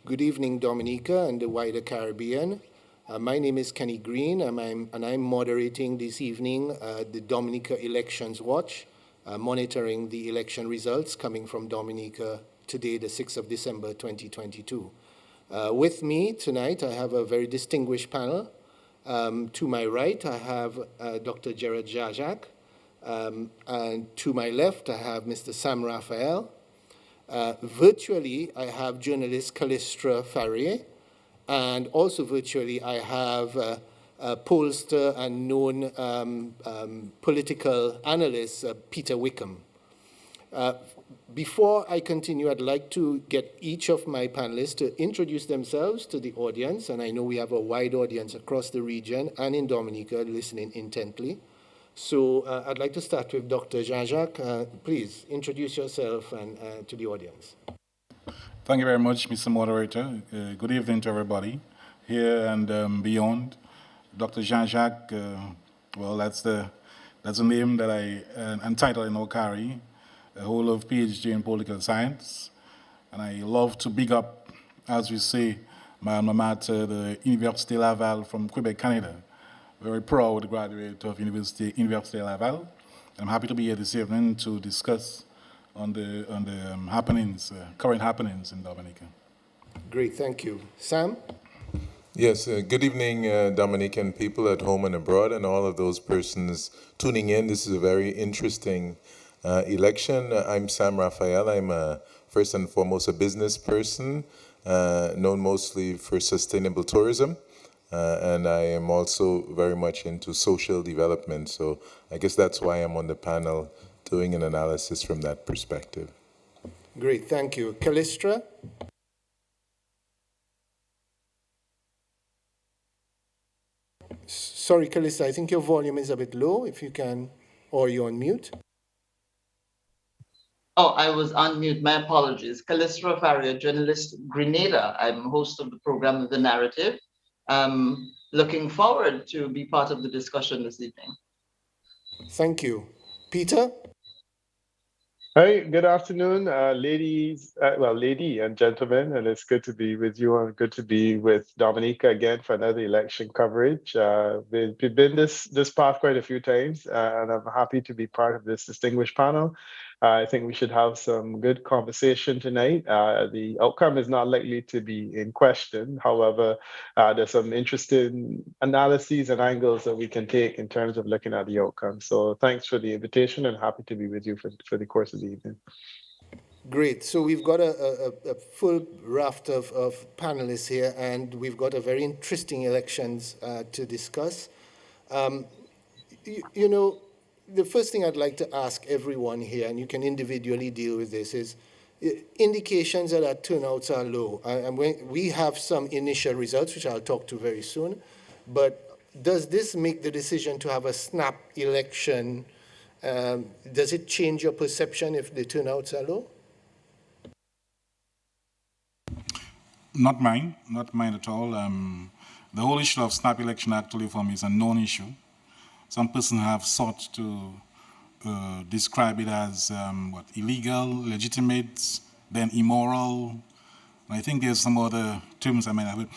Good evening, Dominica and the wider Caribbean. My name is Kenny Green, and I'm moderating this evening the Dominica Elections Watch, monitoring the election results coming from Dominica today, the 6th of December, 2022. With me tonight, I have a very distinguished panel. To my right, I have Dr. Gerard Jajak, and to my left, I have Mr. Sam Raphael. Virtually, I have journalist Calistra Farrier, and also virtually, I have a pollster and known political analyst, Peter Wickham. Before I continue, I'd like to get each of my panelists to introduce themselves to the audience, and I know we have a wide audience across the region and in Dominica listening intently. So I'd like to start with Dr. Jean-Jacques. Please introduce yourself and to the audience. Thank you very much, Mr. Moderator. Good evening to everybody here and beyond. Dr. Jean-Jacques, well, that's the name that I'm titled in Okari, a whole of PhD in political science. And I love to big up, as we say, my alma mater, the Université Laval from Quebec, Canada. Very proud graduate of Université Laval. I'm happy to be here this evening to discuss on the happenings, current happenings in Dominica. Great, thank you. Sam? Yes, good evening, Dominican people at home and abroad, and all of those persons tuning in. This is a very interesting election. I'm Sam Raphael. I'm first and foremost a business person, known mostly for sustainable tourism. And I am also very much into social development. So I guess that's why I'm on the panel doing an analysis from that perspective. Great, thank you. Calistra? Sorry, Calistra, I think your volume is a bit low, if you can, or you're on mute. Oh, I was on mute. My apologies. Calistra Farrier, journalist, Grenada. I'm host of the program The Narrative. Looking forward to be part of the discussion this evening. Thank you. Peter? Hi, good afternoon, ladies, lady and gentlemen, and it's good to be with you and good to be with Dominica again for another election coverage. We've been this path quite a few times, and I'm happy to be part of this distinguished panel. I think we should have some good conversation tonight. The outcome is not likely to be in question. However, there's some interesting analyses and angles that we can take in terms of looking at the outcome. So thanks for the invitation and happy to be with you for the course of the evening. Great. So we've got a full raft of panelists here, and we've got a very interesting elections to discuss. You know, the first thing I'd like to ask everyone here, and you can individually deal with this, is indications that our turnouts are low. And we have some initial results, which I'll talk to very soon, but does this make the decision to have a snap election, does it change your perception if the turnouts are low? Not mine at all. The whole issue of snap election actually for me is a non-issue. Some person have sought to describe it as illegal, legitimate, then immoral. I think there's some other terms I might have.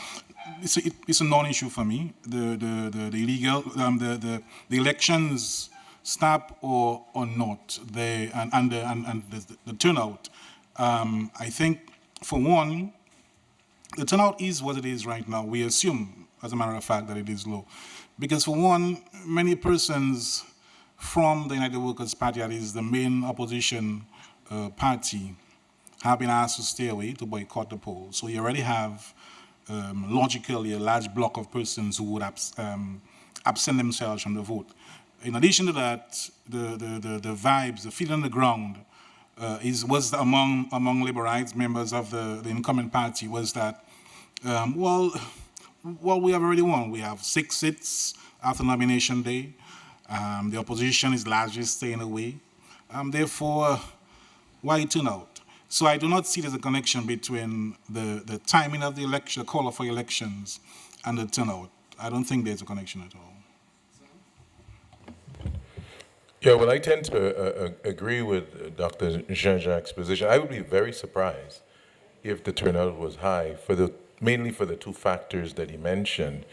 It's a non-issue for me. The illegal, the elections, snap or not, the turnout. I think for one, the turnout is what it is right now. We assume, as a matter of fact, that it is low. Because for one, many persons from the United Workers' Party, that is the main opposition party, have been asked to stay away, to boycott the polls. So you already have, logically, a large block of persons who would absent themselves from the vote. In addition to that, the vibes, the feeling on the ground, was among Labour rights members of the incumbent party was that, well, we have already won. We have 6 seats after nomination day. The opposition is largely staying away. Therefore, why turn out? So I do not see there's a connection between the timing of the election, the call for elections, and the turnout. I don't think there's a connection at all. Yeah, well, I tend to agree with Dr. Jean-Jacques' position. I would be very surprised if the turnout was high, mainly for the two factors that he mentioned.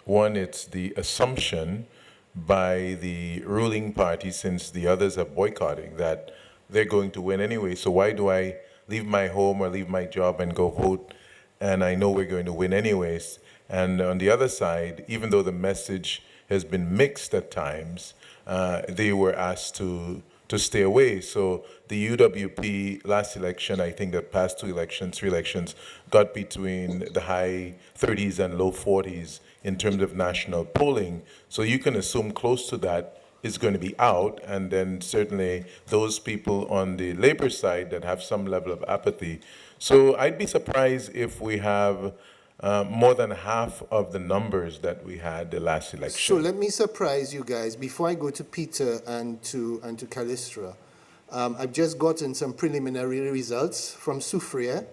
One, it's the assumption by the ruling party, since the others are boycotting, that they're going to win anyway. So why do I leave my home or leave my job and go vote? And I know we're going to win anyways. And on the other side, even though the message has been mixed at times, they were asked to stay away. So the UWP last election, I think the past three elections, got between the high 30s and low 40s in terms of national polling. So you can assume close to that is going to be out, and then certainly those people on the Labour side that have some level of apathy. So I'd be surprised if we have more than half of the numbers that we had the last election. So let me surprise you guys before I go to Peter and to Callistra. I've just gotten some preliminary results from Soufriere.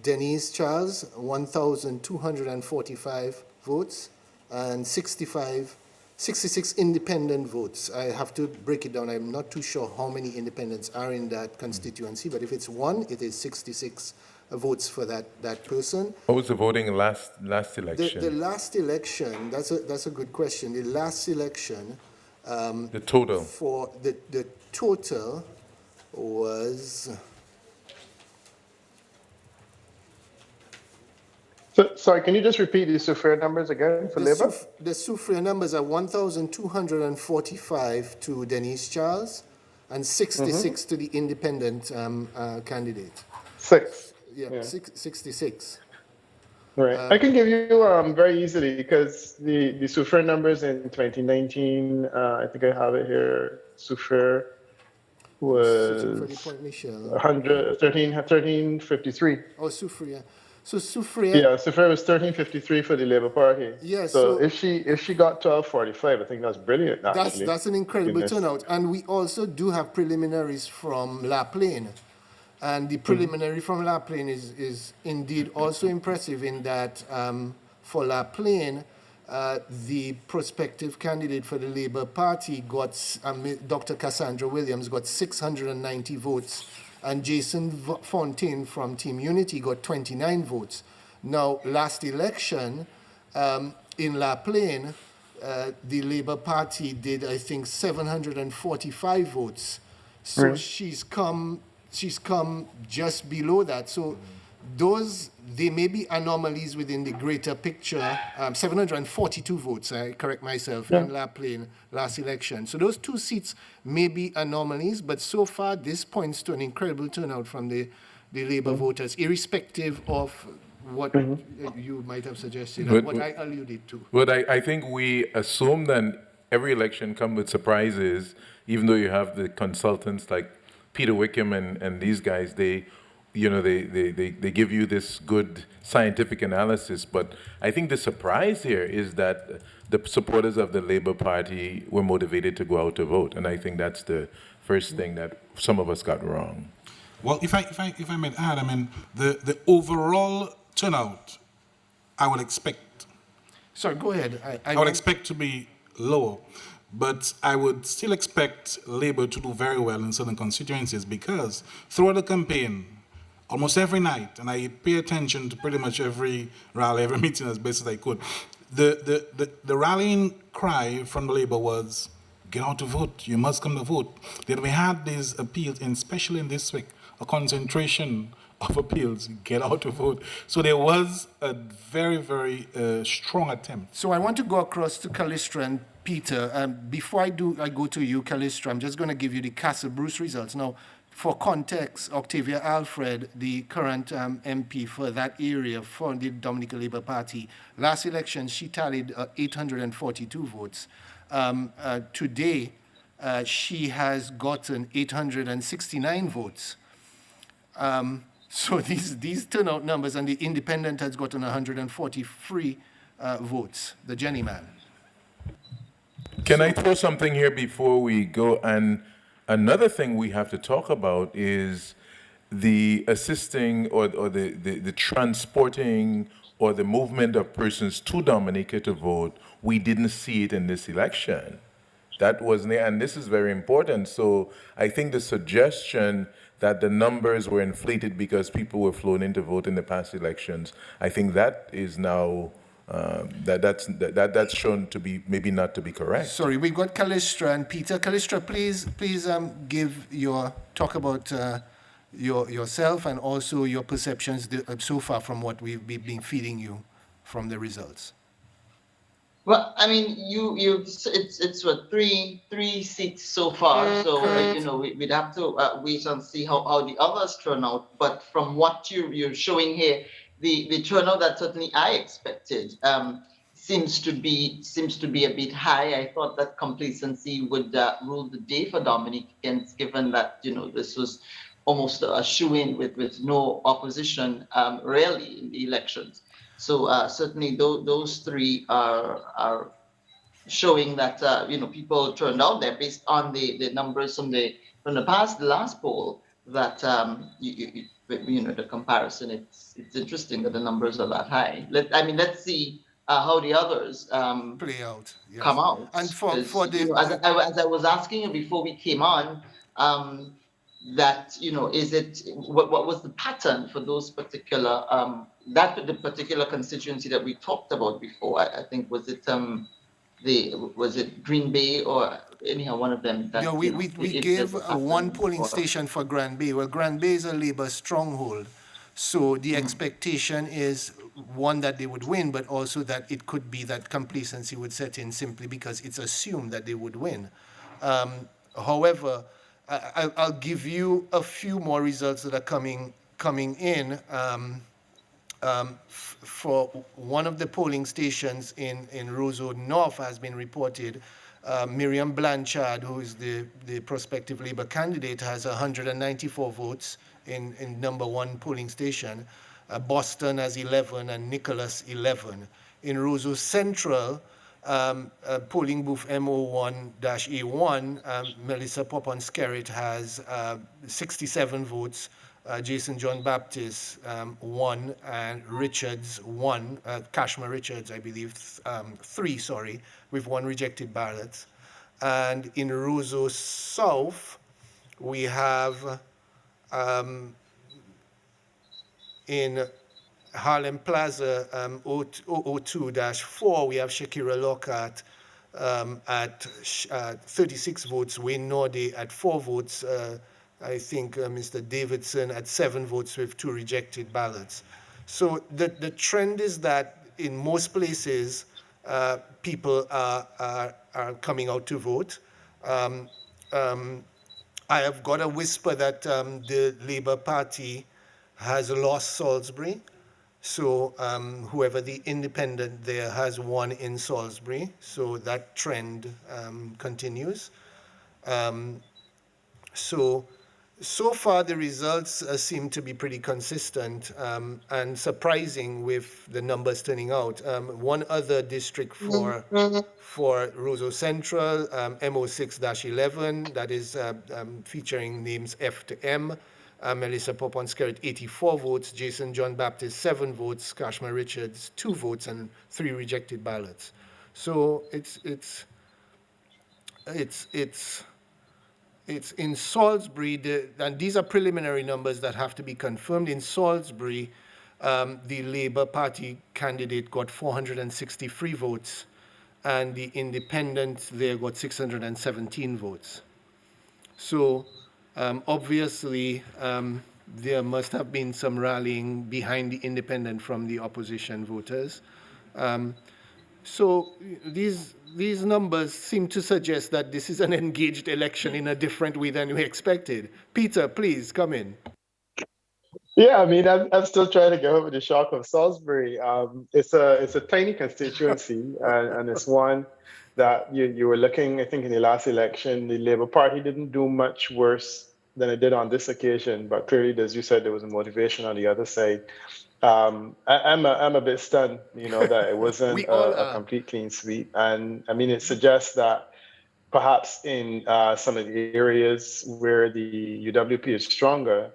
Denise Charles, 1,245 votes, and 66 independent votes. I have to break it down. I'm not too sure how many independents are in that constituency, but if it's one, it is 66 votes for that person. What was the voting last election? The last election, that's a good question. The last election, the total? For the total was... So, sorry, can you just repeat the Soufriere numbers again for Labour? The Soufriere numbers are 1,245 to Denise Charles and 66 to the independent candidate. Yeah. 66. Right. I can give you very easily, because the Soufriere numbers in 2019, I think I have it here. Soufriere was 1353. Oh, Soufriere. So Soufriere. Yeah, Soufriere was 1353 for the Labour Party. Yeah. So if she got 1245, I think that's brilliant. Actually, that's an incredible turnout, and we also do have preliminaries from La Plaine. And the preliminary from La Plaine is indeed also impressive in that for La Plaine, the prospective candidate for the Labour Party got, Dr. Cassandra Williams got 690 votes, and Jason Fontaine from Team Unity got 29 votes. Now, last election in La Plaine, the Labour Party did, I think, 745 votes. So she's come just below that. So they may be anomalies within the greater picture. 742 votes, I correct myself, in La Plaine last election. So those two seats may be anomalies, but so far this points to an incredible turnout from the Labour voters, irrespective of what you might have suggested, and what I alluded to. But I think we assume that every election comes with surprises, even though you have the consultants like Peter Wickham and these guys, they give you this good scientific analysis. But I think the surprise here is that the supporters of the Labour Party were motivated to go out to vote, and I think that's the first thing that some of us got wrong. Well, if I may add, I mean, the overall turnout, I would expect. Sorry, go ahead. I would expect to be lower. But I would still expect Labour to do very well in certain constituencies, because throughout the campaign, almost every night, and I pay attention to pretty much every rally, every meeting as best as I could, the rallying cry from Labour was, get out to vote, you must come to vote. Then we had these appeals, and especially in this week, a concentration of appeals, get out to vote. So there was a very, very strong attempt. So I want to go across to Callistra and Peter. Before I go to you, Callistra, I'm just going to give you the Castle Bruce results. Now, for context, Octavia Alfred, the current MP for that area for the Dominica Labour Party, last election she tallied 842 votes. Today, she has gotten 869 votes. So these turnout numbers, and the independent has gotten 143 votes, the Jenny man. Can I throw something here before we go? And another thing we have to talk about is the assisting or the transporting or the movement of persons to Dominica to vote. We didn't see it in this election. That wasn't it, and this is very important. So I think the suggestion that the numbers were inflated because people were flown in to vote in the past elections, I think that is now that's shown to be maybe not to be correct. Sorry, we've got Calistra and Peter. Calistra, please give your talk about yourself and also your perceptions so far from what we've been feeding you from the results. Well, I mean, it's what three seats so far. So we'd have to wait and see how the others turn out. But from what you're showing here, the turnout that certainly I expected seems to be a bit high. I thought that complacency would rule the day for Dominicans, given that this was almost a shoe-in with no opposition really in the elections. So certainly those three are showing that people turned out there based on the numbers from the past, the last poll. That the comparison. It's interesting that the numbers are that high. Let's see how the others play out, yes. Come out. And for the as I was asking you before we came on. That is it? What was the pattern for those particular the particular constituency that we talked about before? I think was it Green Bay or anyhow one of them? That, we gave one polling station for Grand Bay. Well, Grand Bay is a Labour stronghold, so the expectation is one that they would win, but also that it could be that complacency would set in simply because it's assumed that they would win. However, I'll give you a few more results that are coming in. For one of the polling stations in Roseau North has been reported. Miriam Blanchard, who is the prospective Labour candidate, has 194 votes in number one polling station. Boston has 11 and Nicholas 11. In Roseau Central, polling booth MO1-A1, Melissa Popon-Skerritt has 67 votes, Jason John Baptist 1, and Richards 1, Kashmir Richards, I believe, 3, with 1 rejected ballot. And in Roseau South, we have in Harlem Plaza 002-4, we have Shakira Lockhart at 36 votes, Wayne Norde at 4 votes, I think Mr. Davidson at 7 votes with 2 rejected ballots. So the trend is that in most places, people are coming out to vote. I have got a whisper that the Labour Party has lost Salisbury. So whoever the independent there has won in Salisbury. So that trend continues. So far the results seem to be pretty consistent and surprising with the numbers turning out. One other district for Roseau Central, MO6-11, that is featuring names F to M. Melissa Popon-Skerritt 84 votes, Jason John Baptist 7 votes, Kashmir Richards 2 votes and 3 rejected ballots. So it's in Salisbury, and these are preliminary numbers that have to be confirmed. In Salisbury, the Labour Party candidate got 463 votes, and the independent there got 617 votes. So obviously, there must have been some rallying behind the independent from the opposition voters. So these numbers seem to suggest that this is an engaged election in a different way than we expected. Peter, please come in. Yeah, I mean, I'm still trying to get over the shock of Salisbury. It's a tiny constituency, and it's one that you were looking. I think in the last election, the Labour Party didn't do much worse than it did on this occasion. But clearly, as you said, there was a motivation on the other side. I'm a bit stunned, that it wasn't a complete clean sweep. And I mean, it suggests that perhaps in some of the areas where the UWP is stronger,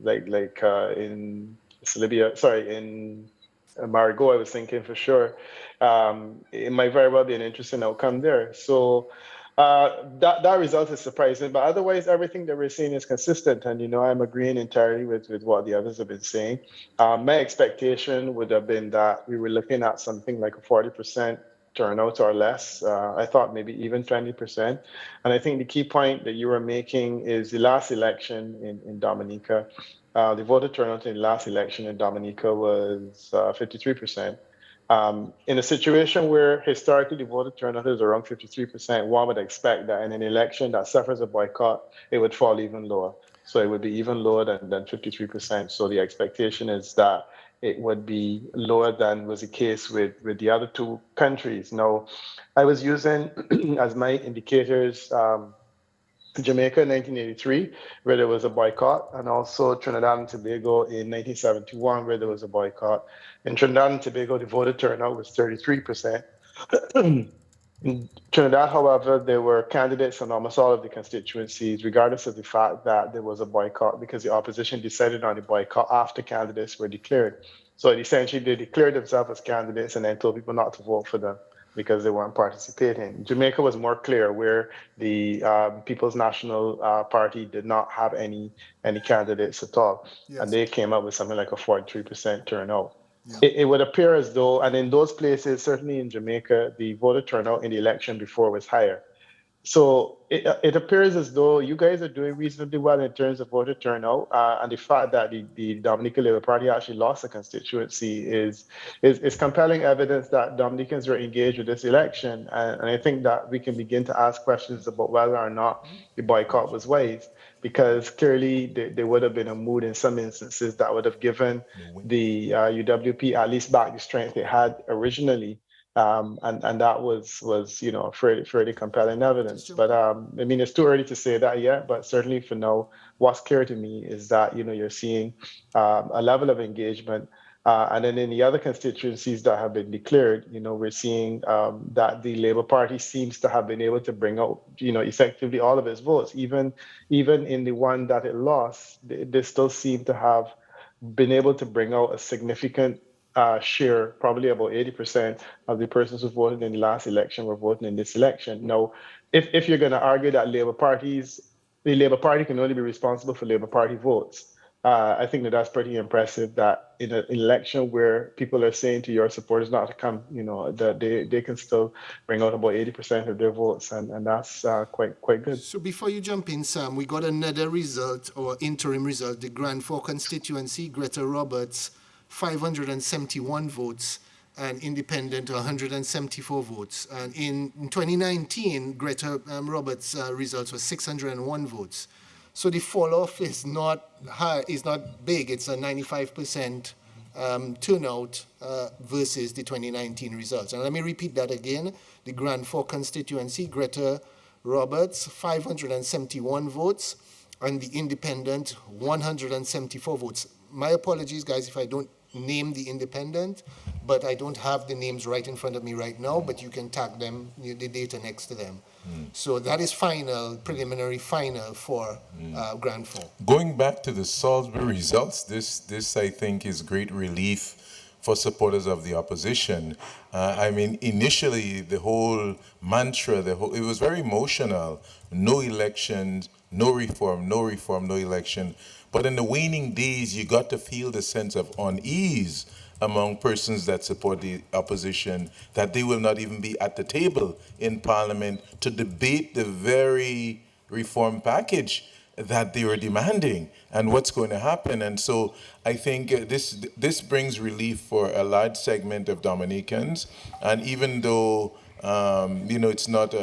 like in Salisbury, in Marigot, I was thinking for sure, it might very well be an interesting outcome there. So That result is surprising, but otherwise everything that we're seeing is consistent. And I'm agreeing entirely with what the others have been saying. My expectation would have been that we were looking at something like a 40% turnout or less. I thought maybe even 20%. And I think the key point that you were making is the last election in Dominica. The voter turnout in the last election in Dominica was 53%. In a situation where historically the voter turnout is around 53%, one would expect that in an election that suffers a boycott, it would fall even lower. So it would be even lower than 53%. So the expectation is that it would be lower than was the case with the other two countries. Now, I was using as my indicators Jamaica in 1983, where there was a boycott, and also Trinidad and Tobago in 1971, where there was a boycott. In Trinidad and Tobago, the voter turnout was 33%. In Trinidad, however, there were candidates in almost all of the constituencies, regardless of the fact that there was a boycott, because the opposition decided on the boycott after candidates were declared. So essentially, they declared themselves as candidates and then told people not to vote for them because they weren't participating. Jamaica was more clear, where the People's National Party did not have any candidates at all, Yes. and they came up with something like a 43% turnout. Yeah. It would appear as though, and in those places, certainly in Jamaica, the voter turnout in the election before was higher. So it appears as though you guys are doing reasonably well in terms of voter turnout, and the fact that the Dominica Labour Party actually lost a constituency is compelling evidence that Dominicans were engaged with this election, and I think that we can begin to ask questions about whether or not the boycott was wise, because clearly there would have been a mood in some instances that would have given the UWP at least back the strength they had originally. And that was fairly compelling evidence. But I mean, it's too early to say that yet. But certainly for now, what's clear to me is that you're seeing a level of engagement, and then in the other constituencies that have been declared, we're seeing that the Labour Party seems to have been able to bring out effectively all of its votes. Even in the one that it lost, they still seem to have been able to bring out a significant share, probably about 80% of the persons who voted in the last election were voting in this election. Now, if you're going to argue that the Labour Party can only be responsible for Labour Party votes, I think that's pretty impressive that in an election where people are saying to your supporters not to come, that they can still bring out about 80% of their votes, and that's quite good. So before you jump in, Sam, we got another result, or interim result. The Grand Fork constituency, Greta Roberts, 571 votes, and independent 174 votes. And in 2019, Greta Roberts' results was 601 votes. So the fall off is not high, is not big. It's a 95% turnout versus the 2019 results. And let me repeat that again. The Grand Fork constituency, Greta Roberts, 571 votes, and the independent, 174 votes. My apologies, guys, if I don't name the independent, but I don't have the names right in front of me right now, but you can tag them, the data next to them. So that is preliminary final for Grand Fork. Going back to the Salisbury results, this I think is great relief for supporters of the opposition. I mean, initially the whole mantra, it was very emotional. No elections, no reform, no reform, no election. But in the waning days, you got to feel the sense of unease among persons that support the opposition, that they will not even be at the table in Parliament to debate the very reform package that they were demanding and what's going to happen. And so I think this brings relief for a large segment of Dominicans. And even though it's not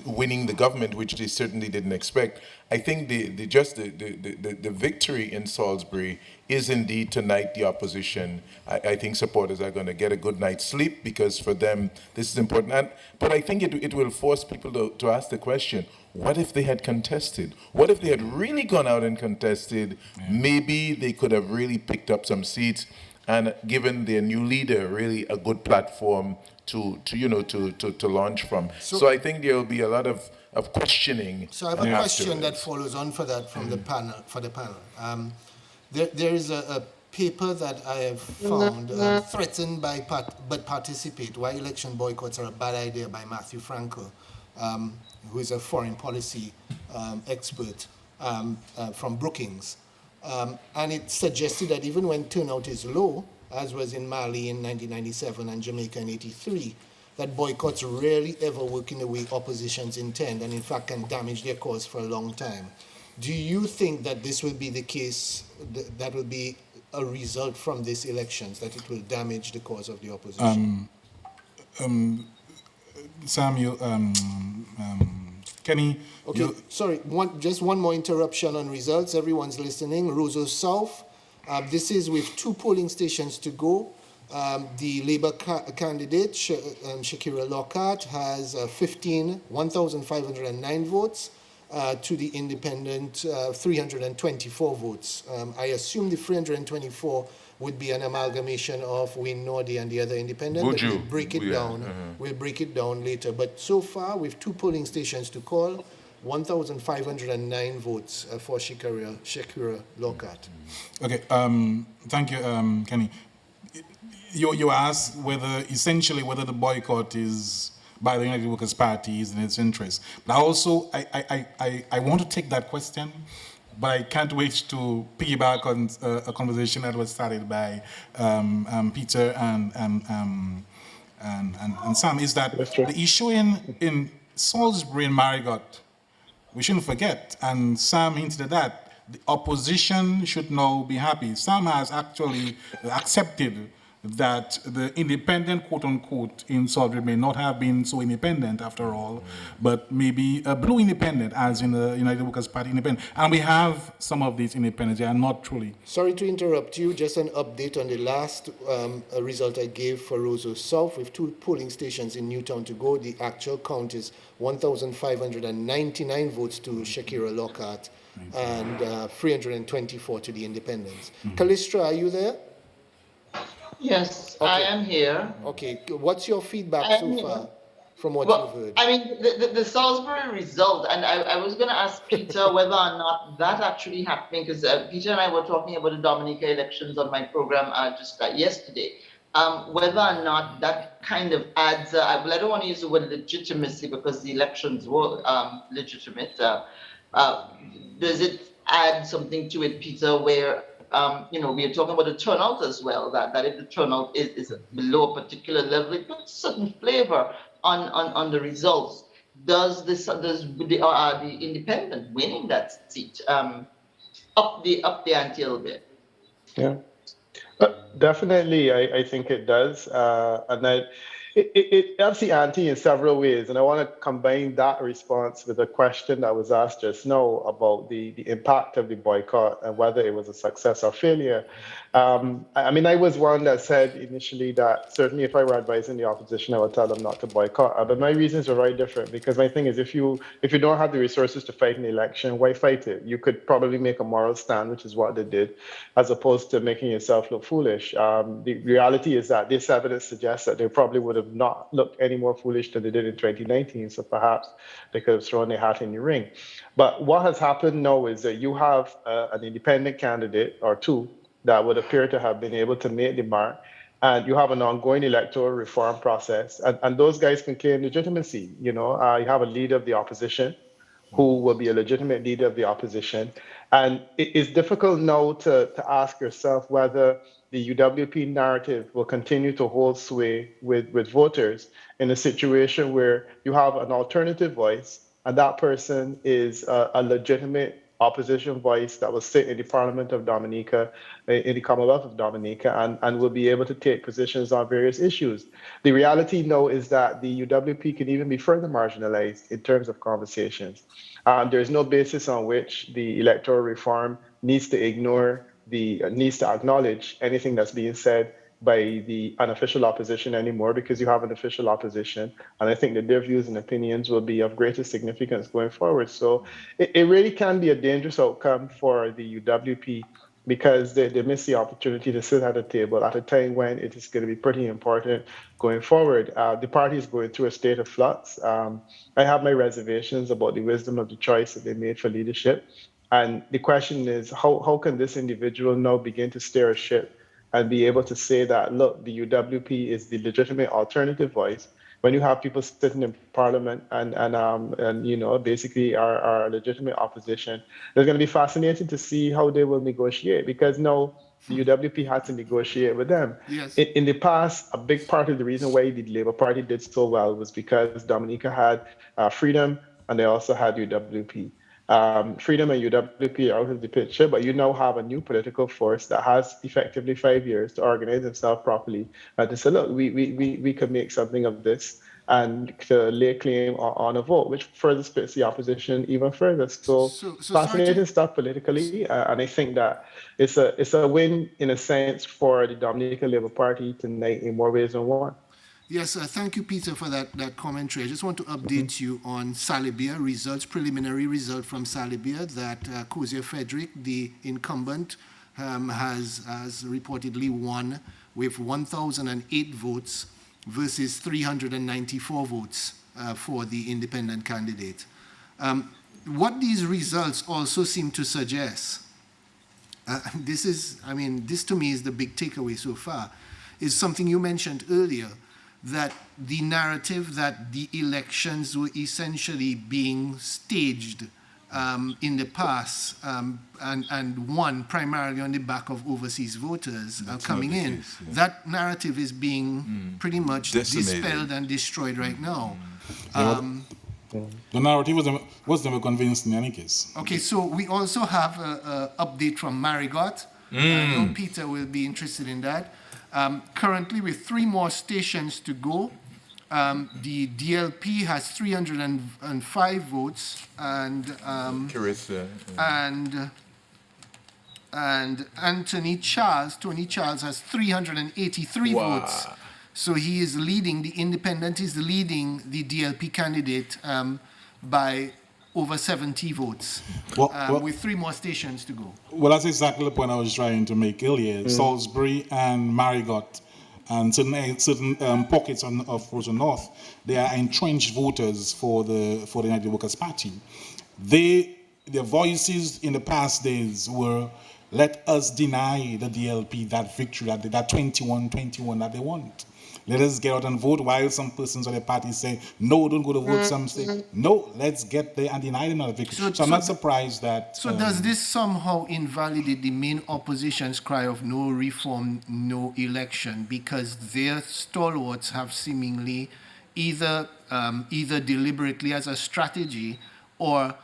winning the government, which they certainly didn't expect, I think the victory in Salisbury is indeed to knight the opposition. I think supporters are going to get a good night's sleep, because for them this is important. But I think it will force people to ask the question, what if they had contested? What if they had really gone out and contested? Maybe they could have really picked up some seats and given their new leader really a good platform to launch from. So I think there will be a lot of questioning. So I have a question that follows on for that from the panel. There is a paper that I have found, Threatened but Participate, Why Election Boycotts Are a Bad Idea, by Matthew Franco. who is a foreign policy expert from Brookings. And it suggested that even when turnout is low, as was in Mali in 1997 and Jamaica in 83, that boycotts rarely ever work in the way oppositions intend and in fact can damage their cause for a long time. Do you think that this will be the case, that will be a result from these elections, that it will damage the cause of the opposition? Sam, Kenny. Okay, sorry, just one more interruption on results. Everyone's listening. Roseau South, this is with 2 polling stations to go. The Labour candidate, Shakira Lockhart, has 1,509 votes. To the independent, 324 votes. I assume the 324 would be an amalgamation of Wayne Nordy and the other independent, but we'll break it down. We'll break it down later. But so far, with 2 polling stations to call, 1,509 votes for Shakira Lockhart. Okay, thank you, Kenny. You asked essentially whether the boycott is by the United Workers' Party is in its interest. But also, I want to take that question, but I can't wait to piggyback on a conversation that was started by Peter and Sam, is that the issue in Salisbury and Marigot, we shouldn't forget, and Sam hinted at that, the opposition should now be happy. Sam has actually accepted that the independent, quote-unquote, in Salisbury may not have been so independent after all, but maybe a blue independent, as in the United Workers' Party independent. And we have some of these independents. They are not truly. Sorry to interrupt you. Just an update on the last result I gave for Roseau South. With 2 polling stations in Newtown to go, the actual count is 1,599 votes to Shakira Lockhart and 324 to the independents. Callistra, are you there? Yes, Okay. I am here. Okay, what's your feedback so far from what you've heard? I mean, the Salisbury result, and I was going to ask Peter whether or not that actually happened, because Peter and I were talking about the Dominica elections on my program just yesterday. Whether or not that kind of adds, well, I don't want to use the word legitimacy because the elections were legitimate. Does it add something to it, Peter, where we are talking about the turnout as well, that if the turnout is below a particular level, it puts certain flavor on the results. Does the independent winning that seat up the ante a little bit? Yeah, definitely. I think it does, and it ups the ante in several ways. And I want to combine that response with a question that was asked just now about the impact of the boycott and whether it was a success or failure. I mean, I was one that said initially that certainly if I were advising the opposition, I would tell them not to boycott. But my reasons are very different, because my thing is, if you don't have the resources to fight an election, why fight it? You could probably make a moral stand, which is what they did, as opposed to making yourself look foolish. The reality is that this evidence suggests that they probably would have not looked any more foolish than they did in 2019. So perhaps they could have thrown their hat in the ring. But what has happened now is that you have an independent candidate or 2 that would appear to have been able to make the mark, and you have an ongoing electoral reform process, and those guys can claim legitimacy. You have a leader of the opposition who will be a legitimate leader of the opposition, and it is difficult now to ask yourself whether the UWP narrative will continue to hold sway with voters in a situation where you have an alternative voice, and that person is a legitimate opposition voice that will sit in the Parliament of Dominica, in the Commonwealth of Dominica, and will be able to take positions on various issues. The reality now is that the UWP can even be further marginalized in terms of conversations. There's no basis on which the electoral reform needs to acknowledge anything that's being said by the unofficial opposition anymore, because you have an official opposition, and I think that their views and opinions will be of greater significance going forward. So it really can be a dangerous outcome for the UWP, because they miss the opportunity to sit at a table at a time when it is going to be pretty important going forward. The party is going through a state of flux. I have my reservations about the wisdom of the choice that they made for leadership. And the question is, how can this individual now begin to steer a ship and be able to say that, look, the UWP is the legitimate alternative voice, when you have people sitting in parliament and basically are legitimate opposition, it's going to be fascinating to see how they will negotiate, because now the UWP had to negotiate with them. Yes. In the past, a big part of the reason why the Labour Party did so well was because Dominica had Freedom and they also had UWP. Freedom and UWP are out of the picture, but you now have a new political force that has effectively 5 years to organize themselves properly and to say, look, we could make something of this, and to lay claim on a vote, which further splits the opposition even further. So fascinating stuff politically, and I think that it's a win in a sense for the Dominica Labour Party tonight in more ways than one. Yes, thank you, Peter, for that commentary. I just want to update you on Salisbury results, preliminary result from Salisbury, that Cozier Frederick, the incumbent, has reportedly won with 1,008 votes versus 394 votes for the independent candidate. What these results also seem to suggest, this to me is the big takeaway so far, is something you mentioned earlier, that the narrative that the elections were essentially being staged in the past and won primarily on the back of overseas voters coming in. Case, yeah. That narrative is being pretty much dispelled and destroyed right now. The narrative was never convinced in any case. Okay, so we also have an update from Marigot. I know Peter will be interested in that. Currently, with 3 more stations to go, the DLP has 305 votes, and Tony Charles has 383 votes. So he is leading, the independent is leading the DLP candidate by over 70 votes, with 3 more stations to go. Well, that's exactly the point I was trying to make earlier. Salisbury and Marigot and certain pockets of Rosa North, they are entrenched voters for the United Workers' Party. Their voices in the past days were, let us deny the DLP that victory, that 21-21 that they want. Let us get out and vote, while some persons of the party say, no, don't go to vote. Some say, no, let's get there and deny them a victory. So I'm not surprised that... So does this somehow invalidate the main opposition's cry of no reform, no election, because their stalwarts have seemingly either deliberately as a strategy or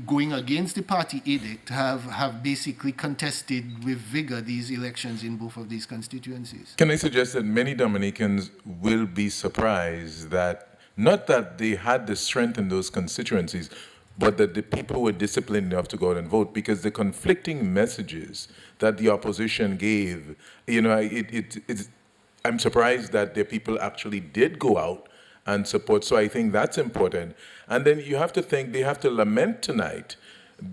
going against the party edict, have basically contested with vigor these elections in both of these constituencies? Can I suggest that many Dominicans will be surprised that, not that they had the strength in those constituencies, but that the people were disciplined enough to go out and vote, because the conflicting messages that the opposition gave, I'm surprised that the people actually did go out and support. So I think that's important. And then you have to think they have to lament tonight,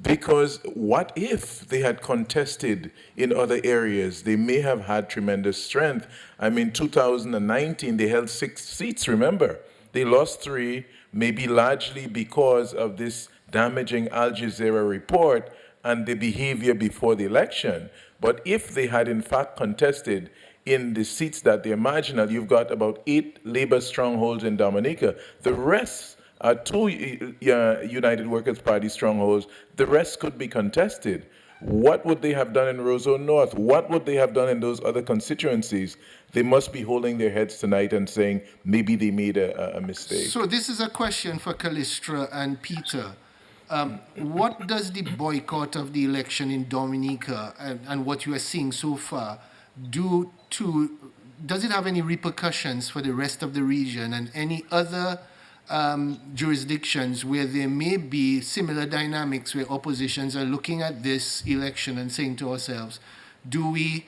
because what if they had contested in other areas? They may have had tremendous strength. I mean, 2019, they held 6 seats, remember? They lost 3, maybe largely because of this damaging Al Jazeera report and the behavior before the election. But if they had in fact contested in the seats that they're marginal, you've got about 8 labor strongholds in Dominica. The rest are 2 United Workers' Party strongholds. The rest could be contested. What would they have done in Roseau North? What would they have done in those other constituencies? They must be holding their heads tonight and saying maybe they made a mistake. So this is a question for Callistra and Peter. What does the boycott of the election in Dominica and what you are seeing so far does it have any repercussions for the rest of the region and any other jurisdictions where there may be similar dynamics, where oppositions are looking at this election and saying to ourselves, do we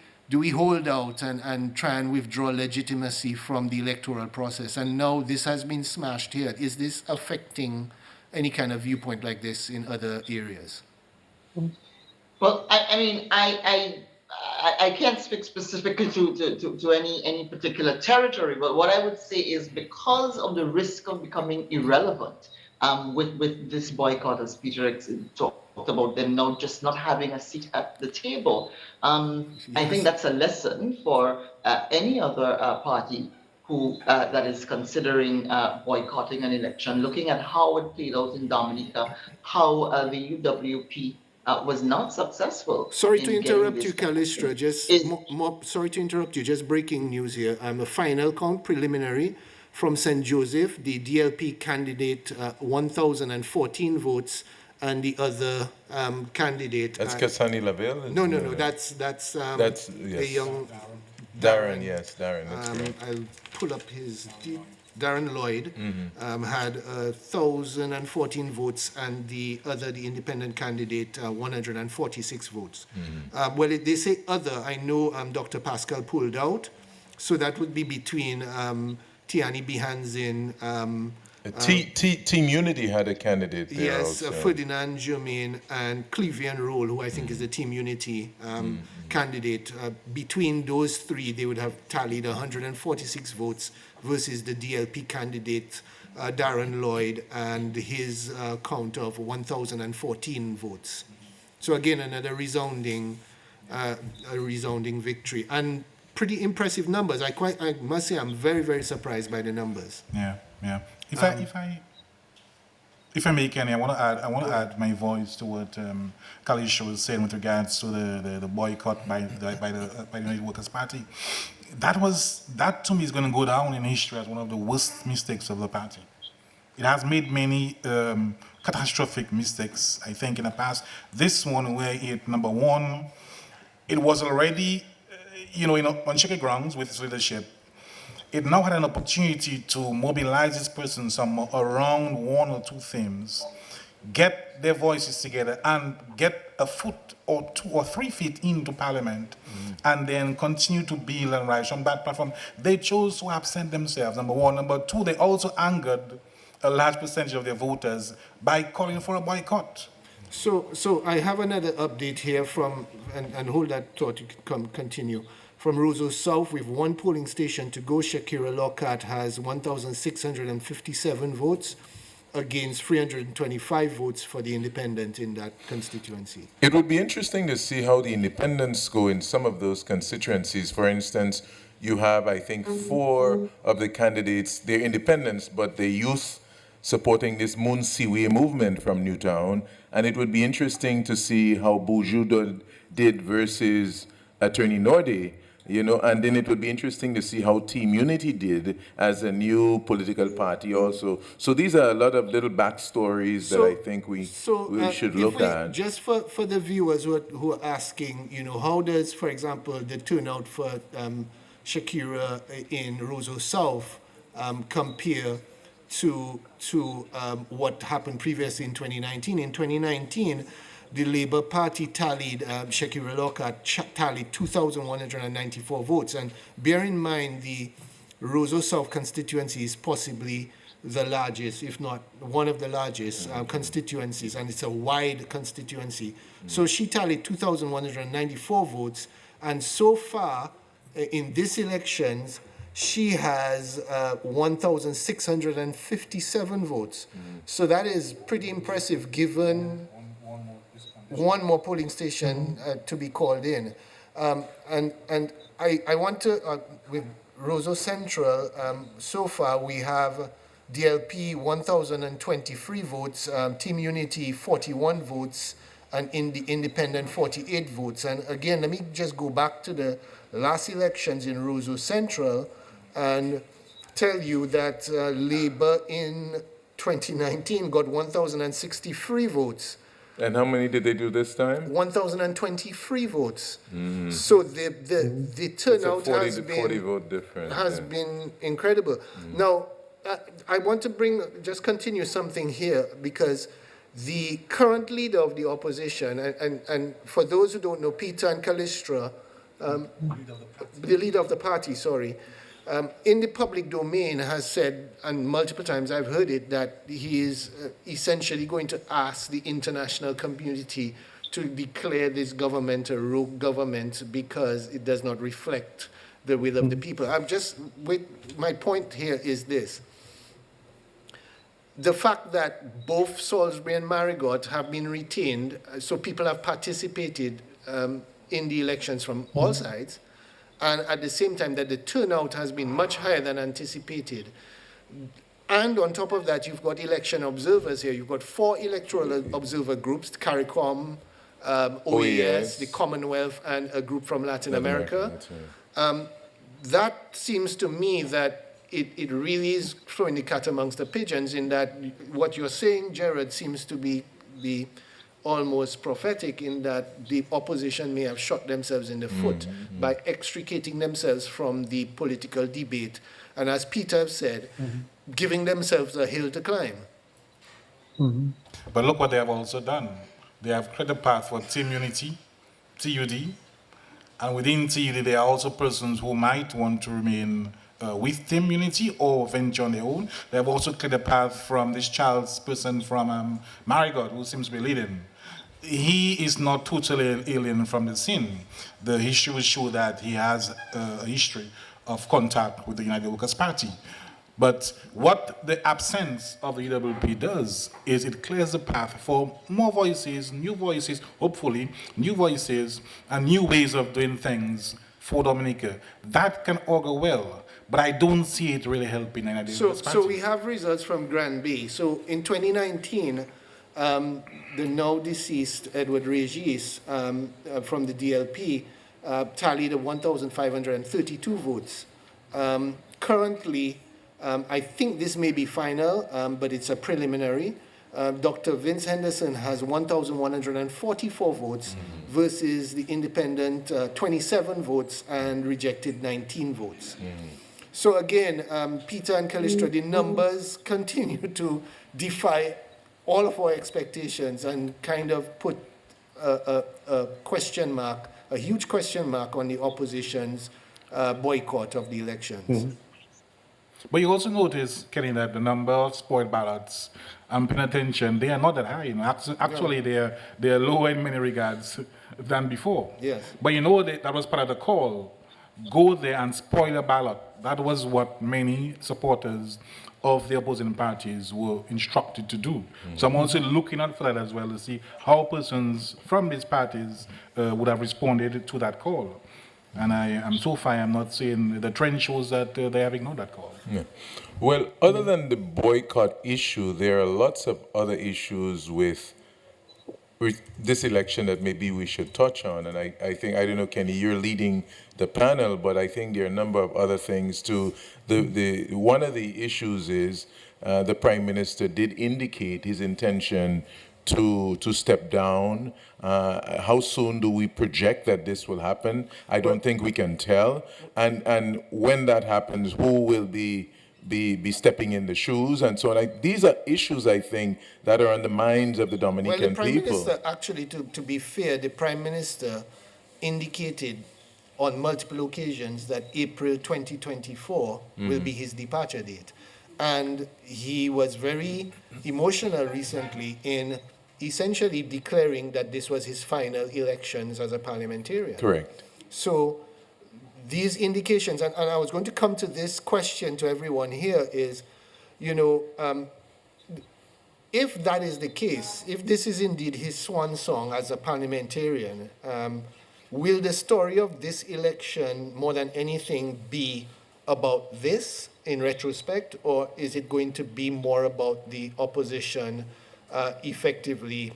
hold out and try and withdraw legitimacy from the electoral process? And now this has been smashed here. Is this affecting any kind of viewpoint like this in other areas? Well, I can't speak specifically to any particular territory, but what I would say is, because of the risk of becoming irrelevant with this boycott, as Peter talked about, them now just not having a seat at the table, I think that's a lesson for any other party who that is considering boycotting an election, looking at how it played out in Dominica, how the UWP was not successful. Sorry to in getting interrupt this you, Calistra. Just is sorry to interrupt you. Just breaking news here. A final count preliminary from St. Joseph. The DLP candidate 1,014 votes, and the other candidate. That's Kasani Laville? No. That's That's, a yes. young. Darren, yes, Darren. That's correct. I'll pull up Darren Lloyd had 1,014 votes, and the independent candidate, 146 votes. Well, they say other. I know Dr. Pascal pulled out, so that would be between Tiani Bihanzin. Team Unity had a candidate there Yes, also. Ferdinand Germain and Clevian Roll, who I think is the Team Unity candidate. Between those three, they would have tallied 146 votes versus the DLP candidate, Darren Lloyd, and his count of 1,014 votes. So again, another resounding victory. And pretty impressive numbers. I must say, I'm very, very surprised by the numbers. Yeah. If I may, Kenny, I want to add my voice to what Kalisha was saying with regards to the boycott by the United Workers' Party. That to me is going to go down in history as one of the worst mistakes of the party. It has made many catastrophic mistakes, I think, in the past. This one, where number one, it was already, on shaky grounds with its leadership. It now had an opportunity to mobilize its persons around one or two themes, get their voices together, and get a foot or 2 or 3 feet into Parliament, and then continue to build and rise from that platform. They chose to absent themselves, number one. Number two, they also angered a large percentage of their voters by calling for a boycott. So I have another update here and hold that thought, you can continue. From Roseau South, with one polling station to go, Shakira Lockhart has 1,657 votes against 325 votes for the independent in that constituency. It would be interesting to see how the independents go in some of those constituencies. For instance, you have, I think, 4 of the candidates, they're independents, but they're youth supporting this Moon Siwe movement from Newtown. And it would be interesting to see how Bourgeois did versus Attorney Norday. And then it would be interesting to see how Team Unity did as a new political party also. So these are a lot of little backstories that I think we should look at. Just for the viewers who are asking, how does, for example, the turnout for Shakira in Roseau South compare to what happened previously in 2019? In 2019, the Labour Party tallied, Shakira Lockhart tallied 2,194 votes. And bear in mind, the Roseau South constituency is possibly the largest, if not one of the largest constituencies, and it's a wide constituency. So she tallied 2,194 votes, and so far in these elections, she has 1,657 votes. So that is pretty impressive, given one more polling station to be called in. And I want to, with Roseau Central, so far we have DLP 1,023 votes, Team Unity 41 votes, and Independent 48 votes. And again, let me just go back to the last elections in Roseau Central and tell you that Labour in 2019 got 1,063 votes. And how many did they do this time? 1,023 votes. So the turnout it's a 40 vote difference, has been incredible. Now, I want to continue something here, because the current leader of the opposition, and for those who don't know, Peter and Calistra, the leader of the party, in the public domain has said, and multiple times I've heard it, that he is essentially going to ask the international community to declare this government a rogue government because it does not reflect the will of the people. My point here is this. The fact that both Salisbury and Marigot have been retained, so people have participated in the elections from all sides, and at the same time that the turnout has been much higher than anticipated. And on top of that, you've got election observers here. You've got 4 electoral observer groups, CARICOM, OAS, the Commonwealth, and a group from Latin America. That's right. That seems to me that it really is throwing the cat amongst the pigeons, in that what you're saying, Jared, seems to be almost prophetic, in that the opposition may have shot themselves in the foot by extricating themselves from the political debate. And as Peter said, giving themselves a hill to climb. But look what they have also done. They have created a path for Team Unity, TUD, and within TUD there are also persons who might want to remain with Team Unity or venture on their own. They have also cleared a path from this child's person from Marigot, who seems to be leading. He is not totally alien from the scene. The issues show that he has a history of contact with the United Workers' Party. But what the absence of the UWP does is it clears the path for more voices, new voices, hopefully, new voices and new ways of doing things for Dominica. That can augur well, but I don't see it really helping the United Workers' Party. So we have results from Grand Bay. So in 2019, the now deceased Edward Regis from the DLP tallied 1,532 votes. Currently, I think this may be final, but it's a preliminary. Dr. Vince Henderson has 1,144 votes versus the independent 27 votes and rejected 19 votes. So again, Peter and Callistra, the numbers continue to defy all of our expectations and kind of put a question mark, a huge question mark on the opposition's boycott of the elections. But you also notice, Kenny, that the number of spoiled ballots and penitentiary, they are not that high. You know. Actually, they are lower in many regards than before. Yes. But you know that was part of the call. Go there and spoil a ballot. That was what many supporters of the opposing parties were instructed to do. So I'm also looking out for that as well to see how persons from these parties would have responded to that call. And so far, I'm not saying the trend shows that they have ignored that call. Yeah. Well, other than the boycott issue, there are lots of other issues with this election that maybe we should touch on. And I think, I don't know, Kenny, you're leading the panel, but I think there are a number of other things too. One of the issues is the Prime Minister did indicate his intention to step down. How soon do we project that this will happen? I don't think we can tell. And when that happens, who will be stepping in the shoes and so on? These are issues, I think, that are on the minds of the Dominican Well, the Prime people. Minister, actually, to be fair, the Prime Minister indicated on multiple occasions that April 2024 will be his departure date. And he was very emotional recently in essentially declaring that this was his final elections as a parliamentarian. Correct. So these indications, and I was going to come to this question to everyone here, is, if that is the case, if this is indeed his swan song as a parliamentarian, will the story of this election, more than anything, be about this in retrospect, or is it going to be more about the opposition effectively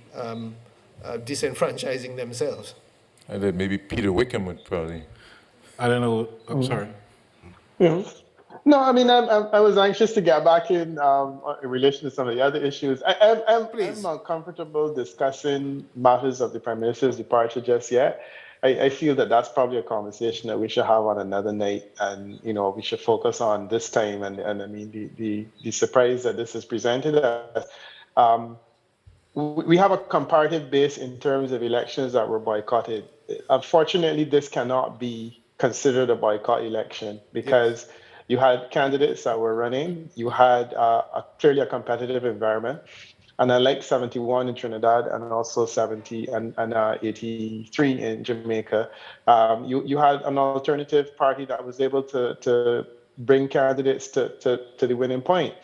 disenfranchising themselves? And then maybe Peter Wickham would probably. I don't know. I'm sorry. Yeah. No, I mean, I was anxious to get back in relation to some of the other issues. I'm not comfortable discussing matters of the Prime Minister's departure just yet. I feel that that's probably a conversation that we should have on another night, and we should focus on this time. And I mean, the surprise that this is presented as. We have a comparative base in terms of elections that were boycotted. Unfortunately, this cannot be considered a boycott election because you had candidates that were running, you had clearly a competitive environment, and unlike 71 in Trinidad and also 70 and 83 in Jamaica, you had an alternative party that was able to bring candidates to the winning point.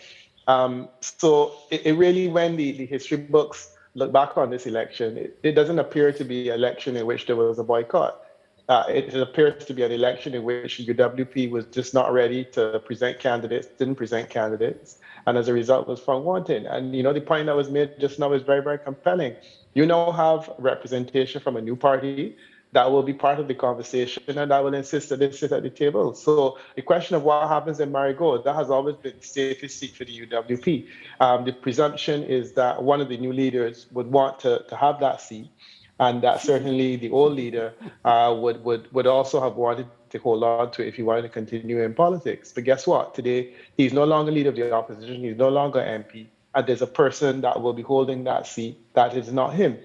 So it really, when the history books look back on this election, it doesn't appear to be an election in which there was a boycott. it appears to be an election in which UWP was just not ready to present candidates, didn't present candidates, and as a result was found wanting. And the point that was made just now is very, very compelling. You now have representation from a new party that will be part of the conversation and that will insist that they sit at the table. So the question of what happens in Marigold, that has always been the safest seat for the UWP. The presumption is that one of the new leaders would want to have that seat, and that certainly the old leader would also have wanted to hold on to it if he wanted to continue in politics. But guess what? Today, he's no longer leader of the opposition. He's no longer MP. And there's a person that will be holding that seat that is not him.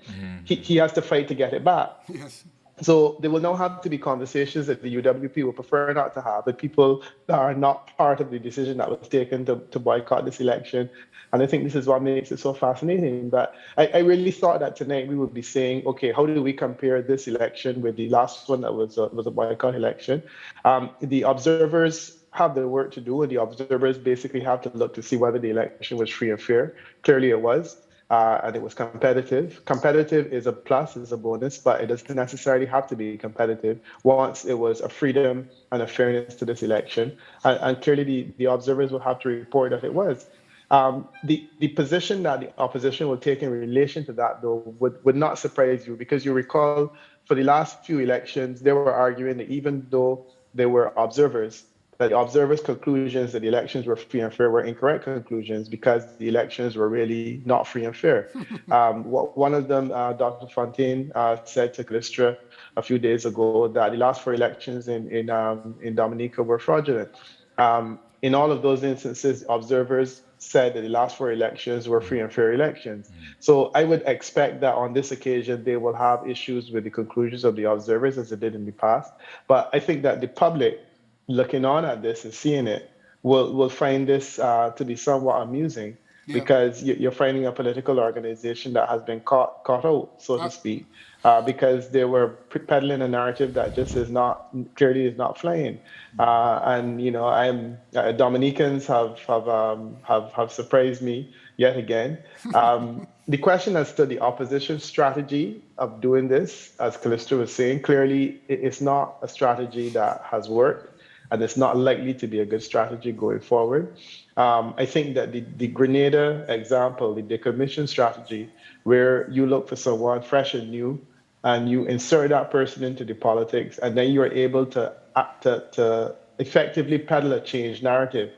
He has to fight to get it back. Yes. So there will now have to be conversations that the UWP will prefer not to have with people that are not part of the decision that was taken to boycott this election. And I think this is what makes it so fascinating. But I really thought that tonight we would be saying, okay, how do we compare this election with the last one that was a boycott election? The observers have their work to do, and the observers basically have to look to see whether the election was free and fair. Clearly it was. And it was competitive. Competitive is a plus, is a bonus, but it doesn't necessarily have to be competitive once it was a freedom and a fairness to this election. And clearly the observers will have to report that it was. The position that the opposition will take in relation to that, though, would not surprise you, because you recall for the last few elections, they were arguing that even though they were observers, that the observers' conclusions that the elections were free and fair were incorrect conclusions, because the elections were really not free and fair. One of them, Dr. Fontaine, said to Callistra a few days ago that the last 4 elections in Dominica were fraudulent. In all of those instances, observers said that the last 4 elections were free and fair elections. So I would expect that on this occasion, they will have issues with the conclusions of the observers as they did in the past. But I think that the public, looking on at this and seeing it, will find this to be somewhat amusing, because you're finding a political organization that has been caught out, so to speak, because they were peddling a narrative that just is not flying. And Dominicans have surprised me yet again. The question as to the opposition strategy of doing this, as Callistra was saying, clearly it's not a strategy that has worked, and it's not likely to be a good strategy going forward. I think that the Grenada example, the decommission strategy, where you look for someone fresh and new, and you insert that person into the politics, and then you're able to effectively peddle a change narrative,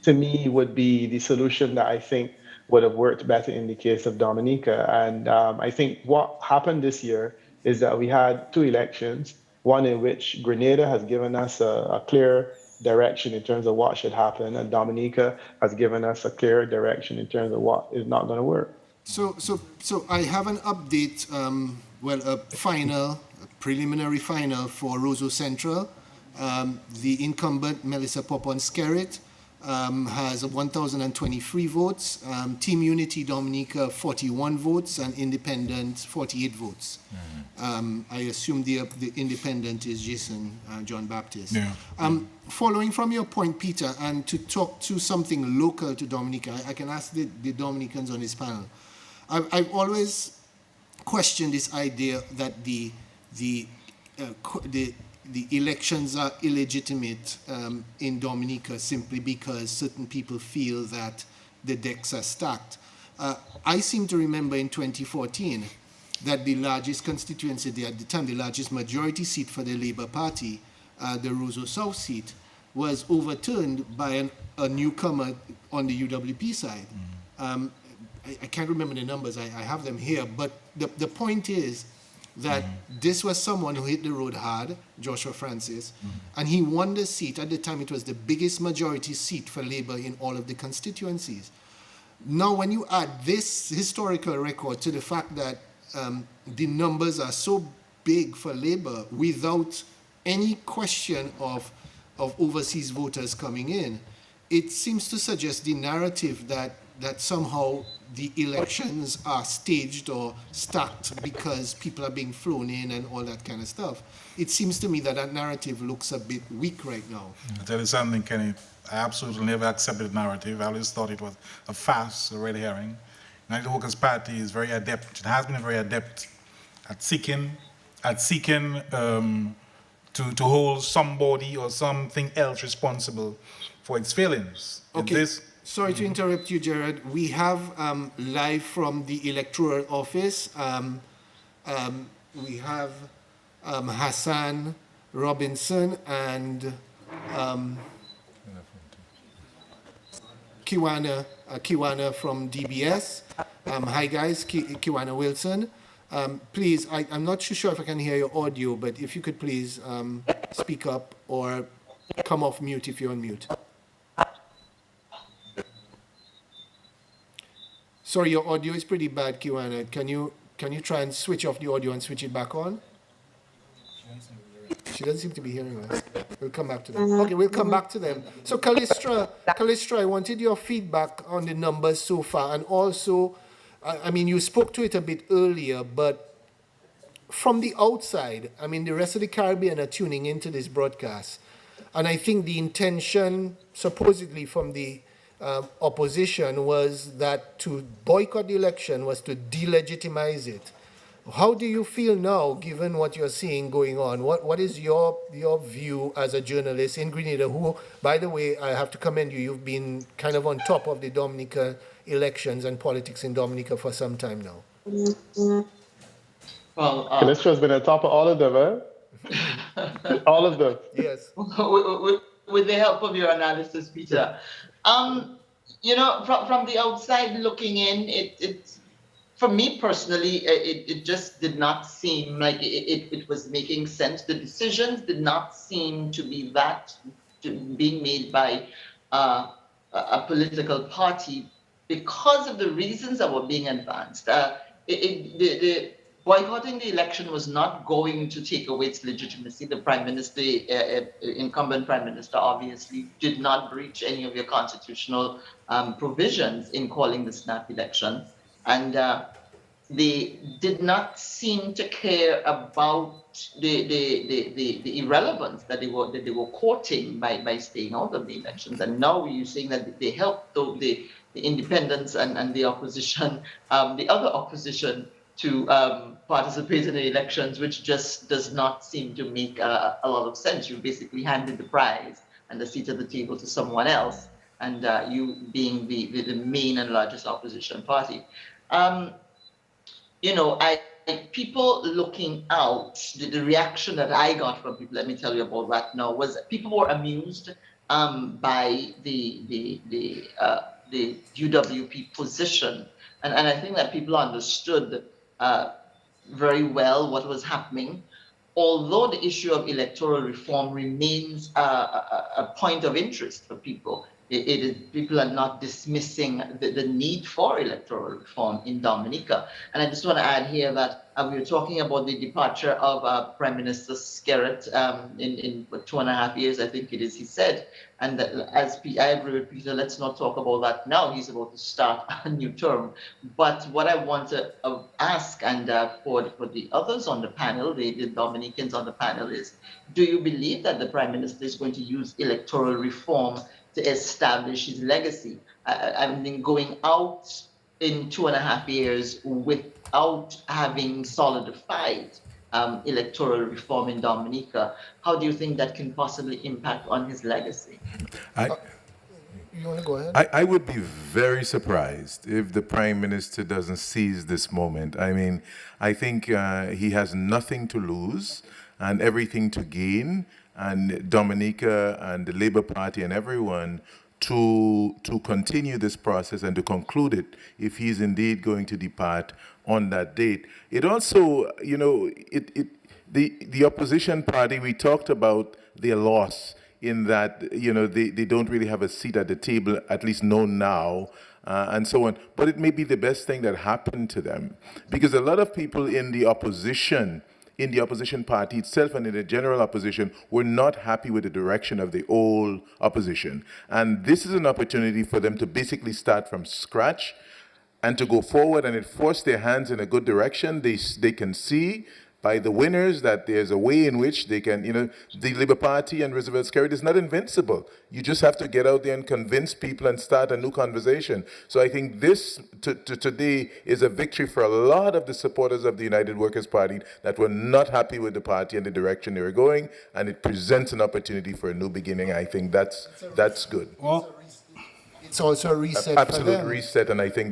to me would be the solution that I think would have worked better in the case of Dominica. And I think what happened this year is that we had 2 elections, one in which Grenada has given us a clear direction in terms of what should happen, and Dominica has given us a clear direction in terms of what is not going to work. So I have an update, a preliminary final for Roseau Central. The incumbent, Melissa Popon-Skerritt, has 1,023 votes, Team Unity Dominica 41 votes, and Independent 48 votes. I assume the Independent is Jason John Baptist. Yeah. Following from your point, Peter, and to talk to something local to Dominica, I can ask the Dominicans on this panel. I've always questioned this idea that the elections are illegitimate in Dominica simply because certain people feel that the decks are stacked. I seem to remember in 2014 that the largest constituency at the time, the largest majority seat for the Labour Party, the Roseau South seat, was overturned by a newcomer on the UWP side. I can't remember the numbers, I have them here, but the point is that this was someone who hit the road hard, Joshua Francis, and he won the seat. At the time, it was the biggest majority seat for Labour in all of the constituencies. Now, when you add this historical record to the fact that the numbers are so big for Labour without any question of overseas voters coming in, it seems to suggest the narrative that somehow the elections are staged or stacked because people are being flown in and all that kind of stuff. It seems to me that narrative looks a bit weak right now. I'll tell you something, Kenny. I absolutely never accepted the narrative. I always thought it was a farce, a red herring. United Workers' Party is very adept. It has been very adept at seeking at seeking to hold somebody or something else responsible for its failings. Okay. Sorry to interrupt you, Gerard. We have live from the Electoral office. We have Hassan Robinson and Kiwana from DBS. Hi guys, Kiwana Wilson. Please, I'm not too sure if I can hear your audio, but if you could please speak up or come off mute if you're on mute. Sorry, your audio is pretty bad, Kiwana. Can you try and switch off the audio and switch it back on? She doesn't seem to be hearing us. We'll come back to them. Okay, we'll come back to them. So, Kalistra, I wanted your feedback on the numbers so far, and also, I mean, you spoke to it a bit earlier, but from the outside, I mean, the rest of the Caribbean are tuning into this broadcast, and I think the intention, supposedly from the opposition, was that to boycott the election was to delegitimize it. How do you feel now, given what you're seeing going on? What is your view as a journalist in Grenada, who, by the way, I have to commend you, you've been kind of on top of the Dominica elections and politics in Dominica for some time now? Well, Calistra's been on top of all of them, huh? All of them. Yes. with the help of your analysis, Peter. You know, from the outside looking in, it's for me personally, it just did not seem like it was making sense. The decisions did not seem to be being made by a political party because of the reasons that were being advanced. The boycotting the election was not going to take away its legitimacy. The Prime Minister, incumbent Prime Minister, obviously did not breach any of your constitutional provisions in calling the snap election. And they did not seem to care about the irrelevance that they were courting by staying out of the elections. And now you're saying that they helped the independents and the opposition, the other opposition, to participate in the elections, which just does not seem to make a lot of sense. You basically handed the prize and the seat at the table to someone else, and you being the main and largest opposition party. You know, people looking out, the reaction that I got from people, let me tell you about that now, was people were amused by the UWP position. And I think that people understood very well what was happening. Although the issue of electoral reform remains a point of interest for people, people are not dismissing the need for electoral reform in Dominica. And I just want to add here that we were talking about the departure of Prime Minister Skerritt in 2.5 years, I think it is, he said. And that, as I agree with Peter, let's not talk about that now. He's about to start a new term. But what I want to ask, and for the others on the panel, the Dominicans on the panel, is, do you believe that the Prime Minister is going to use electoral reform to establish his legacy? I mean, going out in 2.5 years without having solidified electoral reform in Dominica, how do you think that can possibly impact on his legacy? You want to go ahead? I would be very surprised if the Prime Minister doesn't seize this moment. I mean, I think he has nothing to lose and everything to gain, and Dominica and the Labour Party and everyone to continue this process and to conclude it if he's indeed going to depart on that date. It also, you know, the opposition party, we talked about their loss in that, you know, they don't really have a seat at the table, at least known now, and so on. But it may be the best thing that happened to them, because a lot of people in the opposition party itself and in the general opposition were not happy with the direction of the old opposition. And this is an opportunity for them to basically start from scratch and to go forward, and it forced their hands in a good direction. They can see by the winners, that there's a way in which they can, the Labour Party and Roosevelt Skerrit is not invincible. You just have to get out there and convince people and start a new conversation. So I think this today is a victory for a lot of the supporters of the United Workers' Party that were not happy with the party and the direction they were going, and it presents an opportunity for a new beginning. I think that's good. Well, It's also a reset Absolute for them. reset, and I think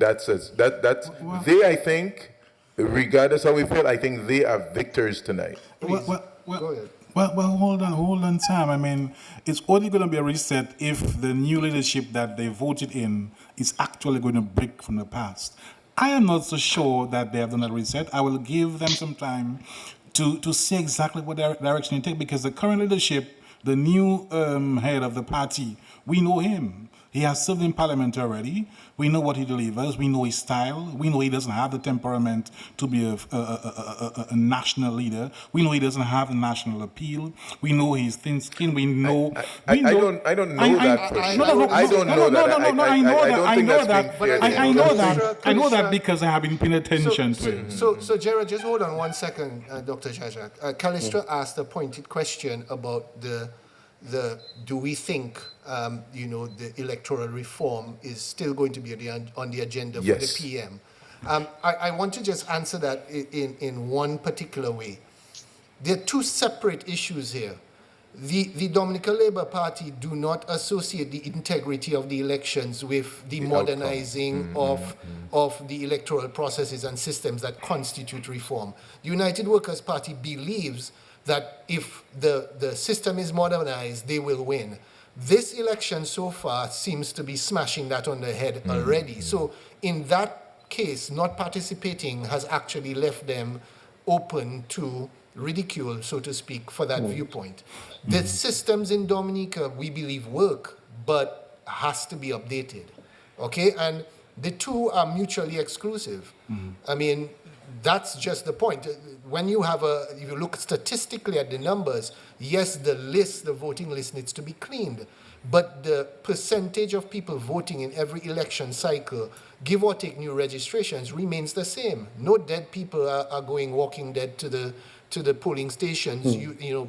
they, I think, regardless how we feel, I think they are victors tonight. Go ahead. Well, hold on, Sam. I mean, it's only going to be a reset if the new leadership that they voted in is actually going to break from the past. I am not so sure that they have done a reset. I will give them some time to see exactly what direction they take, because the current leadership, the new head of the party, we know him. He has served in parliament already. We know what he delivers. We know his style. We know he doesn't have the temperament to be a national leader. We know he doesn't have the national appeal. We know he's thin-skinned. I don't know that for sure. I don't know that. I know that because I have been paying attention to him. So Gerard, just hold on 1 second, Dr. Jajak. Kalistra asked a pointed question about do we think the electoral reform is still going to be on the agenda for the PM? I want to just answer that in one particular way. There are two separate issues here. The Dominica Labour Party do not associate the integrity of the elections with the modernizing of the electoral processes and systems that constitute reform. The United Workers' Party believes that if the system is modernized, they will win. This election so far seems to be smashing that on the head already. So in that case, not participating has actually left them open to ridicule, so to speak, for that viewpoint. The systems in Dominica, we believe, work, but has to be updated, okay? And the two are mutually exclusive. I mean, that's just the point. When you if you look statistically at the numbers, yes, the voting list needs to be cleaned, but the percentage of people voting in every election cycle, give or take new registrations, remains the same. No dead people are walking dead to the polling stations,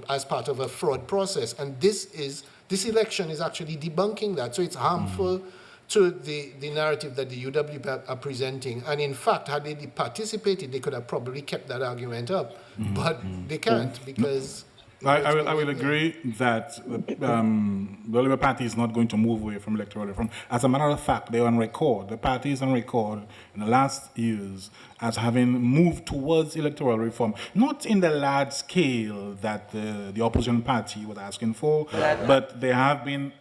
as part of a fraud process. And this election is actually debunking that. So it's harmful to the narrative that the UWP are presenting. And in fact, had they participated, they could have probably kept that argument up. But they can't, because... I will agree that the Labour Party is not going to move away from electoral reform. As a matter of fact, they're on record. The party is on record in the last years as having moved towards electoral reform, not in the large scale that the opposition party was asking for, but there have been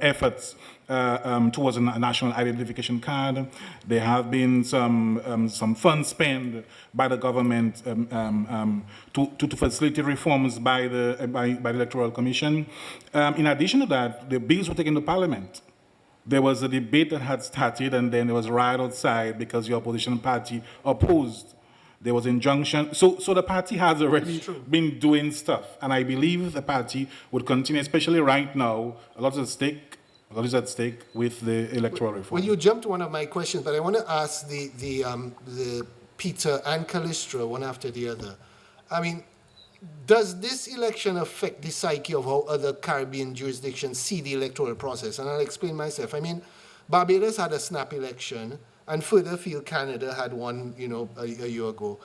efforts towards a national identification card. There have been some funds spent by the government to facilitate reforms by the Electoral Commission. In addition to that, the bills were taken to Parliament. There was a debate that had started, and then there was a riot outside because the opposition party opposed. There was injunction. So the party has already been doing stuff, and I believe the party would continue, especially right now. A lot is at stake with the electoral reform. Well, you jumped one of my questions, but I want to ask the Peter and Kalistra one after the other. I mean, does this election affect the psyche of how other Caribbean jurisdictions see the electoral process? And I'll explain myself. I mean, Barbados had a snap election, and further afield, Canada had one, a year ago.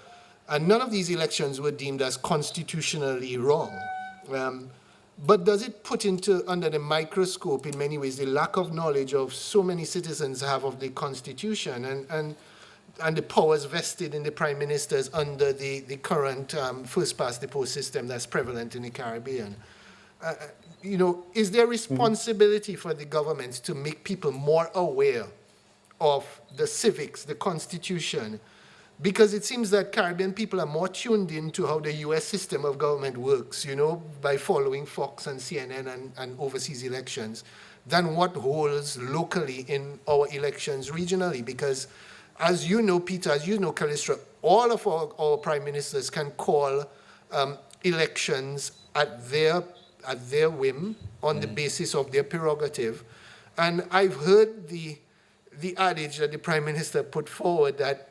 And none of these elections were deemed as constitutionally wrong. But does it put under the microscope, in many ways, the lack of knowledge of so many citizens have of the Constitution and the powers vested in the prime ministers under the current first-past-the-post system that's prevalent in the Caribbean? Is there responsibility for the governments to make people more aware of the civics, the Constitution? Because it seems that Caribbean people are more tuned into how the U.S. system of government works, by following Fox and CNN and overseas elections, than what holds locally in our elections regionally. Because as you know, Peter, as you know, Kalistra, all of our prime ministers can call elections at their whim on the basis of their prerogative. And I've heard the adage that the prime minister put forward that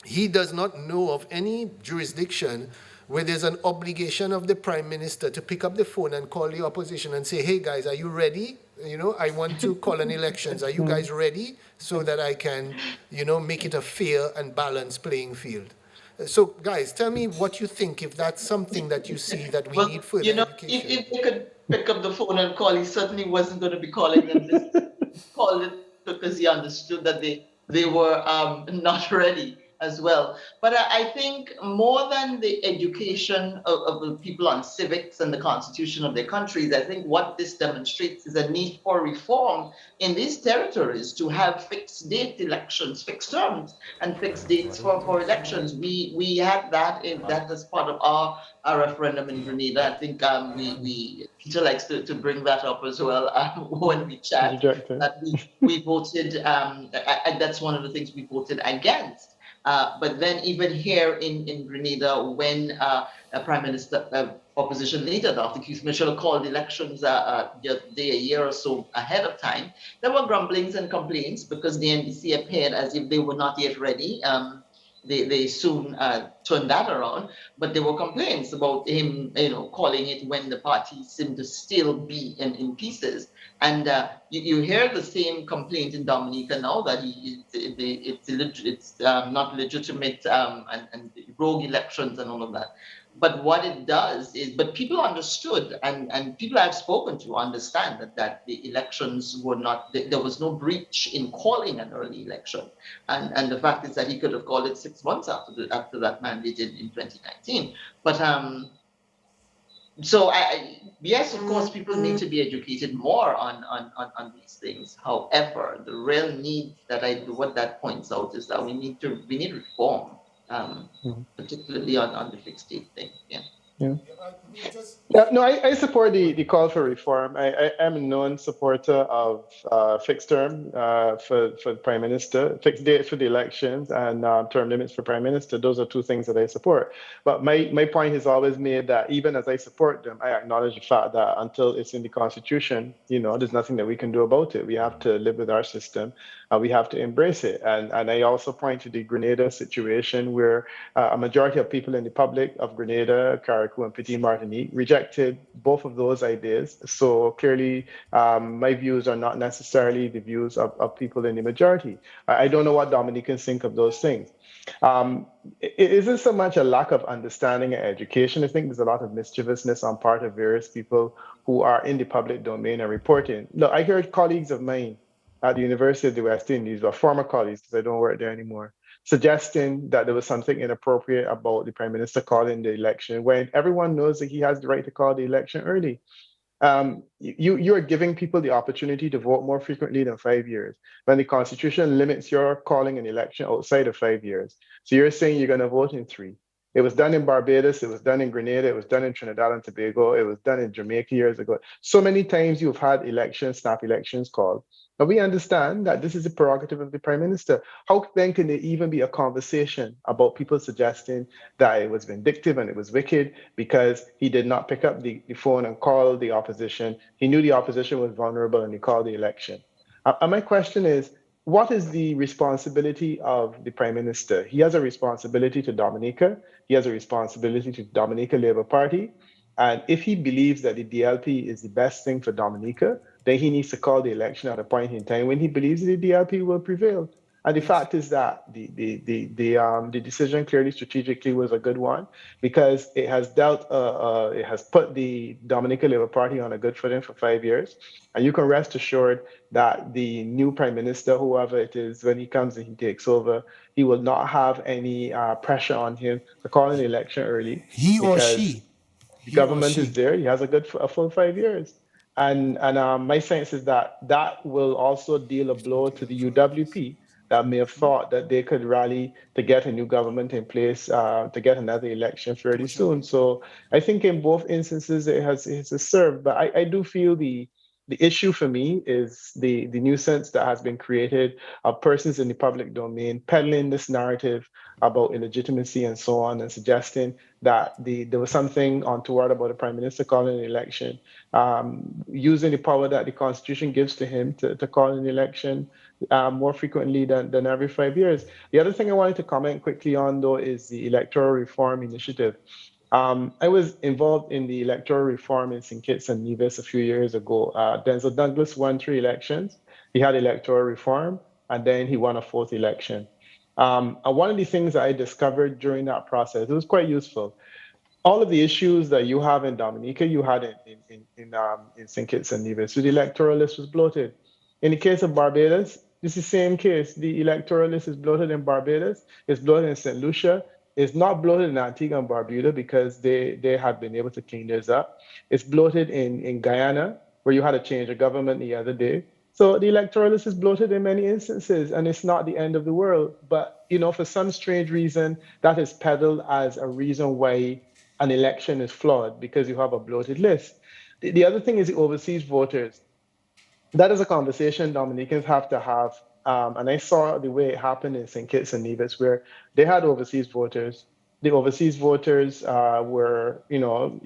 he does not know of any jurisdiction where there's an obligation of the Prime Minister to pick up the phone and call the opposition and say, hey guys, are you ready? I want to call an elections. Are you guys ready? So that I can, make it a fair and balanced playing field. So guys, tell me what you think, if that's something that you see that we need further education. If he could pick up the phone and call, he certainly wasn't going to be calling them this. Called it because he understood that they were not ready as well. But I think more than the education of the people on civics and the constitution of their countries, I think what this demonstrates is a need for reform in these territories to have fixed date elections, fixed terms, and fixed dates for elections. We had that as part of our referendum in Grenada. I think Peter likes to bring that up as well when we chat. That we voted, and that's one of the things we voted against. But then even here in Grenada, when a Prime Minister, opposition leader, Dr. Keith Mitchell, called elections a year or so ahead of time, there were grumblings and complaints because the NDC appeared as if they were not yet ready. They soon turned that around, but there were complaints about him, calling it when the party seemed to still be in pieces. And you hear the same complaint in Dominica now that it's not legitimate and rogue elections and all of that. But what it does is, but people understood, and people I've spoken to understand that the elections were not, there was no breach in calling an early election. And the fact is that he could have called it 6 months after that mandate in 2019. But so yes, of course, people need to be educated more on these things. However, the real need what that points out is that we need reform. Particularly on the fixed date thing. No, I support the call for reform. I am a known supporter of fixed term for the Prime Minister, fixed date for the elections, and term limits for Prime Minister. Those are two things that I support. But my point is always made that even as I support them, I acknowledge the fact that until it's in the Constitution, there's nothing that we can do about it. We have to live with our system. We have to embrace it. And I also point to the Grenada situation where a majority of people in the public of Grenada, Carriacou, and Petit Martinique rejected both of those ideas. So clearly, my views are not necessarily the views of people in the majority. I don't know what Dominicans think of those things. It isn't so much a lack of understanding and education. I think there's a lot of mischievousness on part of various people who are in the public domain and reporting. Look, I heard colleagues of mine at the University of the West Indies, or former colleagues, because I don't work there anymore, suggesting that there was something inappropriate about the Prime Minister calling the election when everyone knows that he has the right to call the election early. You are giving people the opportunity to vote more frequently than 5 years, when the Constitution limits your calling an election outside of 5 years. So you're saying you're going to vote in 3. It was done in Barbados, it was done in Grenada, it was done in Trinidad and Tobago, it was done in Jamaica years ago. So many times you've had snap elections called. But we understand that this is a prerogative of the Prime Minister. How then can there even be a conversation about people suggesting that it was vindictive and it was wicked because he did not pick up the phone and call the opposition? He knew the opposition was vulnerable and he called the election. And my question is, what is the responsibility of the Prime Minister? He has a responsibility to Dominica. He has a responsibility to Dominica Labour Party. And if he believes that the DLP is the best thing for Dominica, then he needs to call the election at a point in time when he believes the DLP will prevail. And the fact is that the decision clearly strategically was a good one because it has put the Dominica Labour Party on a good footing for 5 years. And you can rest assured that the new Prime Minister, whoever it is, when he comes and he takes over, he will not have any pressure on him to call an election early. He or she. The government is there. He has a full 5 years. And my sense is that will also deal a blow to the UWP that may have thought that they could rally to get a new government in place to get another election fairly soon. So I think in both instances it has served. But I do feel the issue for me is the nuisance that has been created of persons in the public domain peddling this narrative about illegitimacy and so on, and suggesting that there was something untoward about the Prime Minister calling an election, using the power that the Constitution gives to him to call an election more frequently than every 5 years. The other thing I wanted to comment quickly on, though, is the Electoral Reform Initiative. I was involved in the electoral reform in St. Kitts and Nevis a few years ago. Denzel Douglas won 3 elections. He had electoral reform, and then he won a 4th election. And one of the things that I discovered during that process, it was quite useful. All of the issues that you have in Dominica, you had in St. Kitts and Nevis. So the electoral list was bloated. In the case of Barbados, it's the same case. The electoral list is bloated in Barbados. It's bloated in St. Lucia. It's not bloated in Antigua and Barbuda because they have been able to clean theirs up. It's bloated in Guyana, where you had a change of government the other day. So the electoral list is bloated in many instances, and it's not the end of the world. But for some strange reason, that is peddled as a reason why an election is flawed because you have a bloated list. The other thing is the overseas voters. That is a conversation Dominicans have to have. And I saw the way it happened in St. Kitts and Nevis, where they had overseas voters. The overseas voters were,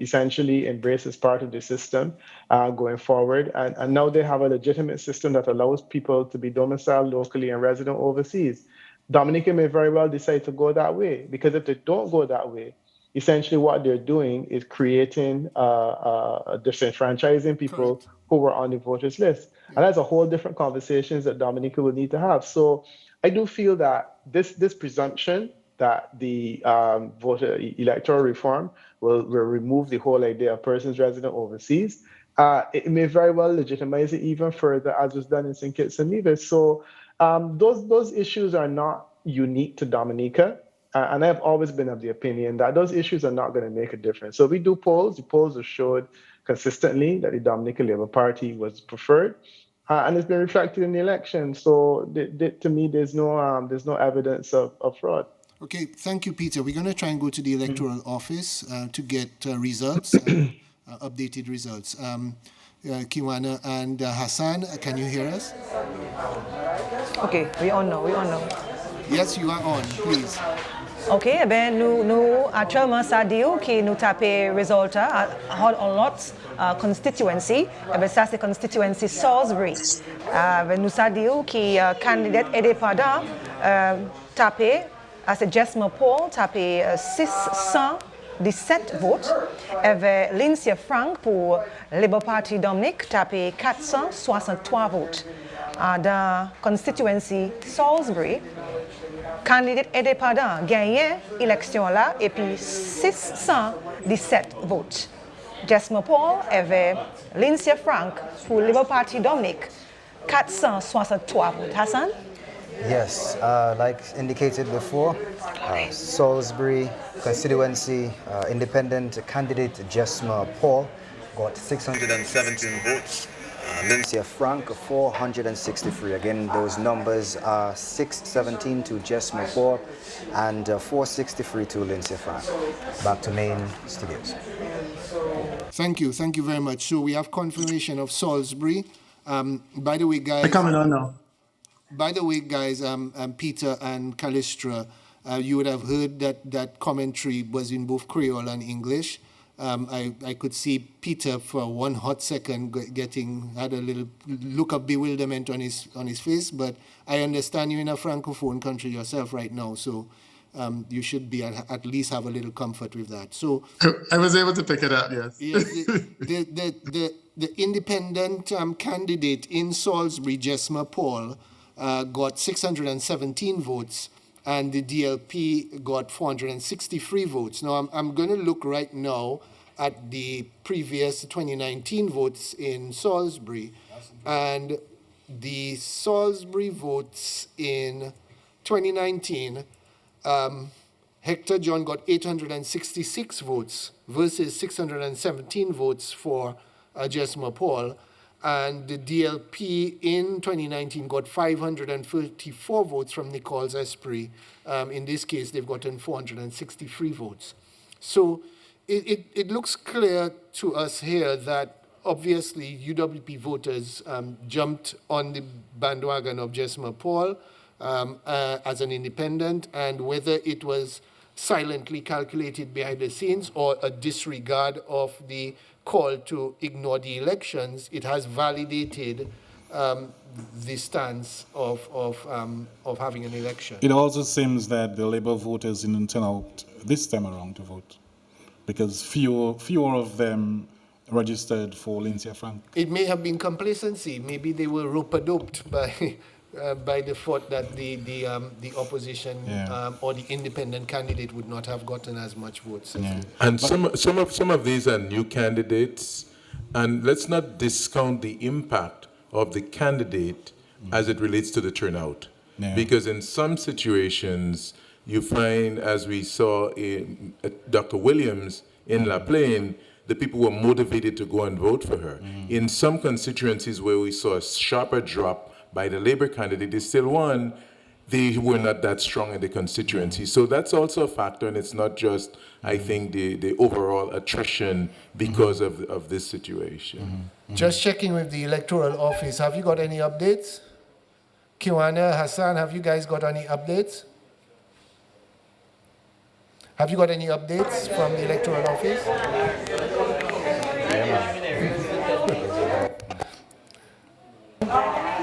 essentially embraced as part of the system going forward. And now they have a legitimate system that allows people to be domiciled locally and resident overseas. Dominica may very well decide to go that way, because if they don't go that way, essentially what they're doing is creating disenfranchising people Correct. who were on the voters list. And that's a whole different conversations that Dominica will need to have. So I do feel that this presumption that the voter electoral reform will remove the whole idea of persons resident overseas, it may very well legitimize it even further, as was done in St. Kitts and Nevis. So those issues are not unique to Dominica. And I've always been of the opinion that those issues are not going to make a difference. So we do polls. The polls have showed consistently that the Dominica Labour Party was preferred, and it's been reflected in the election. So to me, there's no evidence of fraud. Okay, thank you, Peter. We're going to try and go to the electoral office to get results, updated results. Kiwana and Hassan, can you hear us? Okay, we on now. Yes, you are on, please. Ok, nous actuellement ça dit que nous tapons résultat on lot constituency, ça c'est constituency Salisbury. Nous ça dit que candidat indépendant tapé c'est Jesma Paul tapé 617 votes, avec Lindsay Frank pour Labour Party Dominic tapé 463 votes. Dans constituency Salisbury, candidat indépendant gagné l'élection là et puis 617 votes. Jesma Paul avait Lindsay Frank pour Labour Party Dominic 463 votes. Hassan? Yes, like indicated before, Salisbury constituency independent candidate Jesma Paul got 617 votes. Lindsay Frank 463. Again, those numbers are 617 to Jesma Paul and 463 to Lindsay Frank. Back to main studios. Thank you very much. So we have confirmation of Salisbury. By the way, guys. They're coming on now. By the way, guys, Peter and Callistra, you would have heard that commentary was in both Creole and English. I could see Peter for one hot second had a little look of bewilderment on his face, but I understand you're in a francophone country yourself right now, so you should be at least have a little comfort with that. So I was able to pick it up, yes. The independent candidate in Salisbury, Jesma Paul, got 617 votes, and the DLP got 463 votes. Now, I'm going to look right now at the previous 2019 votes in Salisbury, and the Salisbury votes in 2019, Hector John got 866 votes versus 617 votes for Jesma Paul. And the DLP in 2019 got 534 votes from Nichols Esprit. In this case, they've gotten 463 votes. So it looks clear to us here that obviously UWP voters jumped on the bandwagon of Jesma Paul as an independent, and whether it was silently calculated behind the scenes or a disregard of the call to ignore the elections, it has validated the stance of having an election. It also seems that the Labour voters didn't turn out this time around to vote. because fewer of them registered for Lindsay Frank. It may have been complacency. Maybe they were rope-a-doped by the thought that the opposition or the independent candidate would not have gotten as much votes. And some of these are new candidates, and let's not discount the impact of the candidate as it relates to the turnout. Because in some situations, you find, as we saw in Dr. Williams in La Plaine, the people were motivated to go and vote for her. In some constituencies where we saw a sharper drop by the Labour candidate, they still won. They were not that strong in the constituency. So that's also a factor, and it's not just, I think, the overall attrition because of this situation. Just checking with the Electoral Office. Have you got any updates? Kiwana, Hassan, have you guys got any updates? Have you got any updates from the Electoral Office?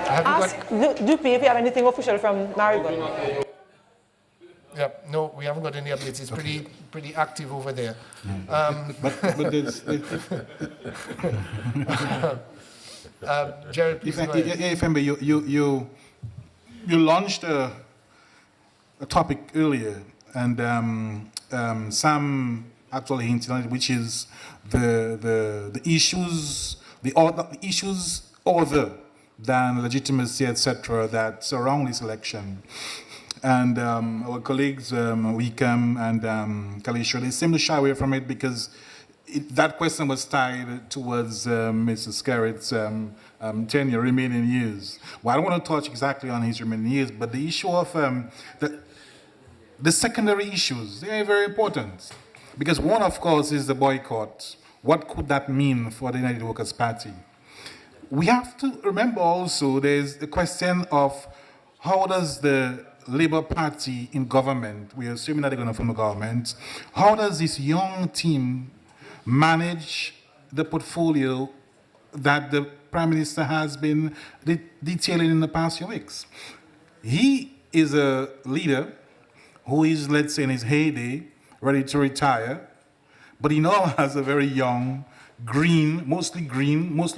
Ask Dupe if you have anything official from Marigot. Yeah, no, we haven't got any updates. It's pretty active over there. But there's, Jared, please go ahead. if you launched a topic earlier, and Sam actually hinted on it, which is the issues other than legitimacy, etc., that surround this election. And our colleagues, Wickham and Kalisha, they seem to shy away from it because that question was tied towards Mr. Skerritt's tenure, remaining years. Well, I don't want to touch exactly on his remaining years, but the issue of the secondary issues, they are very important. Because one, of course, is the boycott. What could that mean for the United Workers' Party? We have to remember also there's the question of how does the Labour Party in government, we're assuming that they're going to form a government, how does this young team manage the portfolio that the Prime Minister has been detailing in the past few weeks? He is a leader who is, let's say, in his heyday, ready to retire, but he now has a very young, mostly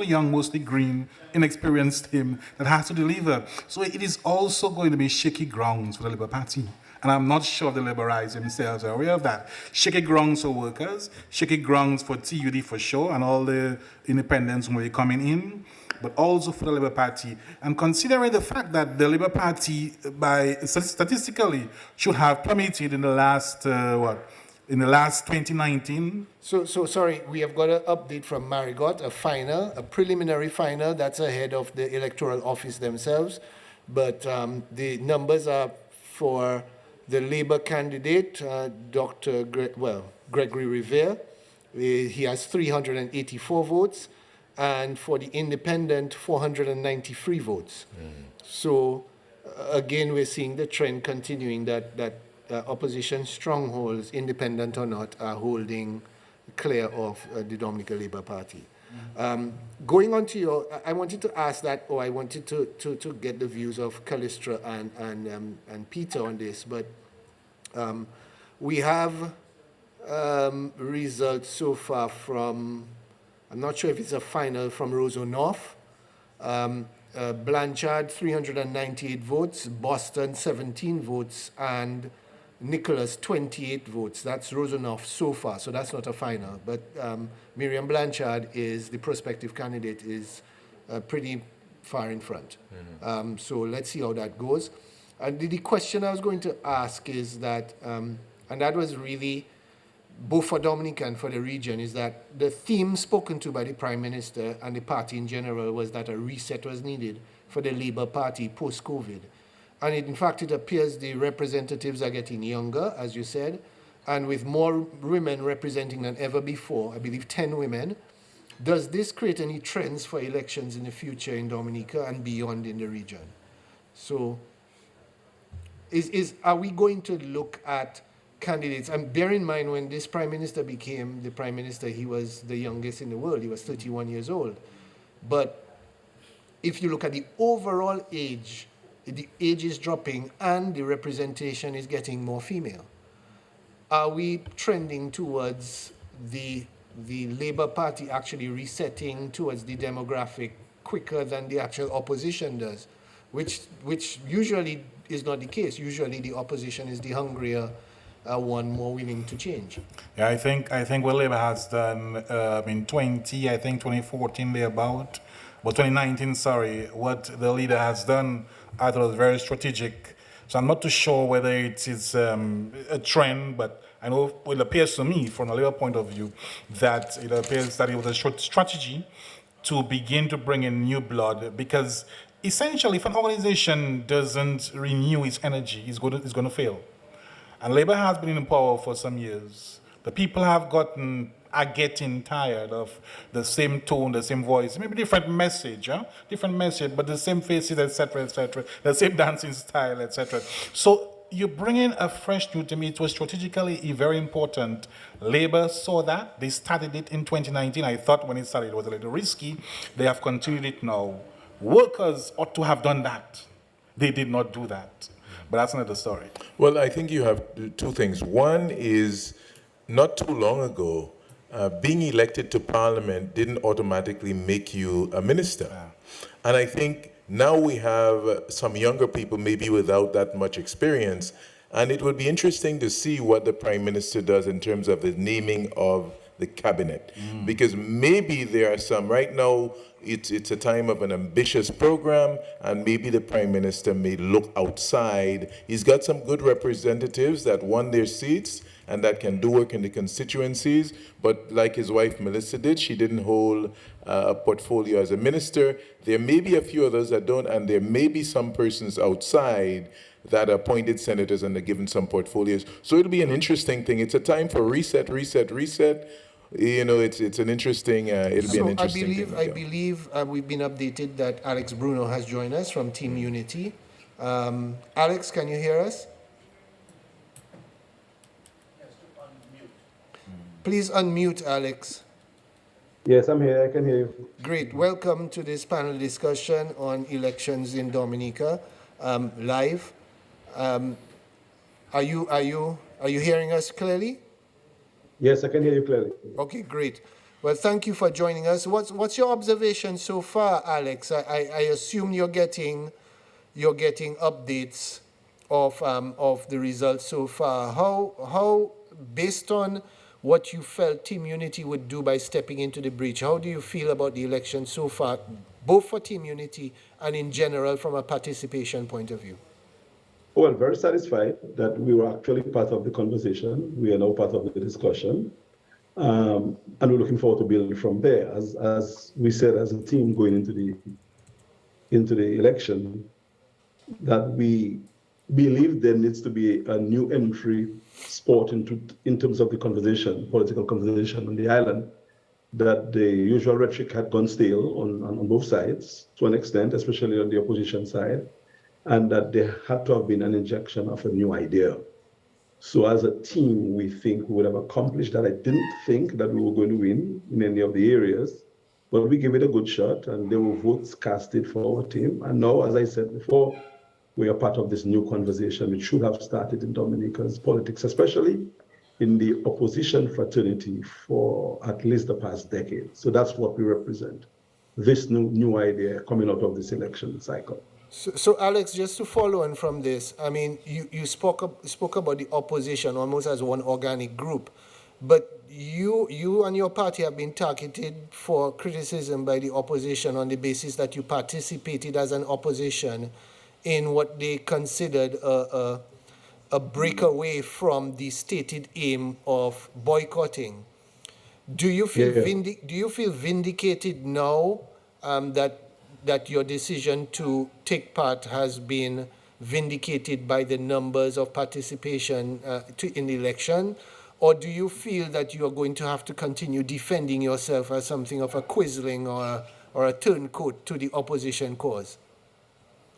young, mostly green, inexperienced team that has to deliver. So it is also going to be shaky grounds for the Labour Party. And I'm not sure the Labourites themselves are aware of that. Shaky grounds for workers, shaky grounds for TUD for sure, and all the independents who are coming in, but also for the Labour Party. And considering the fact that the Labour Party, statistically, should have plummeted in the last, in the last 2019. So sorry, we have got an update from Marigot, a preliminary final that's ahead of the Electoral Office themselves. But the numbers are for the Labour candidate, Dr. Gregory Revere. He has 384 votes. And for the independent, 493 votes. So again, we're seeing the trend continuing that opposition strongholds, independent or not, are holding clear of the Dominica Labour Party. Going on to I wanted to ask that, or I wanted to get the views of Calistra and Peter on this, but we have results so far from, I'm not sure if it's a final, from Roseau North. Blanchard, 398 votes, Boston, 17 votes, and Nicholas, 28 votes. That's Roseau North so far, so that's not a final. But Miriam Blanchard is, the prospective candidate, is pretty far in front. So let's see how that goes. And the question I was going to ask is that, and that was really both for Dominica and for the region, is that the theme spoken to by the Prime Minister and the party in general was that a reset was needed for the Labour Party post-COVID. And in fact, it appears the representatives are getting younger, as you said, and with more women representing than ever before, I believe 10 women. Does this create any trends for elections in the future in Dominica and beyond in the region? So are we going to look at candidates, and bear in mind when this Prime Minister became the Prime Minister, he was the youngest in the world, he was 31 years old. But if you look at the overall age, the age is dropping and the representation is getting more female. Are we trending towards the Labour Party actually resetting towards the demographic quicker than the actual opposition does, which usually is not the case. Usually the opposition is the hungrier one, more willing to change. Yeah, I think what Labour has done in 2014 thereabout, but 2019, sorry, what the leader has done, I thought was very strategic. So I'm not too sure whether it is a trend, but I know it appears to me, from a Labour point of view, that it appears that it was a short strategy to begin to bring in new blood, because essentially, if an organization doesn't renew its energy, it's going to fail. And Labour has been in power for some years. The people are getting tired of the same tone, the same voice, maybe different message, but the same faces, etc., the same dancing style, etc. So you bring in a fresh new team. It was strategically very important. Labour saw that. They started it in 2019. I thought when it started it was a little risky. They have continued it now. Workers ought to have done that. They did not do that. But that's another story. Well, I think you have two things. One is, not too long ago, being elected to parliament didn't automatically make you a minister. Yeah. And I think now we have some younger people, maybe without that much experience, and it would be interesting to see what the Prime Minister does in terms of the naming of the cabinet. Because maybe there are some, right now, it's a time of an ambitious program, and maybe the Prime Minister may look outside. He's got some good representatives that won their seats and that can do work in the constituencies, but like his wife Melissa did, she didn't hold a portfolio as a minister. There may be a few others that don't, and there may be some persons outside that are appointed senators and they're given some portfolios. So it'll be an interesting thing. It's a time for reset. You know, it's an interesting, it'll be an interesting thing. I believe we've been updated that Alex Bruno has joined us from Team Unity. Alex, can you hear us? Please unmute, Alex. Yes, I'm here. I can hear you. Great. Welcome to this panel discussion on elections in Dominica, live. Are you hearing us clearly? Yes, I can hear you clearly. Okay, great. Well, thank you for joining us. What's your observation so far, Alex? I assume you're getting updates of the results so far. How based on what you felt Team Unity would do by stepping into the breach, how do you feel about the election so far, both for Team Unity and in general from a participation point of view? Well, very satisfied that we were actually part of the conversation. We are now part of the discussion. And we're looking forward to building from there. As we said as a team going into the election, that we believe there needs to be a new entry sport in terms of the conversation, political conversation on the island, that the usual rhetoric had gone stale on both sides to an extent, especially on the opposition side, and that there had to have been an injection of a new idea. So as a team, we think we would have accomplished that. I didn't think that we were going to win in any of the areas, but we gave it a good shot, and there were votes casted for our team. And now, as I said before, we are part of this new conversation, which should have started in Dominica's politics, especially in the opposition fraternity for at least the past decade. So that's what we represent, this new idea coming out of this election cycle. So Alex, just to follow on from this, I mean, you spoke about the opposition almost as one organic group, but you and your party have been targeted for criticism by the opposition on the basis that you participated as an opposition in what they considered a breakaway from the stated aim of boycotting. Do you feel vindicated now that your decision to take part has been vindicated by the numbers of participation in the election? Or do you feel that you are going to have to continue defending yourself as something of a quisling or a turncoat to the opposition cause?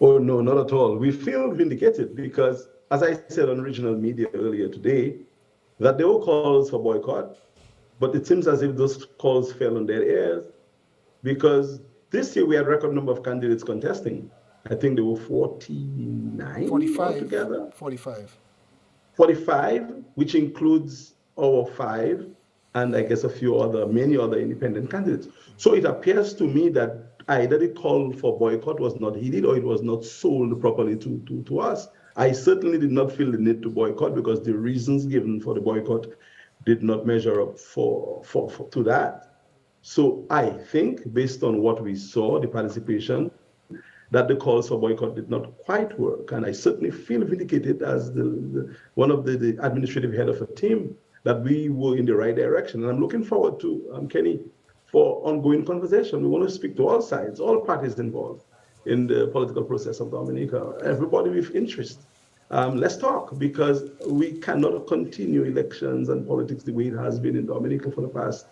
Oh, no, not at all. We feel vindicated because, as I said on regional media earlier today, that there were calls for boycott, but it seems as if those calls fell on their ears because this year we had a record number of candidates contesting. I think there were 45 altogether. 45, which includes our 5, and I guess many other independent candidates. So it appears to me that either the call for boycott was not heeded or it was not sold properly to us. I certainly did not feel the need to boycott because the reasons given for the boycott did not measure up to that. So I think, based on what we saw, the participation, that the calls for boycott did not quite work. And I certainly feel vindicated as one of the administrative head of a team that we were in the right direction. And I'm looking forward to, Kenny, for ongoing conversation. We want to speak to all sides, all parties involved in the political process of Dominica, everybody with interest. Let's talk, because we cannot continue elections and politics the way it has been in Dominica for the past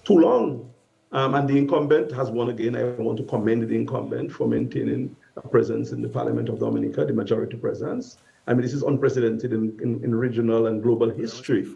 too long. And the incumbent has won again. I want to commend the incumbent for maintaining a presence in the Parliament of Dominica, the majority presence. I mean, this is unprecedented in regional and global history.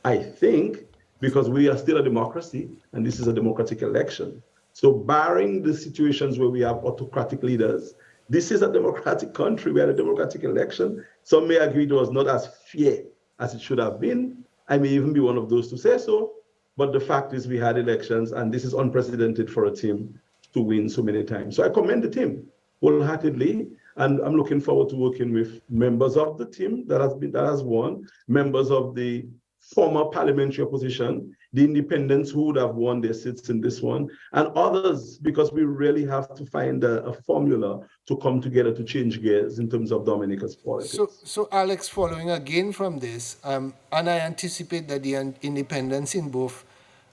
I think because we are still a democracy and this is a democratic election. So barring the situations where we have autocratic leaders, this is a democratic country. We had a democratic election. Some may argue it was not as fair as it should have been. I may even be one of those to say so. But the fact is we had elections, and this is unprecedented for a team to win so many times. So I commend the team wholeheartedly, and I'm looking forward to working with members of the team that has won, members of the former parliamentary opposition, the independents who would have won their seats in this one, and others, because we really have to find a formula to come together to change gears in terms of Dominica's politics. So Alex, following again from this, and I anticipate that the independents in both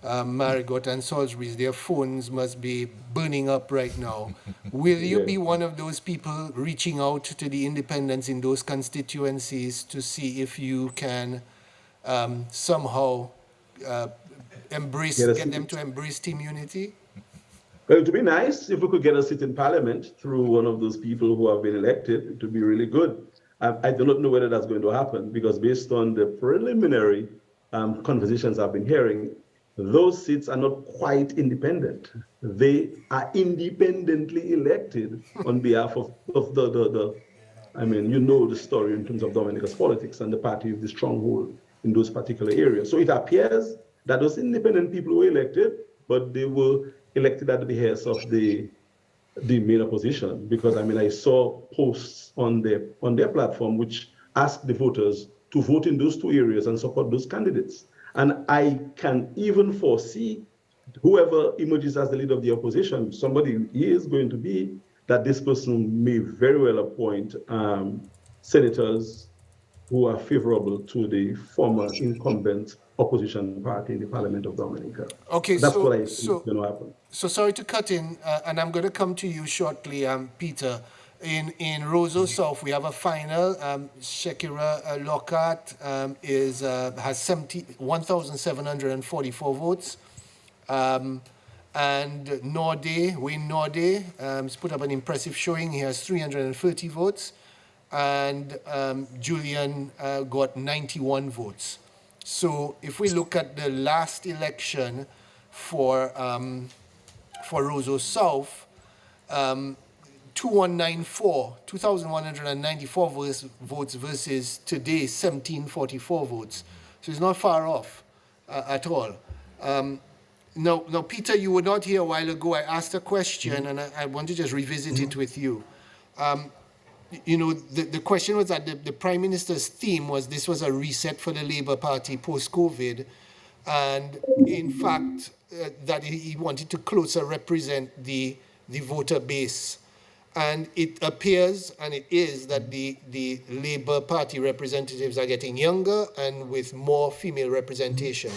Marigot and Salisbury, their phones must be burning up right now. Will you be one of those people reaching out to the independents in those constituencies to see if you can somehow get them to embrace team unity? Well, it would be nice if we could get a seat in Parliament through one of those people who have been elected. It would be really good. I do not know whether that's going to happen, because based on the preliminary conversations I've been hearing, those seats are not quite independent. They are independently elected on behalf of the I mean, you know the story in terms of Dominica's politics and the party with the stronghold in those particular areas. So it appears that those independent people were elected, but they were elected at the behest of the main opposition, because I mean, I saw posts on their platform which asked the voters to vote in those two areas and support those candidates. And I can even foresee whoever emerges as the leader of the opposition, somebody is going to be, that this person may very well appoint senators who are favorable to the former incumbent opposition party in the Parliament of Dominica. Okay, that's what I think is going to happen. So sorry to cut in, and I'm going to come to you shortly, Peter. In Roseau South, we have a final. Shakira Lockhart has 1,744 votes. And Wayne Norde has put up an impressive showing. He has 330 votes. And Julian got 91 votes. So if we look at the last election for Roseau South, 2,194 votes versus today 1,744 votes. So it's not far off at all. Now, Peter, you were not here a while ago. I asked a question, and I want to just revisit it with you. You know, the question was that the Prime Minister's theme was this was a reset for the Labour Party post-COVID, and in fact, that he wanted to closer represent the voter base. And it appears, and it is, that the Labour Party representatives are getting younger and with more female representation.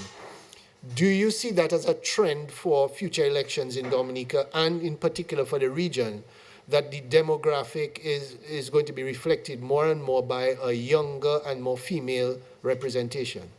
Do you see that as a trend for future elections in Dominica, and in particular for the region, that the demographic is going to be reflected more and more by a younger and more female representation?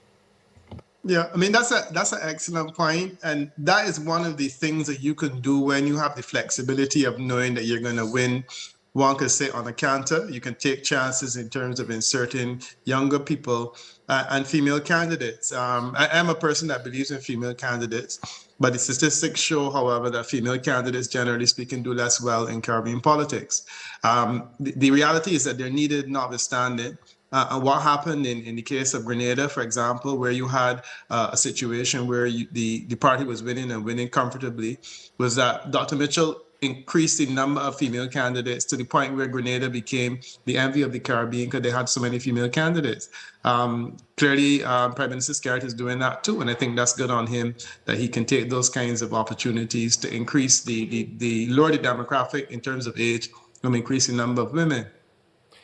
Yeah, I mean, that's an excellent point. And that is one of the things that you can do when you have the flexibility of knowing that you're going to win. One could say on a counter, you can take chances in terms of inserting younger people and female candidates. I am a person that believes in female candidates, but the statistics show, however, that female candidates, generally speaking, do less well in Caribbean politics. The reality is that they're needed, notwithstanding. And what happened in the case of Grenada, for example, where you had a situation where the party was winning and winning comfortably, was that Dr. Mitchell increased the number of female candidates to the point where Grenada became the envy of the Caribbean because they had so many female candidates. Clearly, Prime Minister Skerrit is doing that too, and I think that's good on him that he can take those kinds of opportunities to increase the lower the demographic in terms of age, and increase the number of women.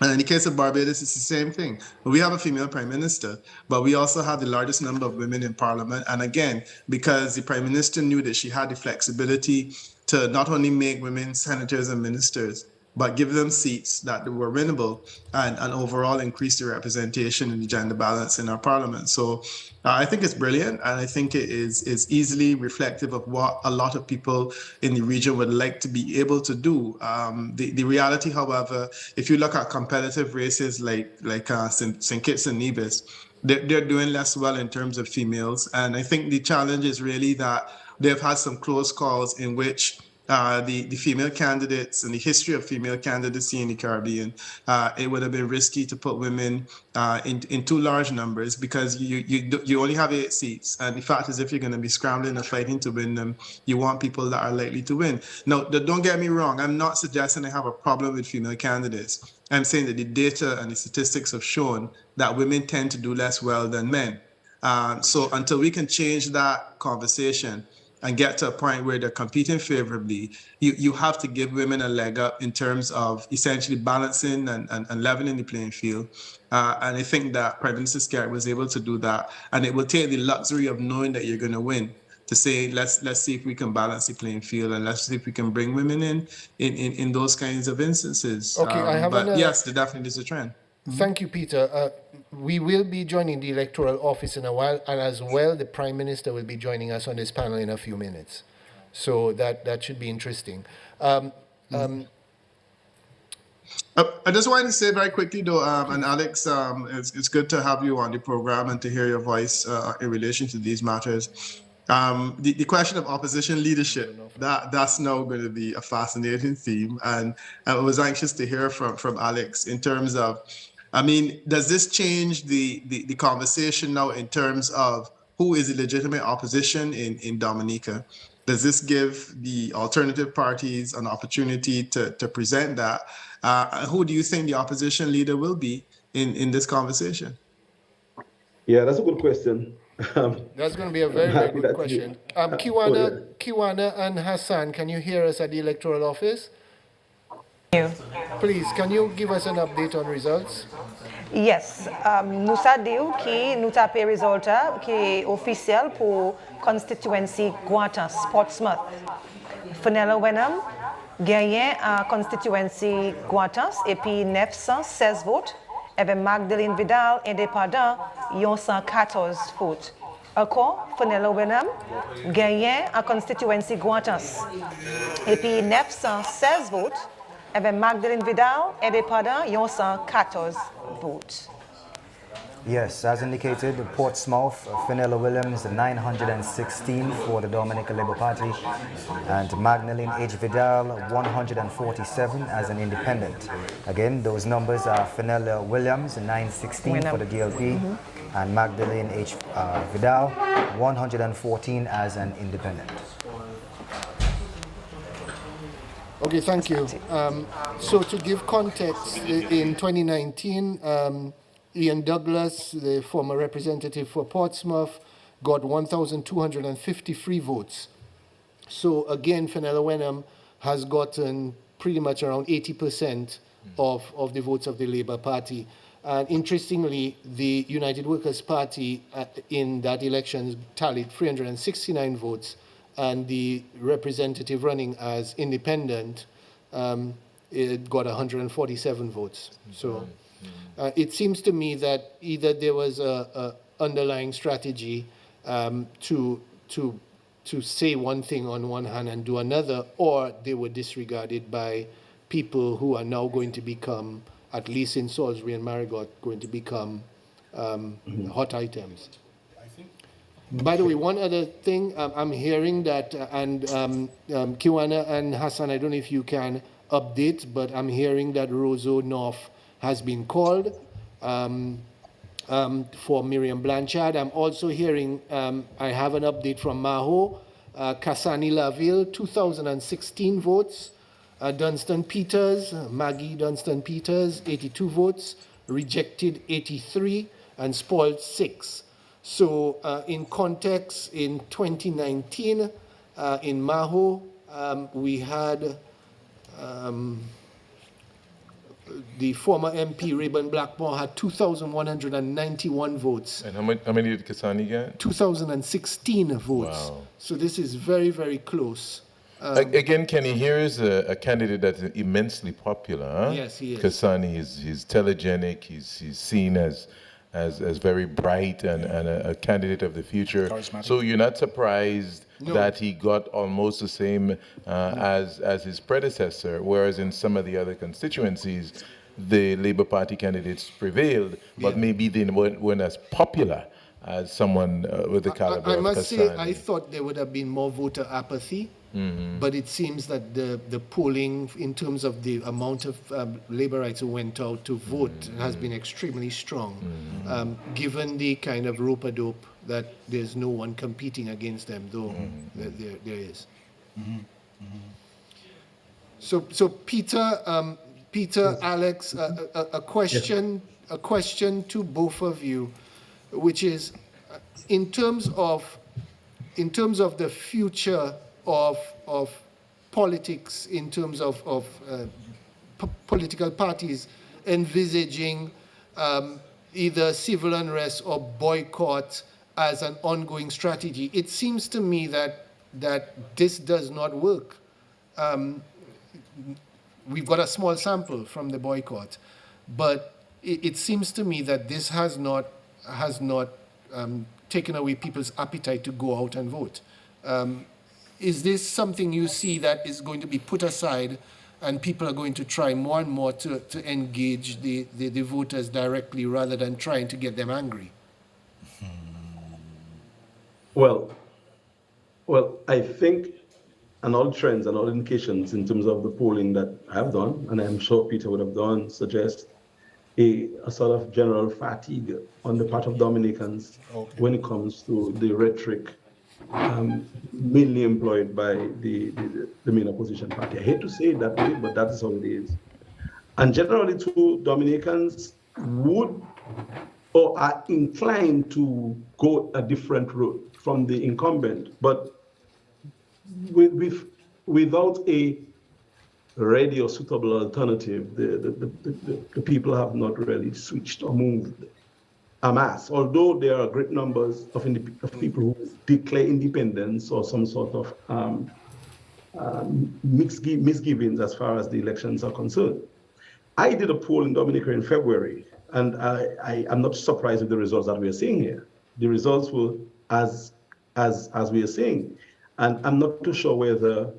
And in the case of Barbados, it's the same thing. We have a female prime minister, but we also have the largest number of women in parliament. And again, because the prime minister knew that she had the flexibility to not only make women senators and ministers, but give them seats that were winnable and overall increase the representation and the gender balance in our parliament. So I think it's brilliant, and I think it is easily reflective of what a lot of people in the region would like to be able to do. The reality, however, if you look at competitive races like St. Kitts and Nevis, they're doing less well in terms of females. And I think the challenge is really that they've had some close calls in which the female candidates and the history of female candidacy in the Caribbean, it would have been risky to put women in too large numbers because you only have 8 seats. And the fact is, if you're going to be scrambling and fighting to win them, you want people that are likely to win. Now, don't get me wrong. I'm not suggesting I have a problem with female candidates. I'm saying that the data and the statistics have shown that women tend to do less well than men. So until we can change that conversation and get to a point where they're competing favorably, you have to give women a leg up in terms of essentially balancing and leveling the playing field. And I think that Prime Minister Skerrit was able to do that. And it will take the luxury of knowing that you're going to win to say, let's see if we can balance the playing field, and let's see if we can bring women in those kinds of instances. Okay, I have but yes, there definitely is a trend. Thank you, Peter. We will be joining the Electoral Office in a while, and as well, the Prime Minister will be joining us on this panel in a few minutes. So that should be interesting. I just wanted to say very quickly, though, and Alex, it's good to have you on the program and to hear your voice in relation to these matters. The question of opposition leadership, that's now going to be a fascinating theme. And I was anxious to hear from Alex in terms of, does this change the conversation now in terms of who is the legitimate opposition in Dominica? Does this give the alternative parties an opportunity to present that? Who do you think the opposition leader will be in this conversation? Yeah, that's a good question. That's going to be a very, very good question. Kiwana and Hassan, can you hear us at the Electoral Office? Please, can you give us an update on results? Yes, nous savons que nous avons des résultats qui est officiel pour constituency Guatas, Portsmouth. Fenella Wenham gagné à constituency Guatas et puis 916 votes. Avec Magdalene Vidal indépendant, 114 votes. Encore, Fenella Wenham gagné à constituency Guatas et puis 916 votes. Avec Magdalene Vidal indépendant, 114 votes. Yes, as indicated, Portsmouth, Fenella Williams, 916 for the Dominica Labour Party, and Magdalene H. Vidal, 147 as an independent. Again, those numbers are Fenella Williams, 916 for the DLP, and Magdalene H. Vidal, 114 as an independent. Okay, thank you. So to give context, in 2019, Ian Douglas, the former representative for Portsmouth, got 1,253 votes. So again, Fenella Wenham has gotten pretty much around 80% of the votes of the Labour Party. And interestingly, the United Workers' Party in that election tallied 369 votes, and the representative running as independent it got 147 votes. So it seems to me that either there was a underlying strategy to say one thing on one hand and do another, or they were disregarded by people who are now going to become, at least in Salisbury and Marigot, going to become hot items. By the way, one other thing, I'm hearing that, and Kiwana and Hassan, I don't know if you can update, but I'm hearing that Roseau North has been called. for Miriam Blanchard. I'm also hearing, I have an update from Maho, Kasani Laville, 2016 votes. Dunstan Peters, Maggie Dunstan Peters, 82 votes, rejected 83, and spoiled 6. So in context, in 2019, in Maho, we had the former MP Rayburn Blackmore had 2,191 votes. And how many did Kasani get? 2016 votes. Wow. So this is very, very close. Again, Kenny, here is a candidate that's immensely popular. Huh? Yes, he is. Kasani he's telegenic. He's seen as very bright and a candidate of the future. Charismatic. So you're not surprised that he got almost the same as his predecessor, whereas in some of the other constituencies, the Labour Party candidates prevailed, but maybe they weren't as popular as someone with the caliber of Kasani. I must say, I thought there would have been more voter apathy. But it seems that the polling in terms of the amount of Labourites who went out to vote has been extremely strong, given the kind of rope-a-dope that there's no one competing against them, though there is. So Peter, Alex, a question to both of you, which is in terms of the future of politics, in terms of political parties envisaging either civil unrest or boycott as an ongoing strategy. It seems to me that this does not work. We've got a small sample from the boycott, but it seems to me that this has not taken away people's appetite to go out and vote. Is this something you see that is going to be put aside and people are going to try more and more to engage the voters directly rather than trying to get them angry? Well, I think, and all trends and all indications in terms of the polling that I've done, and I'm sure Peter would have done, suggest a sort of general fatigue on the part of Dominicans when it comes to the rhetoric mainly employed by the main opposition party. I hate to say it that way, but that is how it is. And generally, too, Dominicans would or are inclined to go a different route from the incumbent, but without a ready or suitable alternative, the people have not really switched or moved en masse, although there are great numbers of people who declare independence or some sort of misgivings as far as the elections are concerned. I did a poll in Dominica in February, and I am not surprised with the results that we are seeing here. The results were as we are seeing, and I'm not too sure whether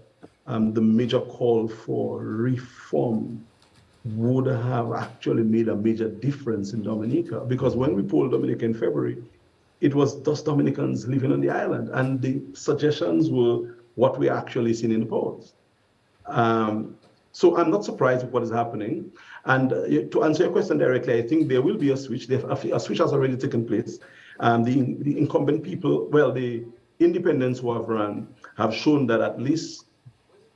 the major call for reform would have actually made a major difference in Dominica, because when we polled Dominica in February, it was just Dominicans living on the island, and the suggestions were what we actually seen in the polls. So I'm not surprised with what is happening. And to answer your question directly, I think there will be a switch. A switch has already taken place. The incumbent people, well, the independents who have run have shown that at least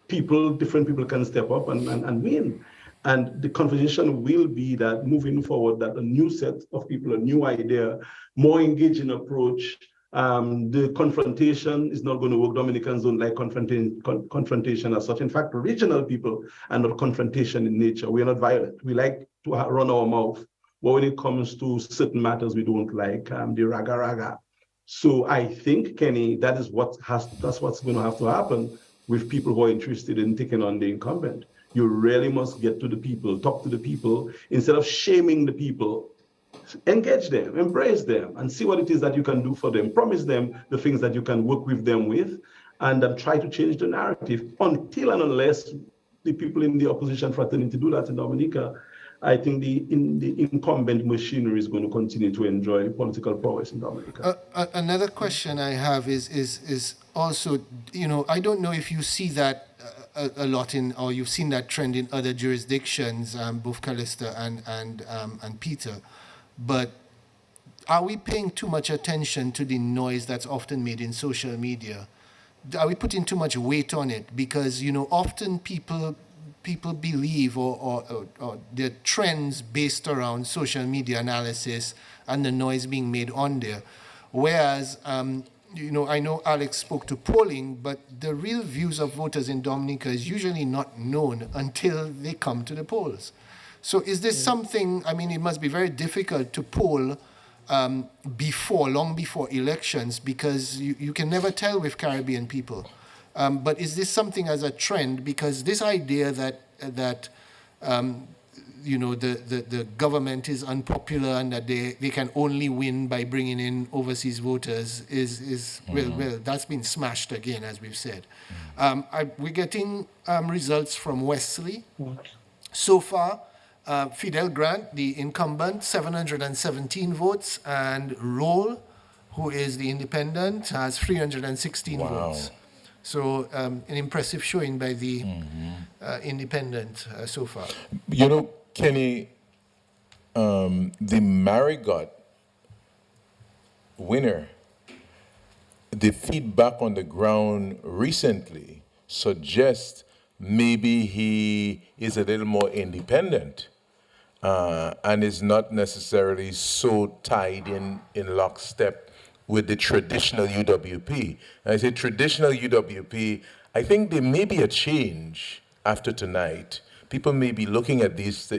different people can step up and win. And the conversation will be that moving forward, that a new set of people, a new idea, more engaging approach. The confrontation is not going to work. Dominicans don't like confrontation as such. In fact, regional people are not confrontation in nature. We are not violent. We like to run our mouth. But when it comes to certain matters, we don't like the raga. So I think, Kenny, that's what's going to have to happen with people who are interested in taking on the incumbent. You really must get to the people, talk to the people, instead of shaming the people. Engage them, embrace them, and see what it is that you can do for them. Promise them the things that you can work with them with, and try to change the narrative. Until and unless the people in the opposition fraternity do that in Dominica, I think the incumbent machinery is going to continue to enjoy political prowess in Dominica. Another question I have is also, I don't know if you see that a lot or you've seen that trend in other jurisdictions, both Callista and Peter. but are we paying too much attention to the noise that's often made in social media? Are we putting too much weight on it? Because, often people believe or there are trends based around social media analysis and the noise being made on there. Whereas, I know Alex spoke to polling, but the real views of voters in Dominica is usually not known until they come to the polls. So is this something, it must be very difficult to poll long before elections, because you can never tell with Caribbean people. But is this something as a trend? Because this idea that the government is unpopular and that they can only win by bringing in overseas voters is well, that's been smashed again, as we've said. We're getting results from Wesley. So far, Fidel Grant, the incumbent, 717 votes, and Roll, who is the independent, has 316 votes. So an impressive showing by the independent so far. Kenny, the Marigot winner, the feedback on the ground recently suggests maybe he is a little more independent and is not necessarily so tied in lockstep with the traditional UWP. And I say traditional UWP, I think there may be a change after tonight. People may be looking at this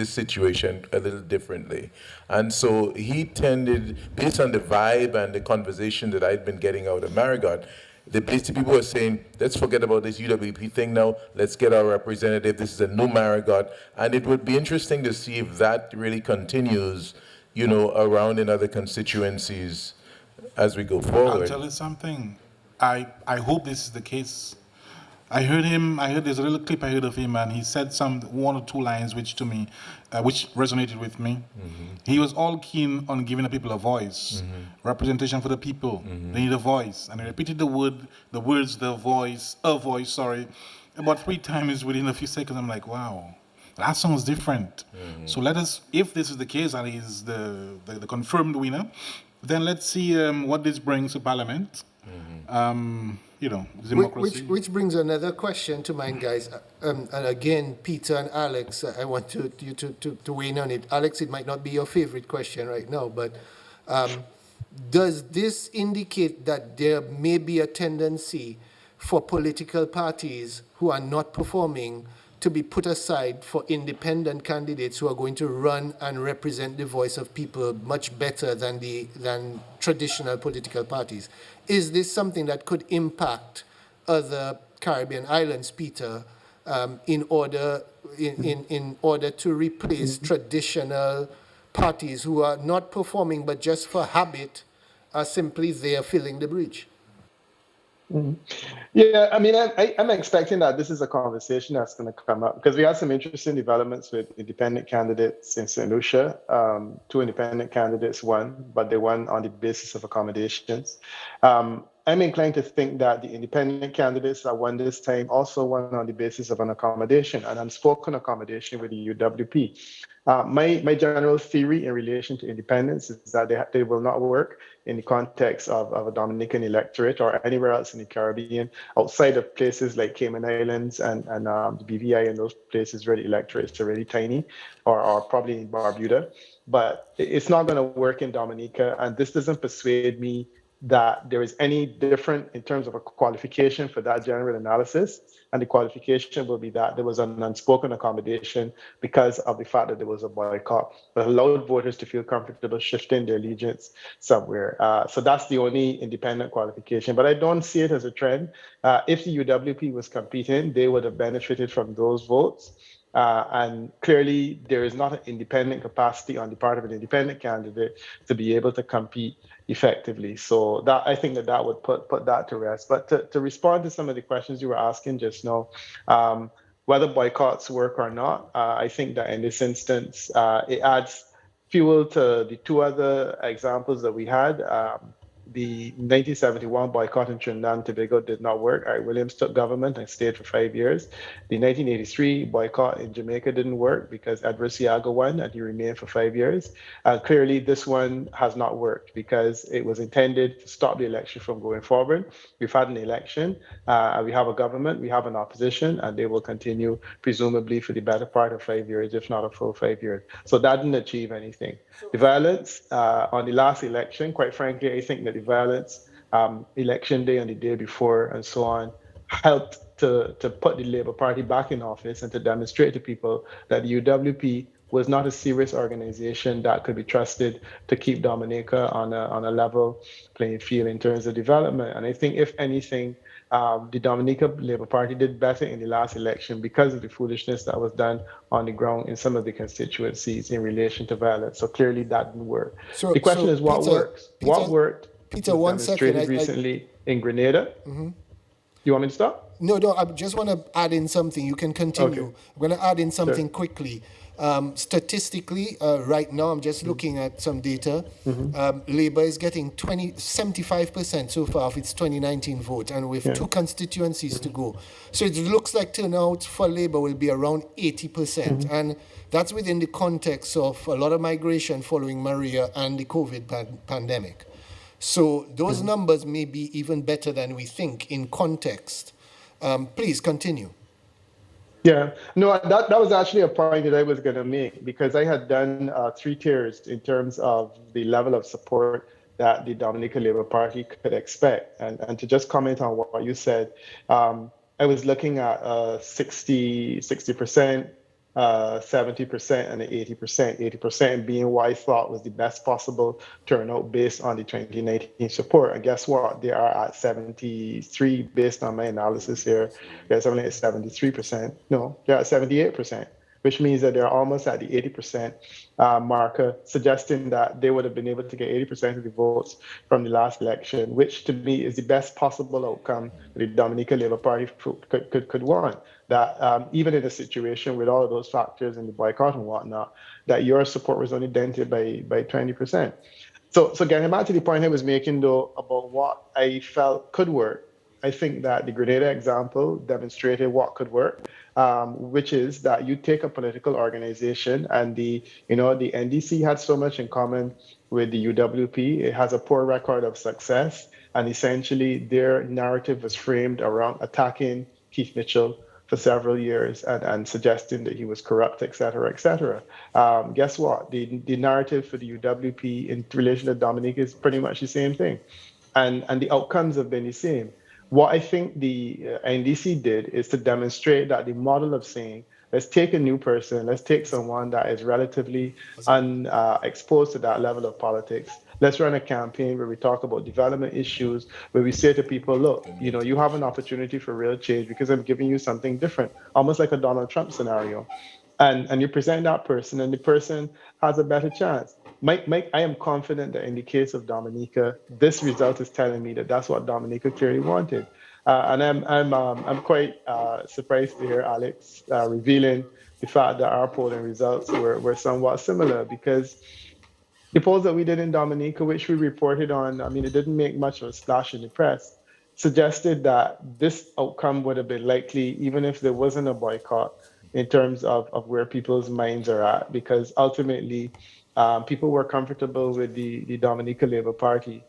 situation a little differently. And so he tended, based on the vibe and the conversation that I'd been getting out of Marigot, the basically people were saying, let's forget about this UWP thing now, let's get our representative, this is a new Marigot. And it would be interesting to see if that really continues, around in other constituencies as we go forward. I'll tell you something. I hope this is the case. I heard there's a little clip I heard of him, and he said one or two lines which resonated with me. He was all keen on giving the people a voice, representation for the people. They need a voice. And he repeated a voice, about 3 times within a few seconds. I'm like, wow, that sounds different. So let us, if this is the case and he's the confirmed winner, then let's see what this brings to Parliament. Democracy. Which brings another question to mind, guys. And again, Peter and Alex, I want you to weigh in on it. Alex, it might not be your favorite question right now, but does this indicate that there may be a tendency for political parties who are not performing to be put aside for independent candidates who are going to run and represent the voice of people much better than traditional political parties? Is this something that could impact other Caribbean islands, Peter, in order to replace traditional parties who are not performing but just for habit are simply there filling the breach? Yeah, I'm expecting that this is a conversation that's going to come up, because we had some interesting developments with independent candidates in St. Lucia. 2 independent candidates won, but they won on the basis of accommodations. I'm inclined to think that the independent candidates that won this time also won on the basis of an accommodation, an unspoken accommodation with the UWP. My general theory in relation to independence is that they will not work in the context of a Dominican electorate or anywhere else in the Caribbean, outside of places like Cayman Islands and the BVI and those places where the electorates are really tiny, or probably in Barbuda. But it's not going to work in Dominica, and this doesn't persuade me that there is any different in terms of a qualification for that general analysis. And the qualification will be that there was an unspoken accommodation because of the fact that there was a boycott that allowed voters to feel comfortable shifting their allegiance somewhere. So that's the only independent qualification. But I don't see it as a trend. If the UWP was competing, they would have benefited from those votes. And clearly, there is not an independent capacity on the part of an independent candidate to be able to compete effectively. So that I think that would put that to rest. But to respond to some of the questions you were asking just now, whether boycotts work or not, I think that in this instance, it adds fuel to the 2 other examples that we had. the 1971 boycott in Trinidad and Tobago did not work. Harry Williams took government and stayed for 5 years. The 1983 boycott in Jamaica didn't work because Edward Seaga won and he remained for 5 years. Clearly, this one has not worked because it was intended to stop the election from going forward. We've had an election, we have a government, we have an opposition, and they will continue presumably for the better part of 5 years, if not a full 5 years. So that didn't achieve anything. The violence on the last election, quite frankly, I think that the violence, election day and the day before and so on, helped to put the Labour Party back in office and to demonstrate to people that the UWP was not a serious organization that could be trusted to keep Dominica on a level playing field in terms of development. And I think, if anything, the Dominica Labour Party did better in the last election because of the foolishness that was done on the ground in some of the constituencies in relation to violence. So clearly that didn't work. So, the question is what works? What worked? Peter, was one second. demonstrated recently in Grenada. Mm-hmm. You want me to stop? No, I just want to add in something. You can continue. Okay. I'm going to add in something Sure. quickly. Statistically, right now, I'm just looking at some data. Labour is getting 75% so far of its 2019 vote, and with two constituencies to go. So it looks like turnout for Labour will be around 80%. And that's within the context of a lot of migration following Maria and the COVID pandemic. So those numbers may be even better than we think in context. Please continue. Yeah, no, that was actually a point that I was going to make, because I had done 3 tiers in terms of the level of support that the Dominica Labour Party could expect. And to just comment on what you said, I was looking at 60%, 70% and 80%, 80% being what I thought was the best possible turnout based on the 2019 support. And guess what? They are at 73 based on my analysis here. They're only at 73%. No, they're at 78%, which means that they're almost at the 80% marker, suggesting that they would have been able to get 80% of the votes from the last election, which to me is the best possible outcome the Dominica Labour Party could want. That even in a situation with all of those factors and the boycott and whatnot, that your support was only dented by 20%. So getting back to the point I was making, though, about what I felt could work, I think that the Grenada example demonstrated what could work, which is that you take a political organization, and the NDC had so much in common with the UWP. It has a poor record of success, and essentially their narrative was framed around attacking Keith Mitchell for several years and suggesting that he was corrupt, et cetera, et cetera. Guess what? The narrative for the UWP in relation to Dominica is pretty much the same thing. And the outcomes have been the same. What I think the NDC did is to demonstrate that the model of saying, let's take a new person, let's take someone that is relatively exposed to that level of politics. Let's run a campaign where we talk about development issues, where we say to people, look, you have an opportunity for real change because I'm giving you something different, almost like a Donald Trump scenario. And you present that person, and the person has a better chance. Mike, I am confident that in the case of Dominica, this result is telling me that that's what Dominica clearly wanted. And I'm quite surprised to hear Alex revealing the fact that our polling results were somewhat similar, because the polls that we did in Dominica, which we reported on, I mean, it didn't make much of a splash in the press, suggested that this outcome would have been likely even if there wasn't a boycott, in terms of where people's minds are at, because ultimately people were comfortable with the Dominica Labour Party.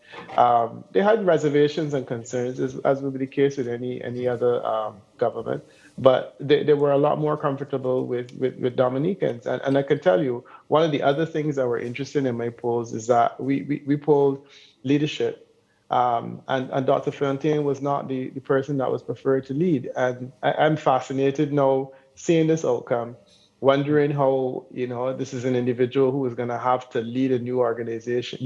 They had reservations and concerns, as would be the case with any other government, but they were a lot more comfortable with Dominicans. And I can tell you, one of the other things that were interesting in my polls is that we polled leadership. And Dr. Fontaine was not the person that was preferred to lead. And I'm fascinated now seeing this outcome, wondering how, this is an individual who is going to have to lead an organization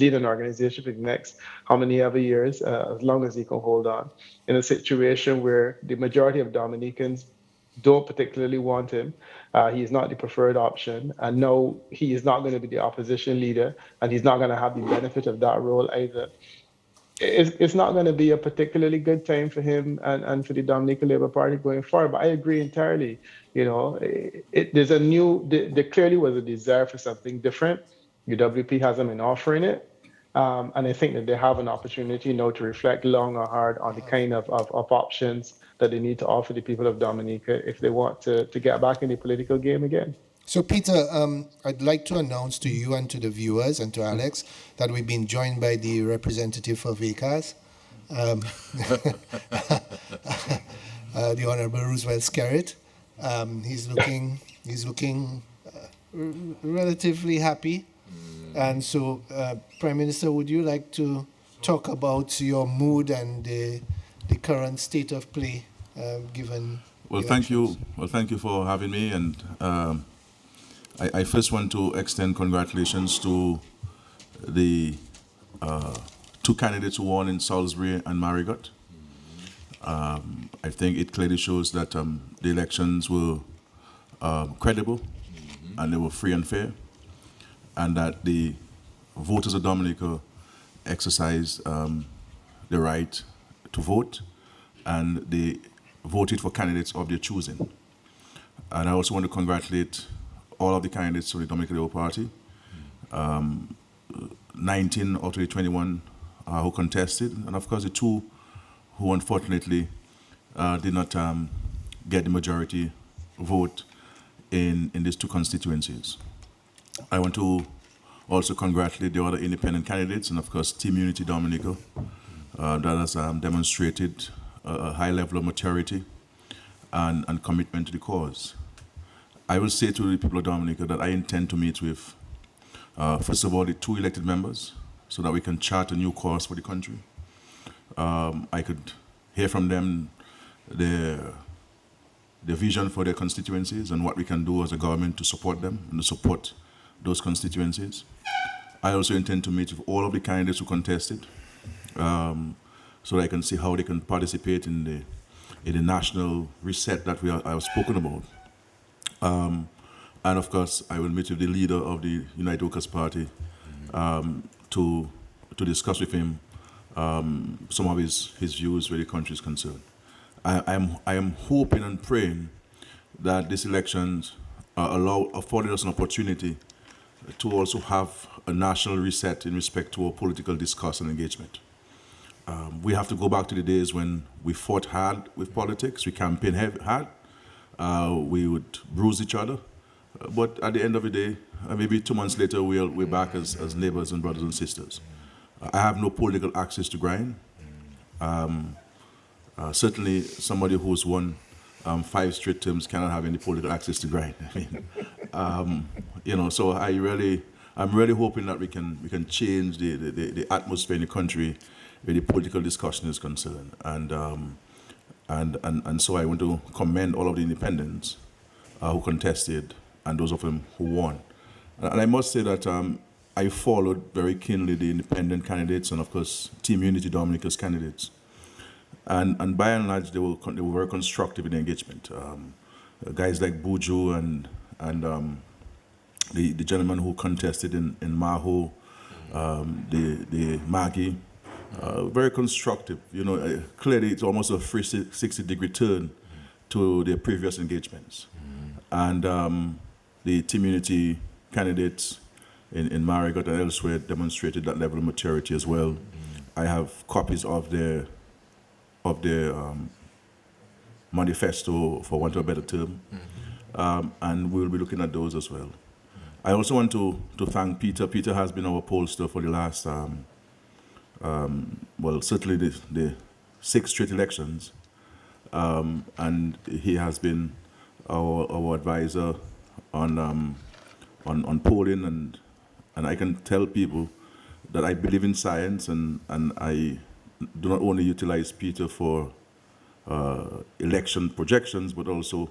for the next how many ever years, as long as he can hold on, in a situation where the majority of Dominicans don't particularly want him. He is not the preferred option. And no, he is not going to be the opposition leader, and he's not going to have the benefit of that role either. It's not going to be a particularly good time for him and for the Dominica Labour Party going forward. But I agree entirely. There clearly was a desire for something different. UWP hasn't been offering it. And I think that they have an opportunity now to reflect long or hard on the kind of options that they need to offer the people of Dominica if they want to get back in the political game again. So, Peter, I'd like to announce to you and to the viewers and to Alex that we've been joined by the representative for VCAS, the Honorable Roosevelt Skerritt. He's looking relatively happy. And so, Prime Minister, would you like to talk about your mood and the current state of play, given? Well, thank you. Well, thank you for having me. And I first want to extend congratulations to the two candidates who won in Salisbury and Marigot. I think it clearly shows that the elections were credible and they were free and fair, and that the voters of Dominica exercised the right to vote, and they voted for candidates of their choosing. And I also want to congratulate all of the candidates for the Dominica Labour Party. 19 out of the 21 who contested, and of course the two who unfortunately did not get the majority vote in these two constituencies. I want to also congratulate the other independent candidates, and of course Team Unity Dominica that has demonstrated a high level of maturity and commitment to the cause. I will say to the people of Dominica that I intend to meet with, first of all, the two elected members, so that we can chart a new course for the country. I could hear from them their vision for their constituencies and what we can do as a government to support them and to support those constituencies. I also intend to meet with all of the candidates who contested, so that I can see how they can participate in the national reset that I have spoken about. And of course, I will meet with the leader of the United Workers' Party to discuss with him some of his views where the country is concerned. I am hoping and praying that these elections afforded us an opportunity to also have a national reset in respect to our political discourse and engagement. We have to go back to the days when we fought hard with politics, we campaigned hard, we would bruise each other, but at the end of the day, maybe 2 months later, we're back as neighbors and brothers and sisters. I have no political access to grind. Certainly, somebody who's won 5 straight terms cannot have any political access to grind. I mean, so I'm really hoping that we can change the atmosphere in the country where the political discussion is concerned. And so I want to commend all of the independents who contested and those of them who won. And I must say that I followed very keenly the independent candidates and, of course, Team Unity Dominica's candidates. And by and large, they were very constructive in the engagement. Guys like Buju and the gentleman who contested in Maho, the Maggie, very constructive. Clearly it's almost a 360-degree turn to their previous engagements. And the Team Unity candidates in Marigot and elsewhere demonstrated that level of maturity as well. I have copies of their manifesto, for want of a better term, and we'll be looking at those as well. I also want to thank Peter. Peter has been our pollster for the last, certainly the 6 straight elections, and he has been our advisor on polling, and I can tell people that I believe in science, and I do not only utilize Peter for election projections, but also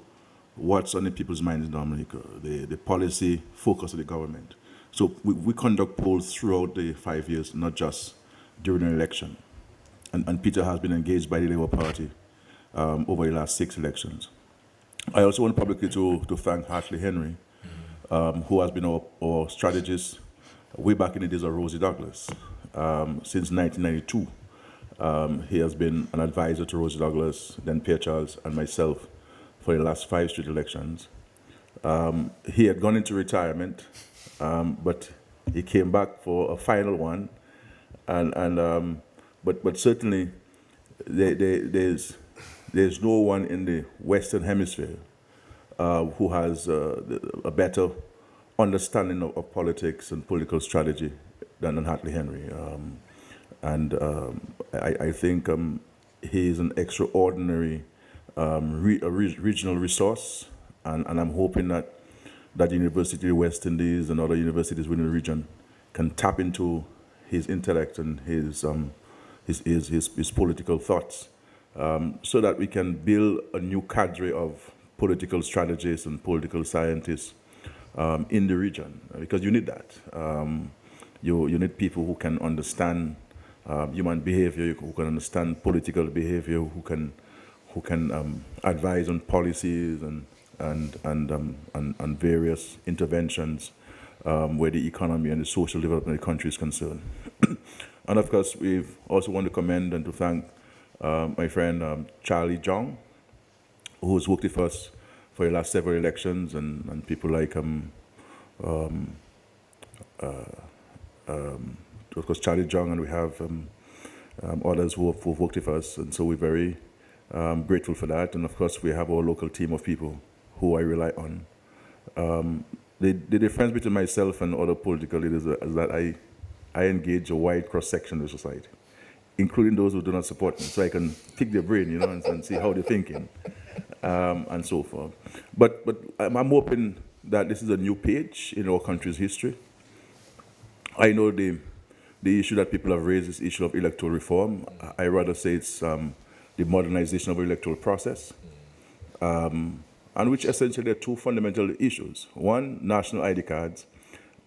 what's on the people's minds in Dominica, the policy focus of the government. So we conduct polls throughout the 5 years, not just during an election. And Peter has been engaged by the Labour Party over the last 6 elections. I also want publicly to thank Ashley Henry, who has been our strategist way back in the days of Rosie Douglas. Since 1992, he has been an advisor to Rosie Douglas, then Pierre Charles, and myself for the last 5 straight elections. He had gone into retirement, but he came back for a final one, But certainly there's no one in the Western Hemisphere who has a better understanding of politics and political strategy than Hartley Henry. I think he is an extraordinary regional resource, and I'm hoping that University of West Indies and other universities within the region can tap into his intellect and his political thoughts, so that we can build a new cadre of political strategists and political scientists in the region, because you need that. You need people who can understand human behavior, who can understand political behavior, who can advise on policies and various interventions where the economy and the social development of the country is concerned. And of course, we also want to commend and to thank my friend Charlie Jong, who's worked with us for the last several elections, and people like of course Charlie Jong, and we have others who have worked with us, and so we're very grateful for that. And of course, we have our local team of people who I rely on. The difference between myself and other political leaders is that I engage a wide cross-section of the society, including those who do not support me, so I can pick their brain, and see how they're thinking, and so forth. But I'm hoping that this is a new page in our country's history. I know the issue that people have raised is the issue of electoral reform. I rather say it's the modernization of the electoral process, and which essentially are two fundamental issues. One, national ID cards,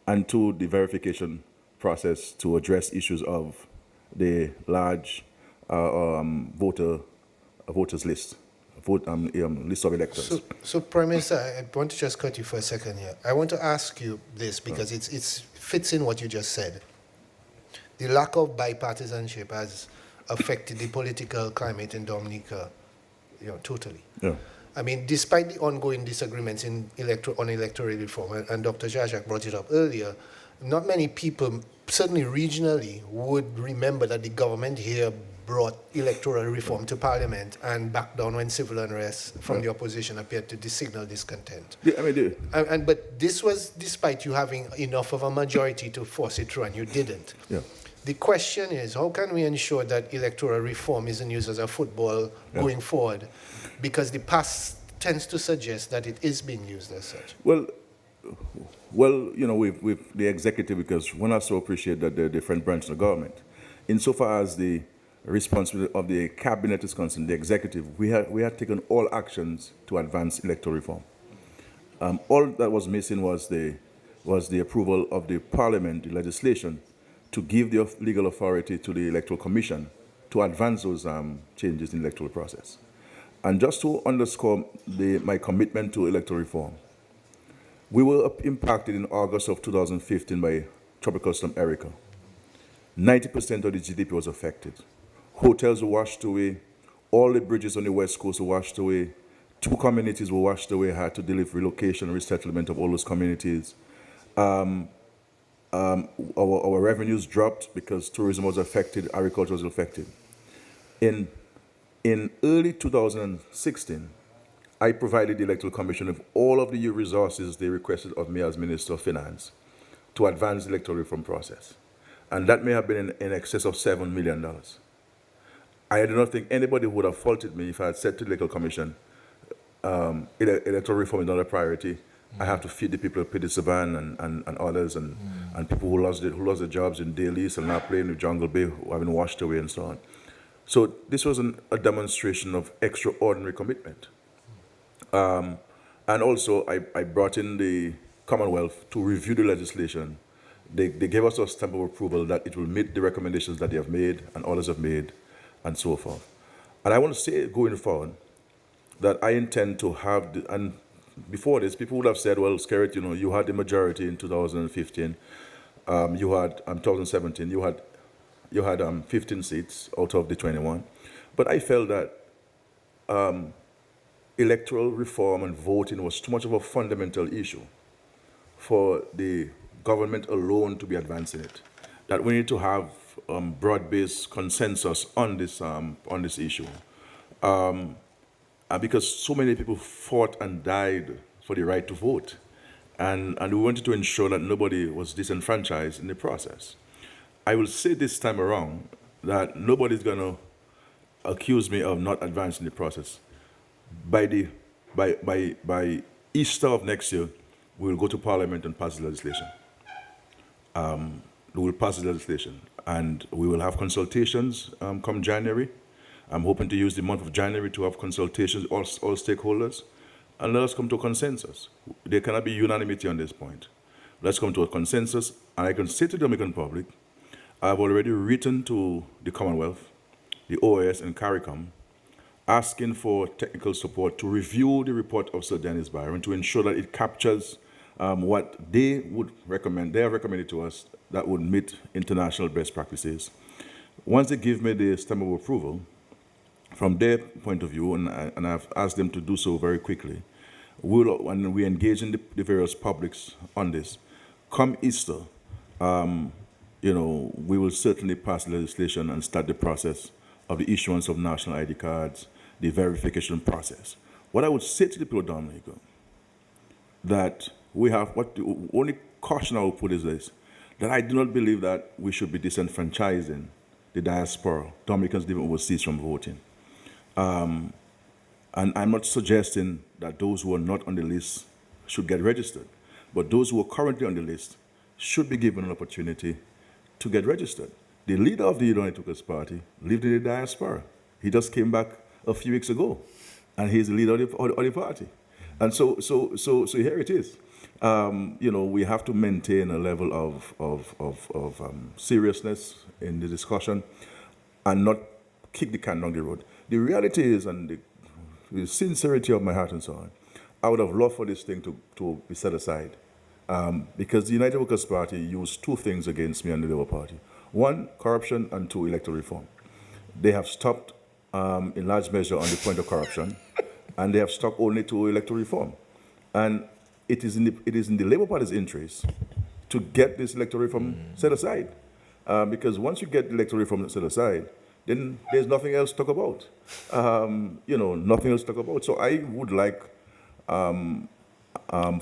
and two, the verification process to address issues of the large voters list, list of electors. So Prime Minister, I want to just cut you for a second here. I want to ask you this because it fits in what you just said. The lack of bipartisanship has affected the political climate in Dominica, totally. Yeah. I mean, despite the ongoing disagreements on electoral reform, and Dr. Jajak brought it up earlier, not many people, certainly regionally, would remember that the government here brought electoral reform to Parliament and backed down when civil unrest from the opposition appeared to signal discontent. But this was despite you having enough of a majority to force it through, and you didn't. Yeah. The question is, how can we ensure that electoral reform isn't used as a football going forward? Because the past tends to suggest that it is being used as such. Well, with the executive, because one has to appreciate that there are different branches of government. Insofar as the responsibility of the cabinet is concerned, the executive, we had taken all actions to advance electoral reform. All that was missing was the approval of the parliament, the legislation, to give the legal authority to the Electoral Commission to advance those changes in the electoral process. And just to underscore my commitment to electoral reform, we were impacted in August of 2015 by Tropical Storm Erica. 90% of the GDP was affected. Hotels were washed away. All the bridges on the West Coast were washed away. 2 communities were washed away, had to deal with relocation, resettlement of all those communities. Our revenues dropped because tourism was affected, agriculture was affected. In early 2016, I provided the Electoral Commission with all of the resources they requested of me as Minister of Finance to advance the electoral reform process. And that may have been in excess of $7 million. I do not think anybody would have faulted me if I had said to the Electoral Commission, electoral reform is not a priority. I have to feed the people of Petty Savan and others, and people who lost their jobs in Daly and now playing with Jungle Bay, who have been washed away and so on. So this was a demonstration of extraordinary commitment. And also, I brought in the Commonwealth to review the legislation. They gave us a stamp of approval that it will meet the recommendations that they have made and others have made, and so forth. And I want to say, going forward, that I intend to have, and before this, people would have said, well, Skerrit, you had the majority in 2015. 2017, you had 15 seats out of the 21. But I felt that electoral reform and voting was too much of a fundamental issue for the government alone to be advancing it. That we need to have broad-based consensus on this issue. Because so many people fought and died for the right to vote. And we wanted to ensure that nobody was disenfranchised in the process. I will say this time around that nobody's going to accuse me of not advancing the process. By Easter of next year, we will go to Parliament and pass the legislation. We will pass the legislation, and we will have consultations come January. I'm hoping to use the month of January to have consultations with all stakeholders, and let us come to a consensus. There cannot be unanimity on this point. Let's come to a consensus, and I can say to the Dominican public, I've already written to the Commonwealth, the OAS and CARICOM, asking for technical support to review the report of Sir Dennis Byron to ensure that it captures what they would recommend, they have recommended to us that would meet international best practices. Once they give me the stamp of approval, from their point of view, and I've asked them to do so very quickly, when we engage in the various publics on this, come Easter, we will certainly pass legislation and start the process of the issuance of national ID cards, the verification process. What I would say to the people of Dominica, that we have, the only caution I will put is this, that I do not believe that we should be disenfranchising the diaspora, Dominicans living overseas, from voting. And I'm not suggesting that those who are not on the list should get registered, but those who are currently on the list should be given an opportunity to get registered. The leader of the United Workers' Party lived in the diaspora. He just came back a few weeks ago, and he's the leader of the party. And so here it is. We have to maintain a level of seriousness in the discussion and not kick the can down the road. The reality is, and the sincerity of my heart and so on, I would have loved for this thing to be set aside. Because the United Workers' Party used two things against me and the Labour Party. One, corruption, and two, electoral reform. They have stopped in large measure on the point of corruption, and they have stuck only to electoral reform. And it is in the Labour Party's interest to get this electoral reform set aside. Because once you get the electoral reform set aside, then there's nothing else to talk about. Nothing else to talk about. So I would like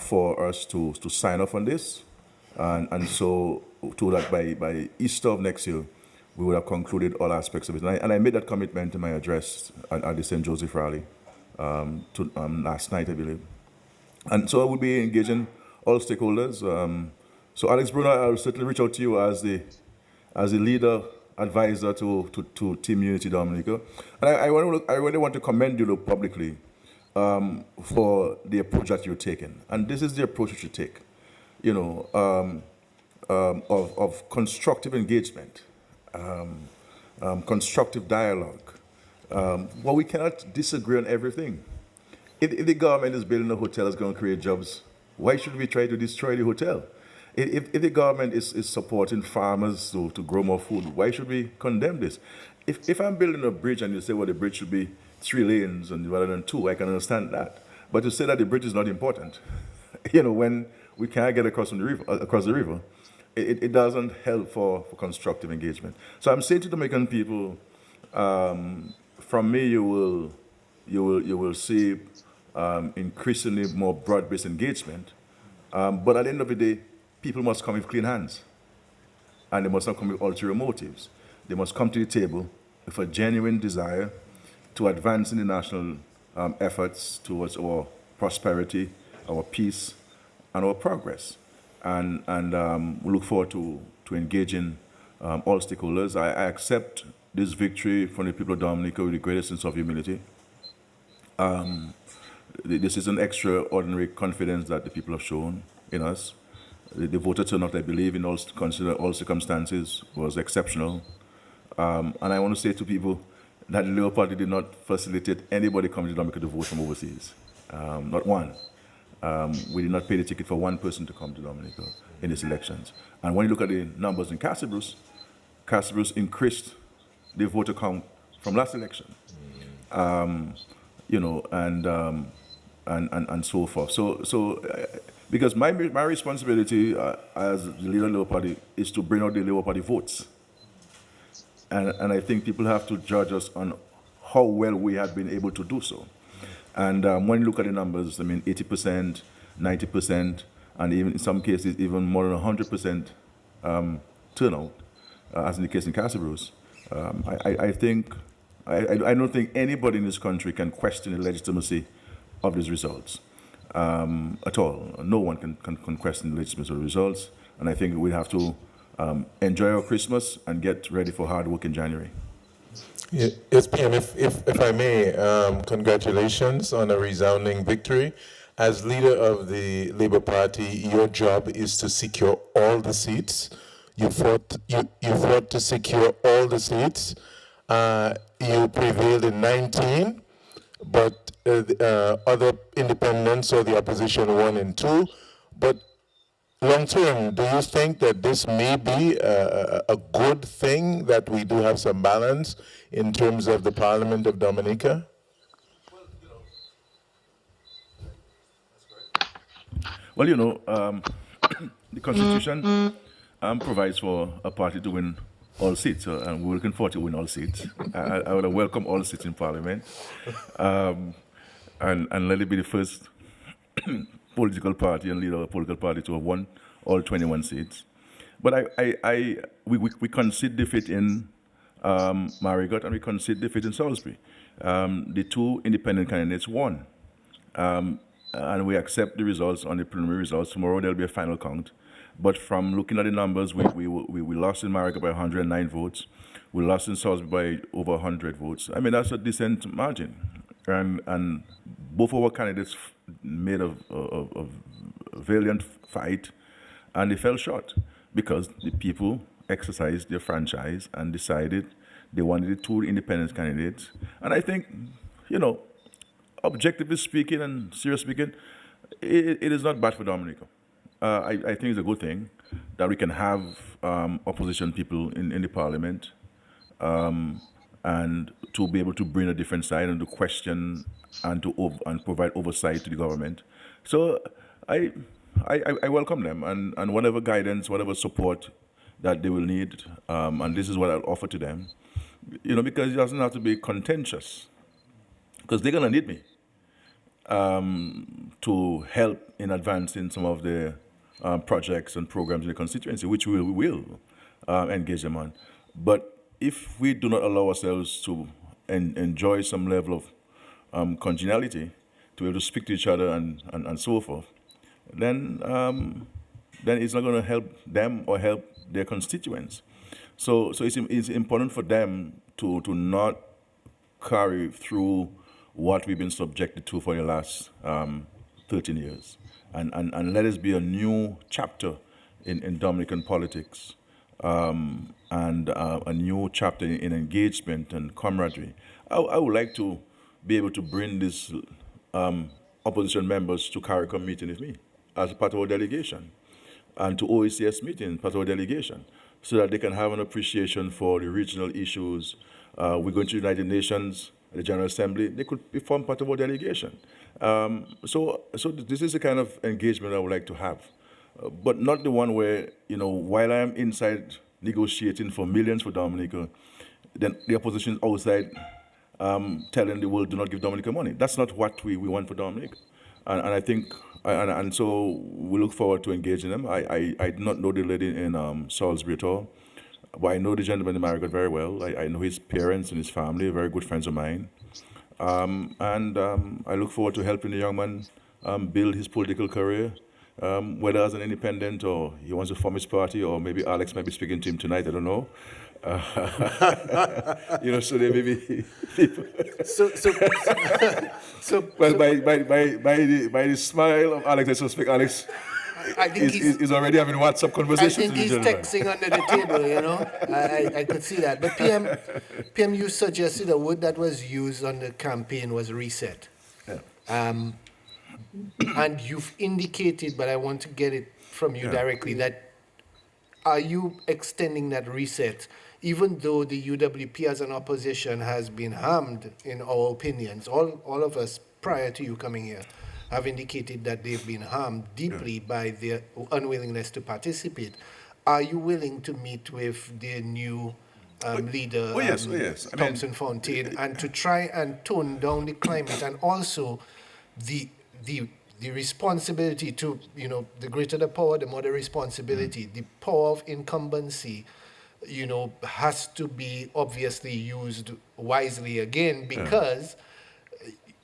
for us to sign off on this, and so to that by Easter of next year, we would have concluded all aspects of it. And I made that commitment in my address at the St. Joseph rally last night, I believe. And so I would be engaging all stakeholders. So Alex Bruno, I will certainly reach out to you as the leader advisor to Team Unity Dominica. And I really want to commend you publicly for the approach that you're taking. And this is the approach you should take, of constructive engagement, constructive dialogue. Well, we cannot disagree on everything. If the government is building a hotel that's going to create jobs, why should we try to destroy the hotel? If the government is supporting farmers to grow more food, why should we condemn this? If I'm building a bridge and you say, well, the bridge should be 3 lanes and rather than 2, I can understand that. But to say that the bridge is not important, when we can't get across the river, it doesn't help for constructive engagement. So I'm saying to the Dominican people, from me, you will see increasingly more broad-based engagement. But at the end of the day, people must come with clean hands, and they must not come with ulterior motives. They must come to the table with a genuine desire to advance in the national efforts towards our prosperity, our peace, and our progress. And we look forward to engaging all stakeholders. I accept this victory from the people of Dominica with the greatest sense of humility. This is an extraordinary confidence that the people have shown in us. The voter turnout, I believe, in all circumstances, was exceptional. And I want to say to people that the Labour Party did not facilitate anybody coming to Dominica to vote from overseas. Not one. We did not pay the ticket for one person to come to Dominica in these elections. And when you look at the numbers in Castle Bruce increased the voter count from last election. And so forth. So because my responsibility as the leader of the Labour Party is to bring out the Labour Party votes. And I think people have to judge us on how well we have been able to do so. And when you look at the numbers, I mean, 80%, 90%, and even in some cases, even more than 100% turnout, as in the case in Castle Bruce, I don't think anybody in this country can question the legitimacy of these results at all. No one can question the legitimacy of the results. And I think we have to enjoy our Christmas and get ready for hard work in January. Yes, PM, if I may, congratulations on a resounding victory. As leader of the Labour Party, your job is to secure all the seats. You fought to secure all the seats. You prevailed in 19, but other independents or the opposition won in 2. But long term, do you think that this may be a good thing, that we do have some balance in terms of the Parliament of Dominica? Well, the Constitution provides for a party to win all seats, and we're looking forward to win all seats. I would welcome all seats in Parliament, and let it be the first political party and leader of a political party to have won all 21 seats. But we concede defeat in Marigot, and we concede defeat in Salisbury. The 2 independent candidates won. And we accept the results on the preliminary results. Tomorrow there'll be a final count. But from looking at the numbers, we lost in Marigot by 109 votes. We lost in Salisbury by over 100 votes. I mean, that's a decent margin. And both of our candidates made a valiant fight, and they fell short because the people exercised their franchise and decided they wanted the 2 independent candidates. And I think, objectively speaking and serious speaking, it is not bad for Dominica. I think it's a good thing that we can have opposition people in the Parliament, and to be able to bring a different side and to question and provide oversight to the government. So I welcome them, and whatever guidance, whatever support that they will need, and this is what I'll offer to them, because it doesn't have to be contentious, because they're going to need me to help in advancing some of the projects and programs in the constituency, which we will engage them on. But if we do not allow ourselves to enjoy some level of congeniality, to be able to speak to each other and so forth, then it's not going to help them or help their constituents. So it's important for them to not carry through what we've been subjected to for the last 13 years. And let us be a new chapter in Dominican politics, and a new chapter in engagement and camaraderie. I would like to be able to bring these opposition members to CARICOM meeting with me as part of our delegation, and to OECS meeting, part of our delegation, so that they can have an appreciation for the regional issues. We're going to the United Nations, the General Assembly, they could form part of our delegation. So this is the kind of engagement I would like to have, but not the one where, while I am inside negotiating for millions for Dominica, then the opposition is outside telling the world, do not give Dominica money. That's not what we want for Dominica. And I think, and so we look forward to engaging them. I do not know the lady in Salisbury at all, but I know the gentleman in Marigot very well. I know his parents and his family, very good friends of mine. And I look forward to helping the young man build his political career, whether as an independent or he wants to form his party, or maybe Alex might be speaking to him tonight, I don't know. So there may be people. Well, by the smile of Alex, I suspect Alex I think he's already having WhatsApp conversations. I think he's texting under the table, I could see that. But PM, you suggested a word that was used on the campaign was reset. Yeah. And you've indicated, but I want to get it from you directly, that are you extending that reset, even though the UWP as an opposition has been harmed in our opinions? All of us prior to you coming here have indicated that they've been harmed deeply by their unwillingness to participate. Are you willing to meet with the new leader yes. I mean, Thompson Fontaine, and to try and tone down the climate, and also the responsibility to, the greater the power, the more the responsibility. The power of incumbency, has to be obviously used wisely again, because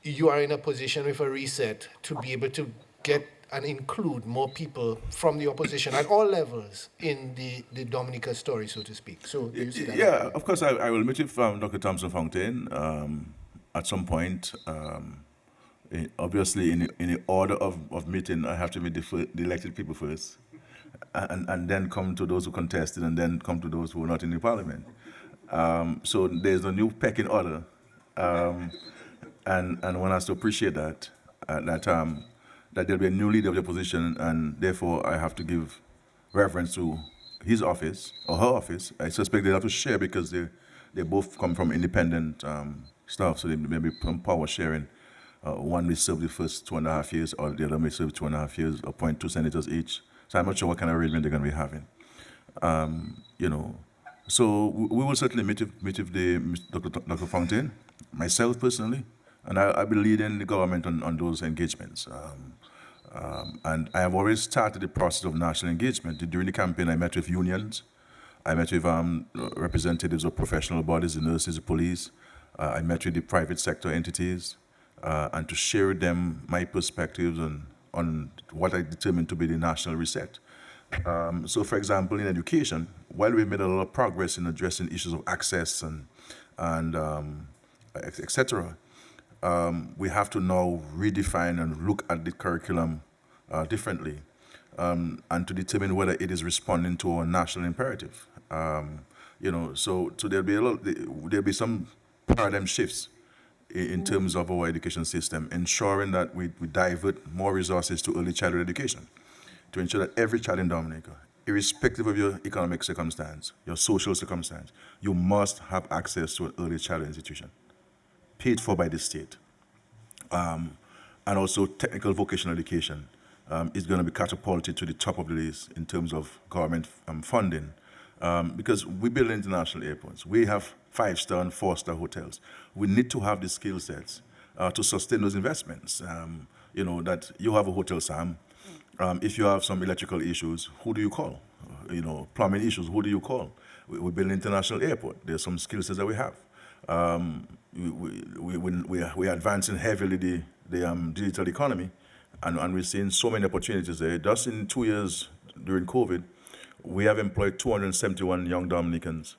you are in a position with a reset to be able to get and include more people from the opposition at all levels in the Dominica story, so to speak. So do you see that? Yeah, of course, I will meet with Dr. Thompson Fontaine at some point. Obviously, in the order of meeting, I have to meet the elected people first, and then come to those who contested, and then come to those who are not in the parliament. So there's a new pecking order, and one has to appreciate that there'll be a new leader of the opposition, and therefore I have to give reverence to his office or her office. I suspect they'll have to share, because they both come from independent stuff, so there may be some power sharing. One may serve the first 2.5 years, or the other may serve 2.5 years, appoint 2 senators each. So I'm not sure what kind of arrangement they're going to be having. So we will certainly meet with Dr. Fontaine, myself personally, and I'll be leading the government on those engagements. And I have already started the process of national engagement. During the campaign, I met with unions. I met with representatives of professional bodies, the nurses, the police. I met with the private sector entities, and to share with them my perspectives on what I determined to be the national reset. So, for example, in education, while we've made a lot of progress in addressing issues of access and etc., we have to now redefine and look at the curriculum differently, and to determine whether it is responding to our national imperative. So there'll be some paradigm shifts in terms of our education system, ensuring that we divert more resources to early childhood education, to ensure that every child in Dominica, irrespective of your economic circumstance, your social circumstance, you must have access to an early childhood institution, paid for by the state. And also technical vocational education is going to be catapulted to the top of the list in terms of government funding, because we build international airports. We have 5-star and 4-star hotels. We need to have the skill sets to sustain those investments. That you have a hotel, Sam. If you have some electrical issues, who do you call? Plumbing issues, who do you call? We build an international airport. There's some skill sets that we have. We are advancing heavily the digital economy, and we're seeing so many opportunities there. Just in 2 years during COVID, we have employed 271 young Dominicans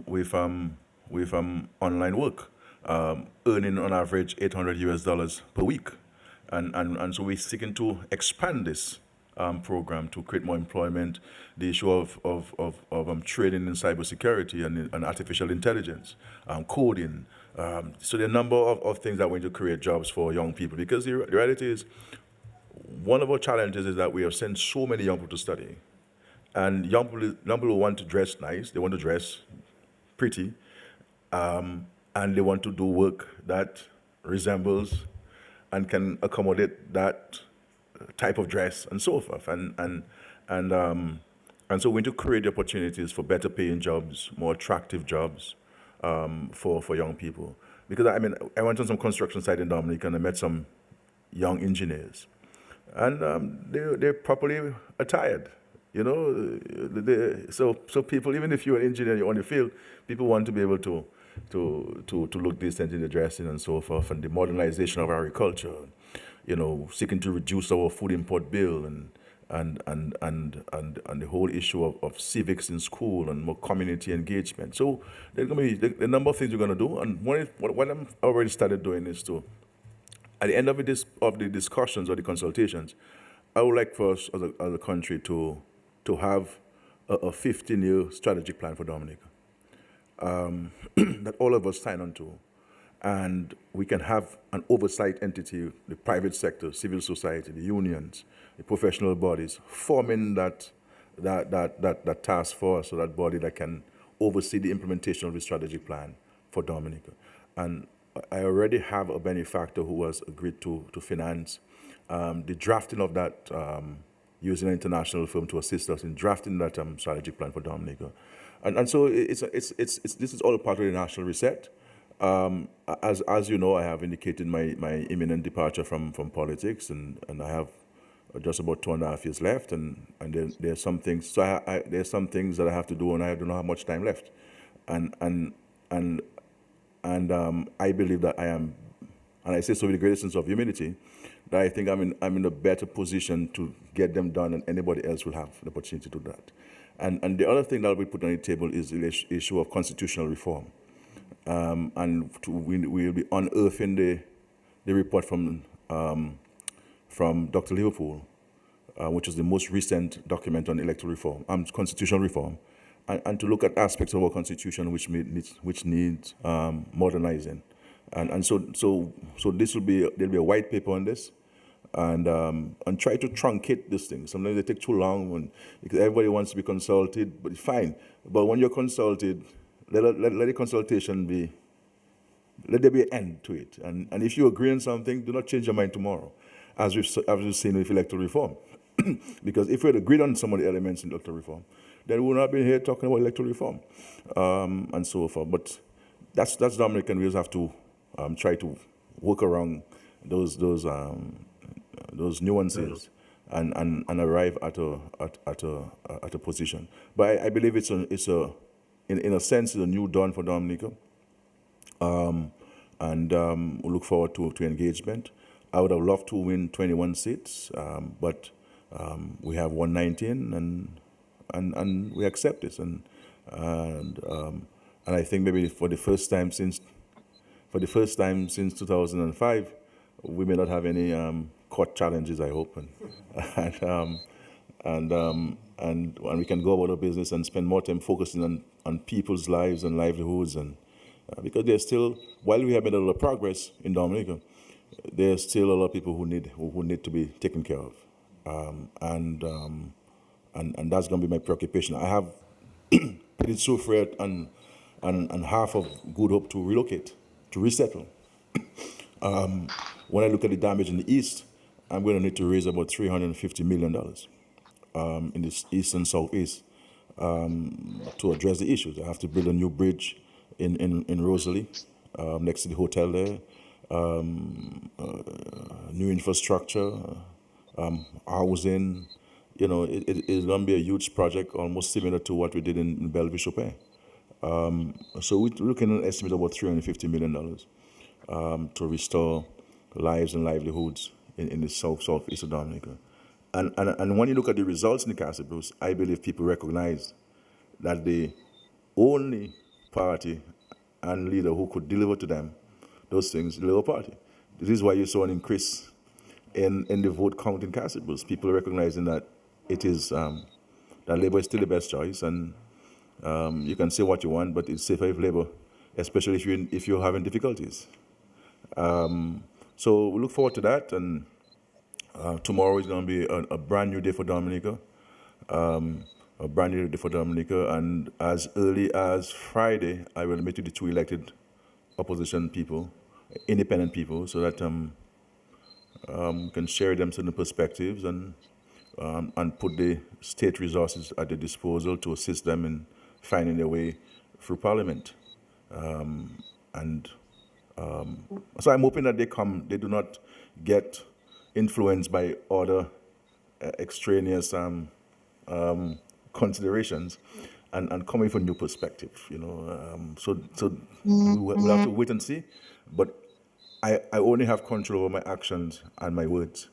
with online work, earning on average $800 per week. And so we're seeking to expand this program to create more employment, the issue of training in cybersecurity and artificial intelligence, coding. So there are a number of things that we're going to create jobs for young people, because the reality is, one of our challenges is that we have sent so many young people to study. And young people want to dress nice, they want to dress pretty, and they want to do work that resembles and can accommodate that type of dress and so forth. And so we're going to create the opportunities for better paying jobs, more attractive jobs for young people. Because I went on some construction site in Dominica and I met some young engineers, and they're properly attired. So people, even if you're an engineer, you're on the field, people want to be able to look decent in the dressing and so forth, and the modernization of agriculture, seeking to reduce our food import bill and the whole issue of civics in school and more community engagement. So there's going to be a number of things we're going to do, and what I'm already started doing is to, at the end of the discussions or the consultations, I would like for us as a country to have a 15-year strategic plan for Dominica that all of us sign on to, and we can have an oversight entity, the private sector, civil society, the unions, the professional bodies, forming that task force or that body that can oversee the implementation of the strategic plan for Dominica. And I already have a benefactor who has agreed to finance the drafting of that, using an international firm to assist us in drafting that strategic plan for Dominica. and so it's this is all part of the national reset. As you know, I have indicated my imminent departure from politics, and I have just about 2.5 years left, and there's some things. So there's some things that I have to do, and I don't have much time left, and I believe that I am, and I say so with the greatest sense of humility, that I think I'm in a better position to get them done than anybody else will have the opportunity to do that. And the other thing that we put on the table is the issue of constitutional reform. We will be unearthing the report from Dr. Liverpool, which is the most recent document on electoral reform, constitutional reform, and to look at aspects of our constitution which needs modernizing. And so there'll be a white paper on this, and try to truncate this thing. Sometimes they take too long because everybody wants to be consulted, but fine. But when you're consulted, let the consultation be, let there be an end to it. And if you agree on something, do not change your mind tomorrow, as we've seen with electoral reform. Because if we had agreed on some of the elements in electoral reform, then we would not be here talking about electoral reform and so forth. But that's Dominic, and we just have to try to work around those nuances and arrive at a position. But I believe it's in a sense, it's a new dawn for Dominica, and we look forward to engagement. I would have loved to win 21 seats, but we have 119, and we accept this, and I think maybe for the first time since 2005, we may not have any court challenges, I hope, and we can go about our business and spend more time focusing on people's lives and livelihoods, and because there's still, while we have made a lot of progress in Dominica, there's still a lot of people who need to be taken care of, and that's going to be my preoccupation. I have Prince Sufred and half of Good Hope to relocate, to resettle. When I look at the damage in the east, I'm going to need to raise about $350 million in the east and southeast to address the issues. I have to build a new bridge in Rosalie, next to the hotel there, new infrastructure, housing. You know, it's going to be a huge project, almost similar to what we did in Bellevue-Chopin. So we're looking at an estimate of about $350 million to restore lives and livelihoods in the southeast of Dominica. And when you look at the results in the Castle Bruce, I believe people recognize that the only party and leader who could deliver to them those things is the Labour Party. This is why you saw an increase in the vote count in Castle Bruce. People recognizing that it is that Labour is still the best choice, and you can say what you want, but it's safer if Labour, especially if you're having difficulties. So we look forward to that, and tomorrow is going to be a brand new day for Dominica, and as early as Friday, I will meet with the two elected opposition people, independent people, so that we can share them certain perspectives and put the state resources at their disposal to assist them in finding their way through Parliament. So I'm hoping that they do not get influenced by other extraneous considerations and come with a new perspective, you know. So we'll have to wait and see. But I only have control over my actions and my words,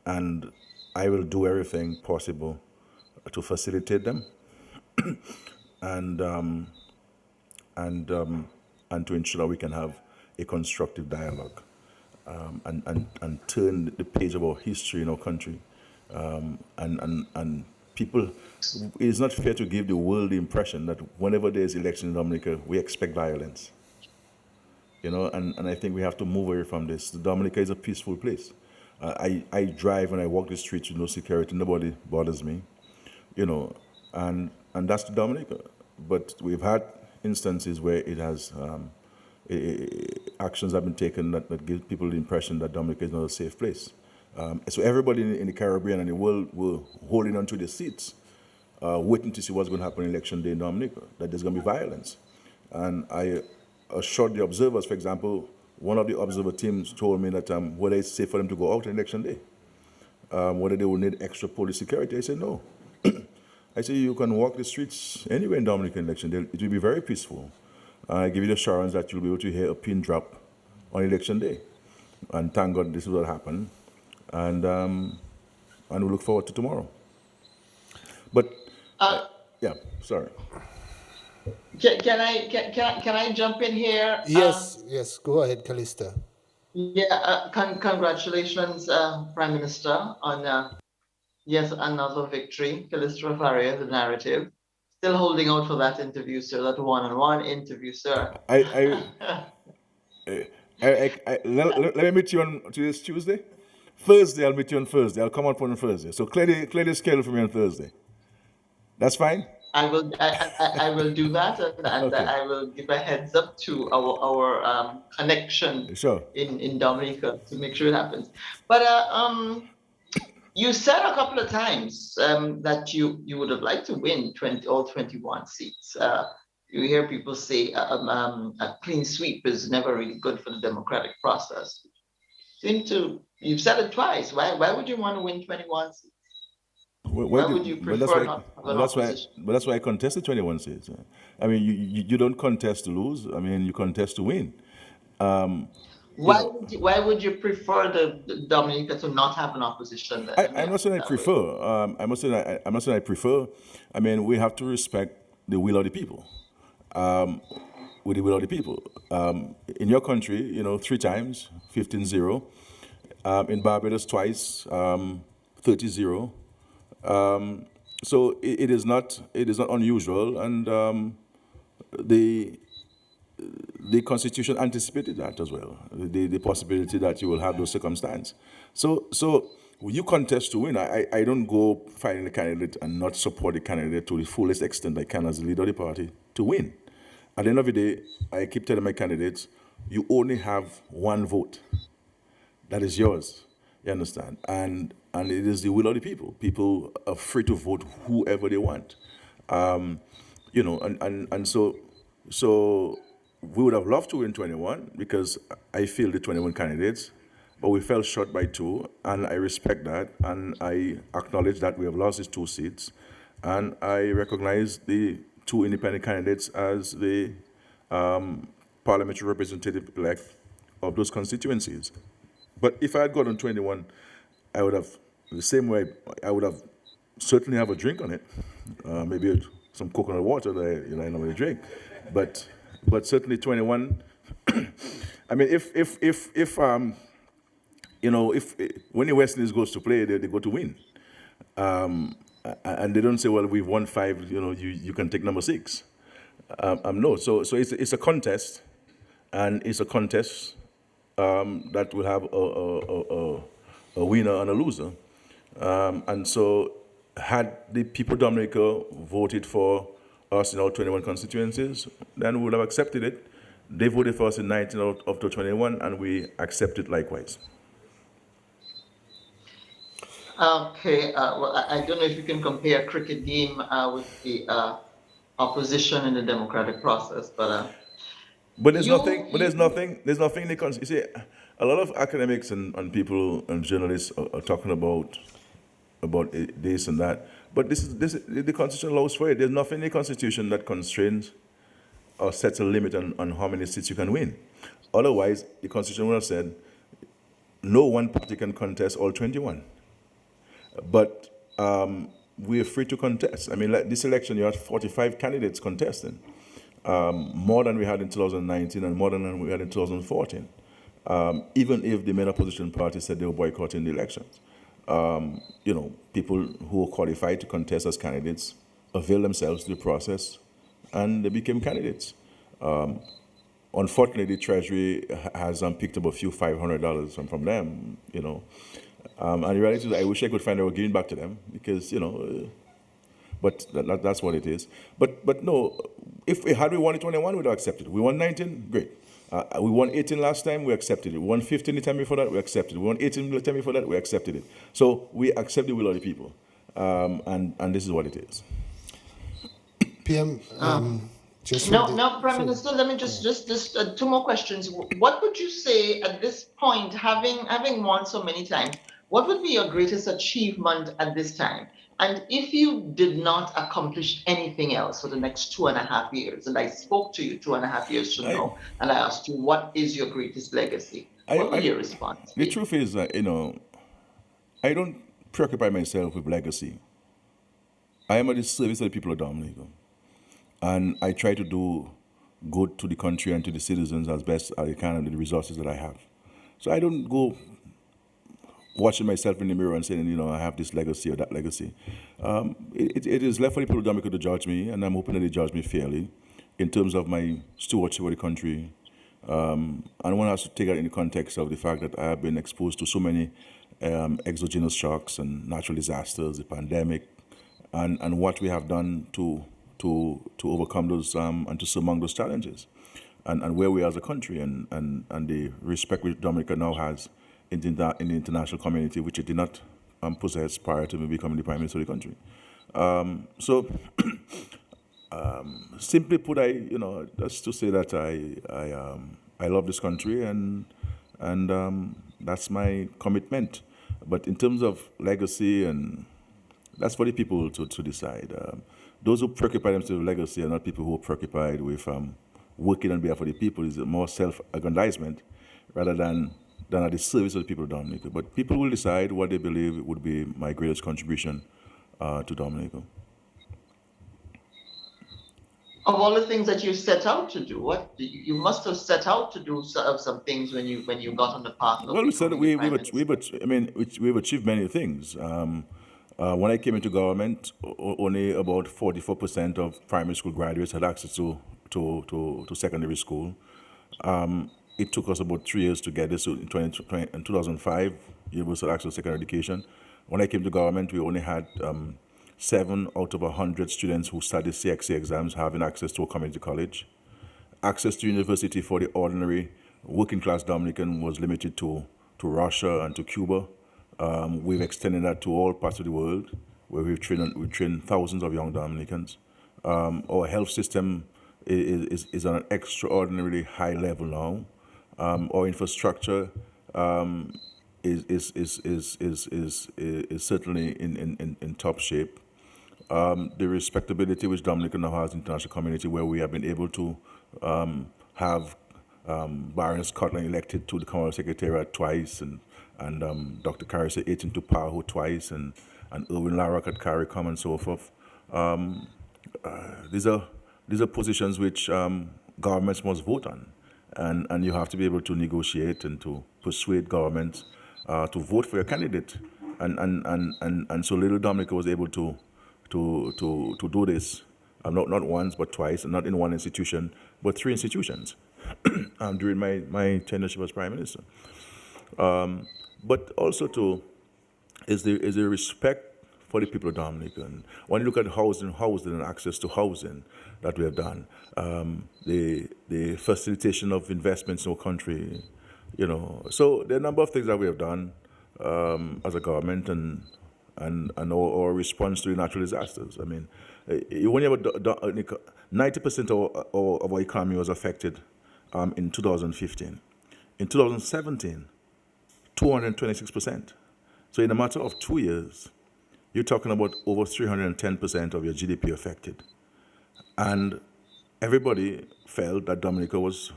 and I will do everything possible to facilitate them and to ensure that we can have a constructive dialogue and turn the page of our history in our country. And people, it is not fair to give the world the impression that whenever there is election in Dominica, we expect violence. You know, and I think we have to move away from this. Dominica is a peaceful place. I drive and I walk the streets with no security. Nobody bothers me, you know, and that's Dominica. But we've had instances where it has actions have been taken that give people the impression that Dominica is not a safe place. So everybody in the Caribbean and the world were holding on to their seats waiting to see what's going to happen on election day in Dominica, that there's going to be violence. And I assured the observers, for example, one of the observer teams told me that whether it's safe for them to go out on election day, whether they will need extra police security. I said, no. I said, you can walk the streets anywhere in Dominican election day. It will be very peaceful. I give you the assurance that you'll be able to hear a pin drop on election day. And thank God this is what happened. And we look forward to tomorrow. But, yeah, sorry. Can I jump in here? Yes, go ahead, Callista. Congratulations, Prime Minister, on yes, another victory. Callista Faria, the narrative. Still holding out for that interview, sir, that one-on-one interview, sir. Let me meet you on today's Tuesday. Thursday, I'll meet you on Thursday. I'll come up on Thursday. So clear the schedule for me on Thursday. That's fine? I will do that, and Okay. I will give a heads up to our connection Sure. in Dominica to make sure it happens. But you said a couple of times that you would have liked to win all 21 seats. You hear people say a clean sweep is never really good for the democratic process. You've said it twice. Why would you want to win 21 seats? Why would you prefer not to have an opposition? But that's why I contested 21 seats. I mean, you don't contest to lose. I mean, you contest to win. Why would you prefer the Dominica to not have an opposition then? I'm not saying I prefer. I'm not saying I prefer. I mean, we have to respect the will of the people. With the will of the people. In your country, 3 times, 15-0. In Barbados twice, 30-0. So it is not unusual, and the Constitution anticipated that as well, the possibility that you will have those circumstances. So you contest to win. I don't go fighting the candidate and not support the candidate to the fullest extent I can as the leader of the party to win. At the end of the day, I keep telling my candidates, you only have one vote. That is yours. You understand? And it is the will of the people. People are free to vote whoever they want. And so we would have loved to win 21 because I feel the 21 candidates, but we fell short by 2, and I respect that, and I acknowledge that we have lost these 2 seats, and I recognize the 2 independent candidates as the parliamentary representative-elect of those constituencies. But if I had gotten 21, I would have, the same way, I would have certainly have a drink on it, maybe some coconut water that I normally drink, but certainly 21. I mean, if when the West Indies goes to play, they go to win, and they don't say, well, we've won 5, you can take number 6. No, so it's a contest, and it's a contest that will have a winner and a loser. And so had the people of Dominica voted for us in all 21 constituencies, then we would have accepted it. They voted for us in 19 out of the 21, and we accept it likewise. Okay, well, I don't know if you can compare a cricket game with the opposition in the democratic process, but there's nothing they can. You see, a lot of academics and people and journalists are talking about this and that, but this the Constitution allows for it. There's nothing in the Constitution that constrains or sets a limit on how many seats you can win. Otherwise, the Constitution would have said no one party can contest all 21. But we are free to contest. I mean, like this election, you had 45 candidates contesting, more than we had in 2019 and more than we had in 2014. Even if the main opposition party said they were boycotting the elections. People who were qualified to contest as candidates availed themselves to the process and they became candidates. Unfortunately, the Treasury has picked up a few $500 from them, and the reality is I wish I could find a way giving back to them because, but that's what it is. But no, if we had won 21, we'd have accepted it. We won 19, great. We won 18 last time, we accepted it. We won 15 the time before that, we accepted it. We won 18 the time before that, we accepted it. So we accept the will of the people, and this is what it is. PM, just No, from no, Prime sorry. Minister, let me just two more questions. What would you say at this point, having won so many times, what would be your greatest achievement at this time? And if you did not accomplish anything else for the next 2.5 years, and I spoke to you 2.5 years from now, and I asked you, what is your greatest legacy? What would your response The be? truth is that, I don't preoccupy myself with legacy. I am at the service of the people of Dominica. And I try to do good to the country and to the citizens as best I can with the resources that I have. So I don't go watching myself in the mirror and saying, I have this legacy or that legacy. It is left for the people of Dominica to judge me, and I'm hoping that they judge me fairly in terms of my stewardship of the country. And one has to take that in the context of the fact that I have been exposed to so many exogenous shocks and natural disasters, the pandemic, and what we have done to overcome those and to surmount those challenges, and where we are as a country, and the respect which Dominica now has in the international community, which it did not possess prior to me becoming the Prime Minister of the country. Simply put, that's to say that I love this country, and that's my commitment. But in terms of legacy, and that's for the people to decide. Those who preoccupy themselves with legacy are not people who are preoccupied with working on behalf of the people. It's more self-aggrandizement rather than at the service of the people of Dominica. But people will decide what they believe would be my greatest contribution to Dominica. Of all the things that you set out to do, what you must have set out to do some things when you got on the path of we've achieved many things. When I came into government, only about 44% of primary school graduates had access to secondary school. It took us about 3 years to get this. So in 2005, universal access to secondary education. When I came to government, we only had 7 out of 100 students who studied CXC exams having access to a community college. Access to university for the ordinary working class Dominican was limited to Russia and to Cuba. We've extended that to all parts of the world, where we've trained thousands of young Dominicans. Our health system is on an extraordinarily high level now. Our infrastructure is certainly in top shape. The respectability which Dominica now has in the international community, where we have been able to have Baron Scotland elected to the Commonwealth Secretariat twice, and Dr. Carissa Aiton to Paho twice, and Irwin Larrock at CARICOM and so forth. These are positions which governments must vote on, and you have to be able to negotiate and to persuade governments to vote for your candidate, and so little Dominica was able to do this, not once but twice, and not in one institution but 3 institutions during my tenureship as Prime Minister. But also is the respect for the people of Dominica. And when you look at housing and access to housing that we have done, the facilitation of investments in our country, so there are a number of things that we have done as a government, and our response to the natural disasters. I mean, when you have 90% of our economy was affected in 2015. In 2017, 226%. So in a matter of 2 years, you're talking about over 310% of your GDP affected. And everybody felt that Dominica was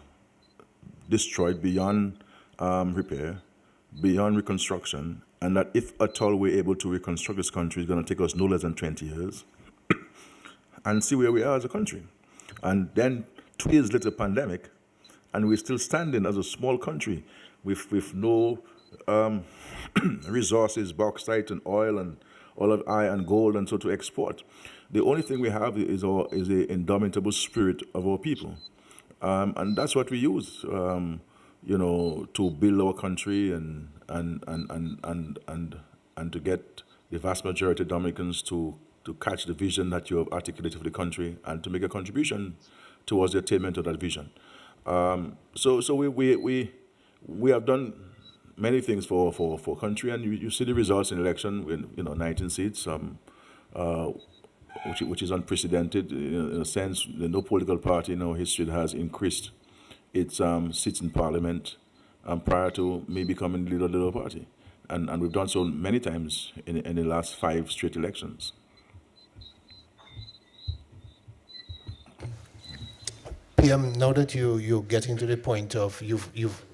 destroyed beyond repair, beyond reconstruction, and that if at all we're able to reconstruct this country, it's going to take us no less than 20 years and see where we are as a country. And then 2 years later, pandemic, and we're still standing as a small country with no resources, bauxite and oil and olive oil and gold, and so to export. The only thing we have is the indomitable spirit of our people, and that's what we use, to build our country and to get the vast majority of Dominicans to catch the vision that you have articulated for the country and to make a contribution towards the attainment of that vision. So we have done many things for country, and you see the results in election with 19 seats. which is unprecedented in a sense. No political party in our history has increased its seats in parliament prior to me becoming the leader of the Labour Party. And we've done so many times in the last 5 straight elections. PM, now that you're getting to the point of you've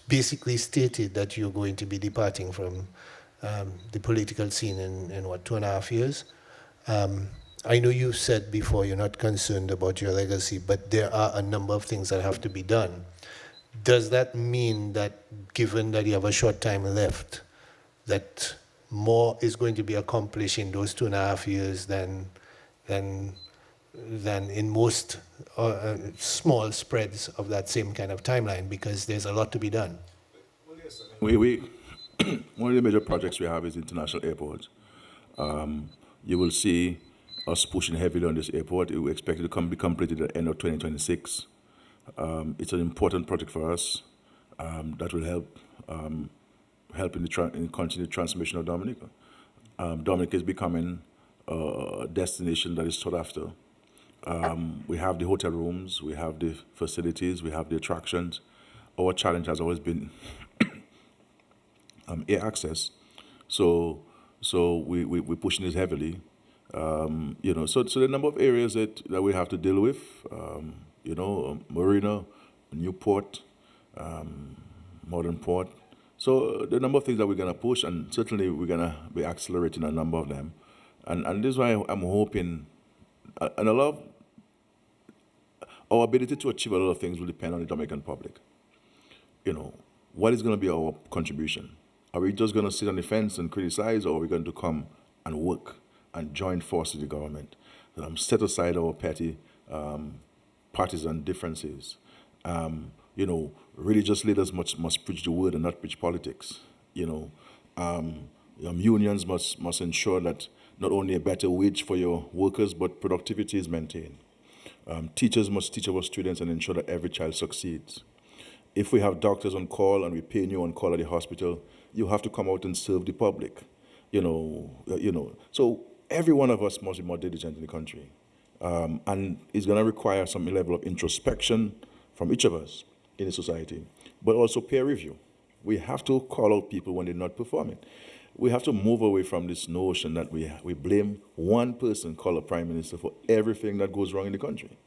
basically stated that you're going to be departing from the political scene in what, 2.5 years? I know you said before you're not concerned about your legacy, but there are a number of things that have to be done. Does that mean that, given that you have a short time left, that more is going to be accomplished in those 2.5 years than in most small spreads of that same kind of timeline, because there's a lot to be done? We one of the major projects we have is international airport. You will see us pushing heavily on this airport. We expect it to be completed at the end of 2026. It's an important project for us that will help in the continued transformation of Dominica. Dominica is becoming a destination that is sought after. We have the hotel rooms, we have the facilities, we have the attractions. Our challenge has always been air access. So we're pushing this heavily. So there are a number of areas that we have to deal with. Marina, Newport, Modern Port. So there are a number of things that we're going to push, and certainly we're going to be accelerating a number of them. And this is why I'm hoping, and a lot of our ability to achieve a lot of things will depend on the Dominican public. What is going to be our contribution? Are we just going to sit on the fence and criticize, or are we going to come and work and join forces with the government? Set aside our petty partisan differences. Religious leaders must preach the word and not preach politics. Unions must ensure that not only a better wage for your workers, but productivity is maintained. Teachers must teach our students and ensure that every child succeeds. If we have doctors on call and we pay you on call at the hospital, you have to come out and serve the public. So every one of us must be more diligent in the country. And it's going to require some level of introspection from each of us in the society, but also peer review. We have to call out people when they're not performing. We have to move away from this notion that we blame one person called a prime minister for everything that goes wrong in the country.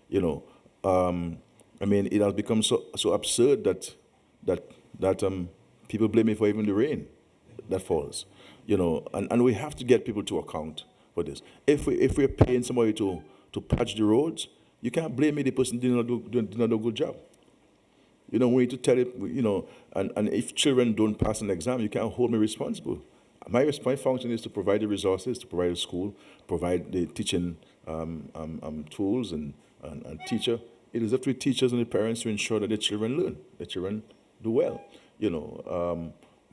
It has become so absurd that people blame me for even the rain that falls. And we have to get people to account for this. If we're paying somebody to patch the roads, you can't blame me, the person did not do a good job. We need to tell it, and if children don't pass an exam, you can't hold me responsible. My function is to provide the resources, to provide the school, provide the teaching tools and teacher. It is up to the teachers and the parents to ensure that the children learn, the children do well.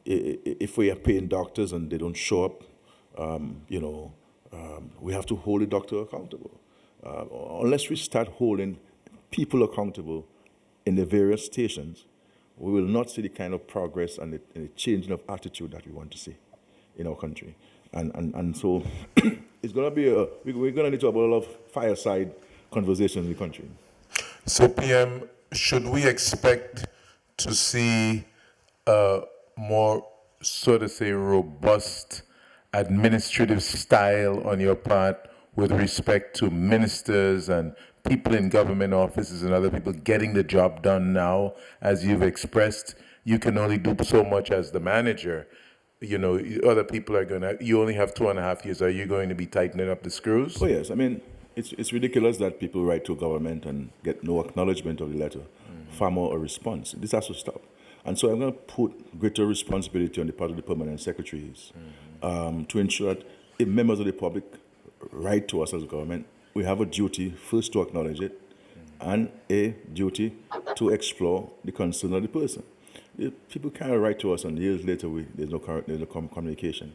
If we are paying doctors and they don't show up, we have to hold the doctor accountable. Unless we start holding people accountable in the various stations, we will not see the kind of progress and the changing of attitude that we want to see in our country. And so it's going to be we're going to need to have a lot of fireside conversations in the country. So, PM, should we expect to see a more, so to say, robust administrative style on your part with respect to ministers and people in government offices and other people getting the job done now? As you've expressed, you can only do so much as the manager. Other people are you only have 2.5 years. Are you going to be tightening up the screws? Oh, yes. It's ridiculous that people write to government and get no acknowledgement of the letter, far more a response. This has to stop. And so I'm going to put greater responsibility on the part of the permanent secretaries to ensure that if members of the public write to us as a government, we have a duty first to acknowledge it and a duty to explore the concern of the person. People can't write to us and years later there's no communication.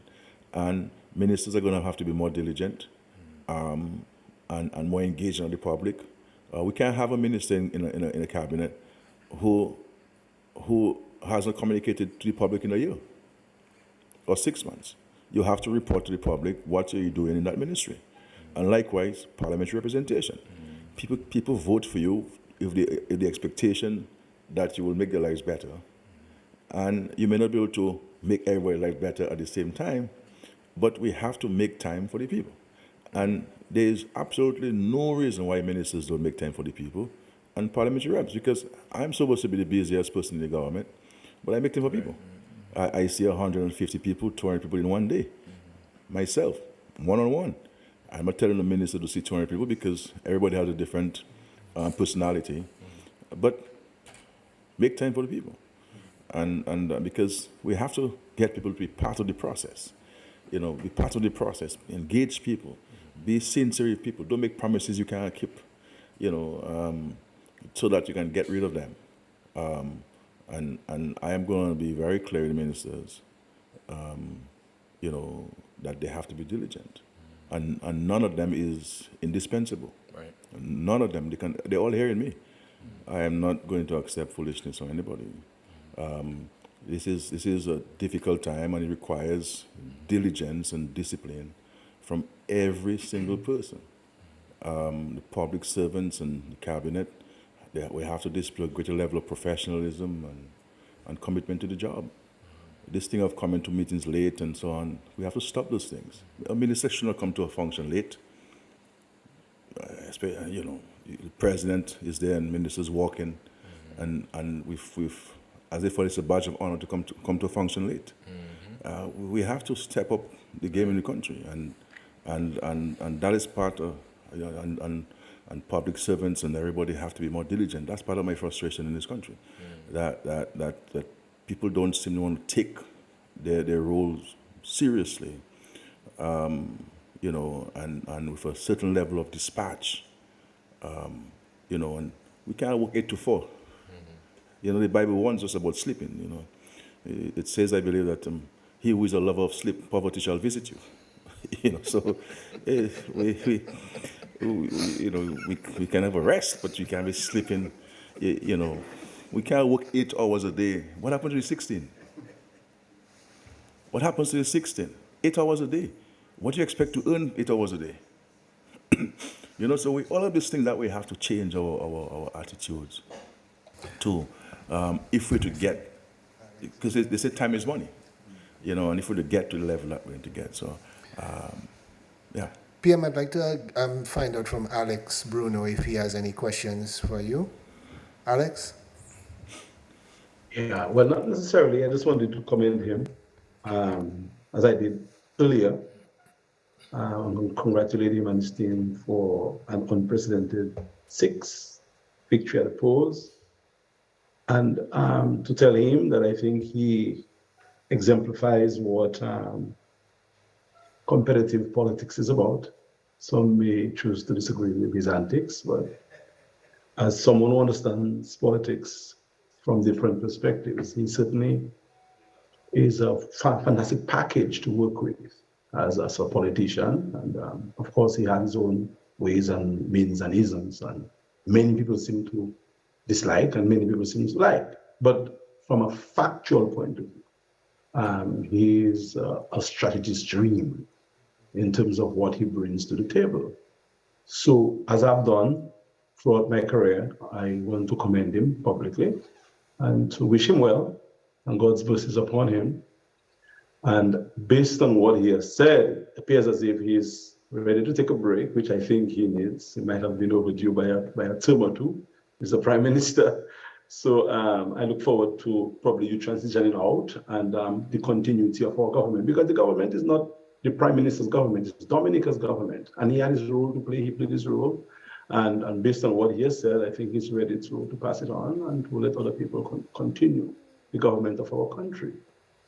And ministers are going to have to be more diligent and more engaged on the public. We can't have a minister in a cabinet who hasn't communicated to the public in a year or 6 months. You have to report to the public what are you doing in that ministry. and likewise, parliamentary representation. People vote for you if the expectation that you will make their lives better. And you may not be able to make everybody's life better at the same time, but we have to make time for the people. And there is absolutely no reason why ministers don't make time for the people and parliamentary reps, because I'm supposed to be the busiest person in the government, but I make time for people. I see 150 people, 200 people in one day, myself, one-on-one. I'm not telling the minister to see 200 people because everybody has a different personality, but make time for the people. And because we have to get people to be part of the process, be part of the process, engage people, be sincere with people, don't make promises you can't keep, so that you can get rid of them. And I am going to be very clear to the ministers, that they have to be diligent. And none of them is indispensable. Right. None of them, they're all hearing me. I am not going to accept foolishness from anybody. This is a difficult time, and it requires diligence and discipline from every single person. The public servants and the cabinet, we have to display a greater level of professionalism and commitment to the job. This thing of coming to meetings late and so on, we have to stop those things. I mean, the section will come to a function late. The president is there and ministers walking, and we've as if it's a badge of honor to come to a function late. We have to step up the game in the country, and that is part of, and public servants and everybody have to be more diligent. That's part of my frustration in this country, that people don't seem to want to take their roles seriously, and with a certain level of dispatch, and we can't work 8 to 4. The Bible warns us about sleeping. It says, I believe, that he who is a lover of sleep, poverty shall visit you. So we can have a rest, but you can't be sleeping. We can't work 8 hours a day. What happens to the 16? What happens to the 16? 8 hours a day. What do you expect to earn 8 hours a day? So all of these things that we have to change our attitudes to, if we're to get, because they say time is money, and if we're to get to the level that we're going to get. So, yeah. PM, I'd like to find out from Alex Bruno if he has any questions for you. Alex? Yeah, well, not necessarily. I just wanted to commend him, as I did earlier, congratulate him and his team for an unprecedented 6th victory at the polls, and to tell him that I think he exemplifies what competitive politics is about. Some may choose to disagree with his antics, but as someone who understands politics from different perspectives, he certainly is a fantastic package to work with as a politician. And of course, he has his own ways and means and isms, and many people seem to dislike and many people seem to like. But from a factual point of view, he is a strategist dream in terms of what he brings to the table. So as I've done throughout my career, I want to commend him publicly and to wish him well and God's blessings upon him. And based on what he has said, it appears as if he's ready to take a break, which I think he needs. He might have been overdue by a term or two. He's the Prime Minister. So I look forward to probably you transitioning out and the continuity of our government, because the government is not the Prime Minister's government, it's Dominica's government. And he had his role to play, he played his role. And based on what he has said, I think he's ready to pass it on and to let other people continue the government of our country.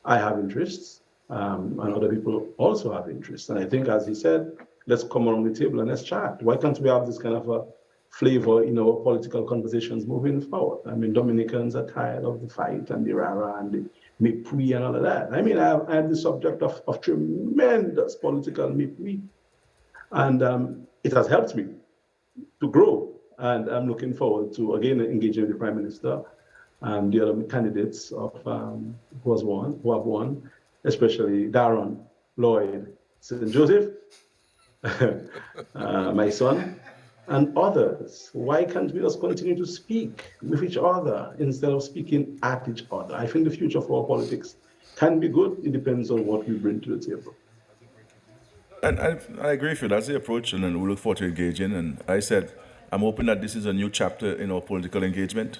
I have interests, and other people also have interests. And I think, as he said, let's come around the table and let's chat. Why can't we have this kind of a flavor in our political conversations moving forward? I mean, Dominicans are tired of the fight and the rah-rah and the mépris and all of that. I mean, I have the subject of tremendous political mépris, and it has helped me to grow. And I'm looking forward to, again, engaging with the Prime Minister and the other candidates of who have won, especially Darren, Lloyd, St. Joseph, my son, and others. Why can't we just continue to speak with each other instead of speaking at each other? I think the future for our politics can be good. It depends on what we bring to the table. And I agree with you. That's the approach, and then we look forward to engaging. And I said, I'm hoping that this is a new chapter in our political engagement.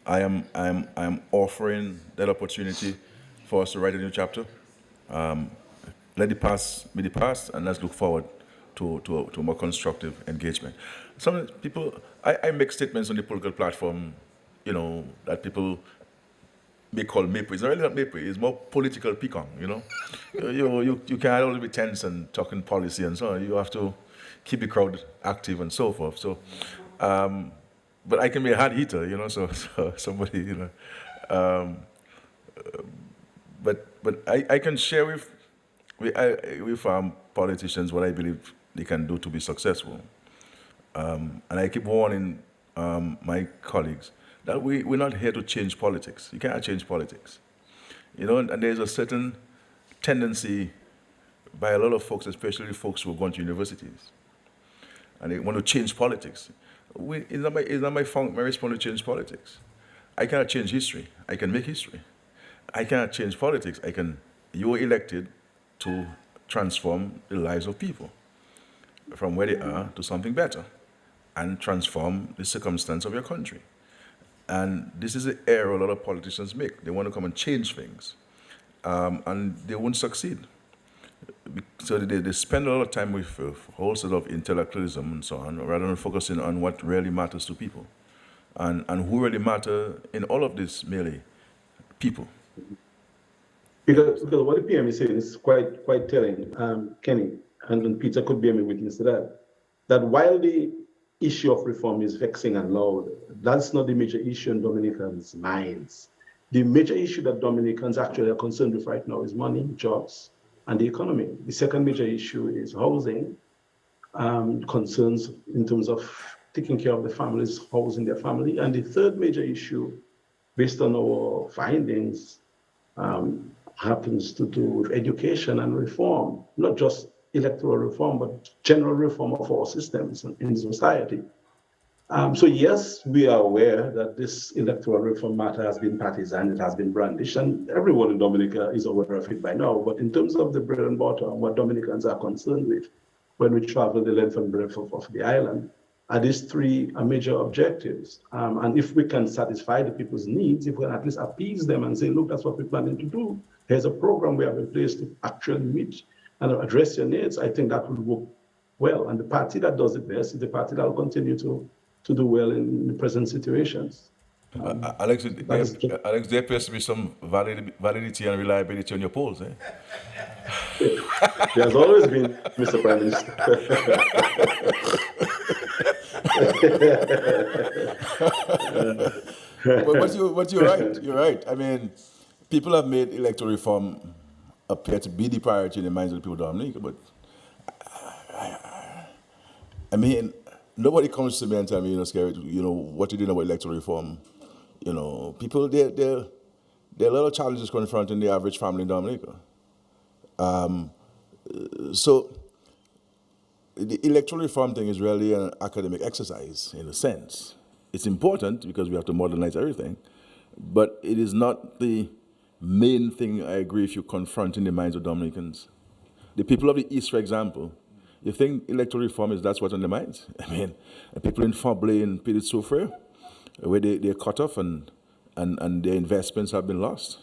I am offering that opportunity for us to write a new chapter. Let the past be the past, and let's look forward to a more constructive engagement. Some people, I make statements on the political platform, that people may call maple. It's not really not maple. It's more political pecan. You can't always be tense and talking policy and so on. You have to keep the crowd active and so forth. So, but I can be a hard hitter. So somebody, but I can share with politicians what I believe they can do to be successful. And I keep warning my colleagues that we're not here to change politics. You cannot change politics. And there's a certain tendency by a lot of folks, especially folks who are going to universities, and they want to change politics. It's not my response to change politics. I cannot change history. I can make history. I cannot change politics. You were elected to transform the lives of people from where they are to something better and transform the circumstance of your country. And this is the error a lot of politicians make. They want to come and change things, and they won't succeed. So they spend a lot of time with a whole set of intellectualism and so on, rather than focusing on what really matters to people. And who really matter in all of this, merely people. Because what the PM is saying is quite telling, Kenny, and Peter could bear me witness to that while the issue of reform is vexing and loud, that's not the major issue in Dominicans' minds. The major issue that Dominicans actually are concerned with right now is money, jobs, and the economy. The second major issue is housing, concerns in terms of taking care of the families, housing their family. And the third major issue, based on our findings, happens to do with education and reform, not just electoral reform, but general reform of our systems in society. So yes, we are aware that this electoral reform matter has been partisan, it has been brandished, and everyone in Dominica is aware of it by now. But in terms of the bread and butter, what Dominicans are concerned with when we travel the length and breadth of the island, are these three major objectives. And if we can satisfy the people's needs, if we can at least appease them and say, look, that's what we're planning to do, here's a program we have in place to actually meet and address your needs, I think that will work well. And the party that does it best is the party that will continue to do well in the present situations. Alex, there appears to be some validity and reliability on your polls, eh? There's always been, Mr. Prime Minister. But you're right. You're right. I mean, people have made electoral reform appear to be the priority in the minds of the people of Dominica, but I mean, nobody comes to me and tell me, Scary, what you did about electoral reform. People, there are a lot of challenges confronting the average family in Dominica. So the electoral reform thing is really an academic exercise in a sense. It's important because we have to modernize everything, but it is not the main thing, I agree, if you confront in the minds of Dominicans. The people of the East, for example, you think electoral reform that's what's on their minds? I mean, people in Fablé and Petit Soufre, where they're cut off and their investments have been lost.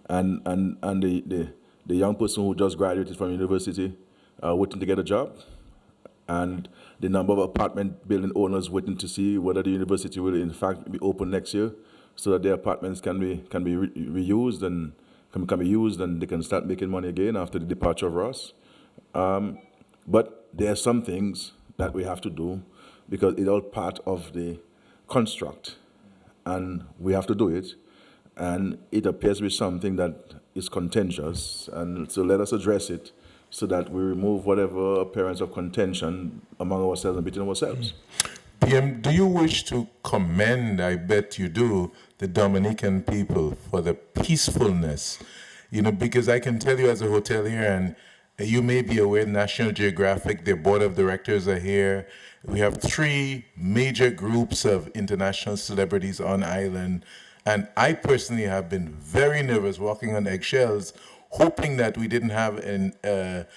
And the young person who just graduated from university waiting to get a job, and the number of apartment building owners waiting to see whether the university will in fact be open next year, so that their apartments can be reused and can be used, and they can start making money again after the departure of Ross. But there are some things that we have to do because it's all part of the construct, and we have to do it. And it appears to be something that is contentious, and so let us address it so that we remove whatever appearance of contention among ourselves and between ourselves. PM, do you wish to commend, I bet you do, the Dominican people for the peacefulness? Because I can tell you as a hotelier, and You may be aware, National Geographic, their board of directors are here. We have 3 major groups of international celebrities on island. And I personally have been very nervous, walking on eggshells, hoping that we didn't have a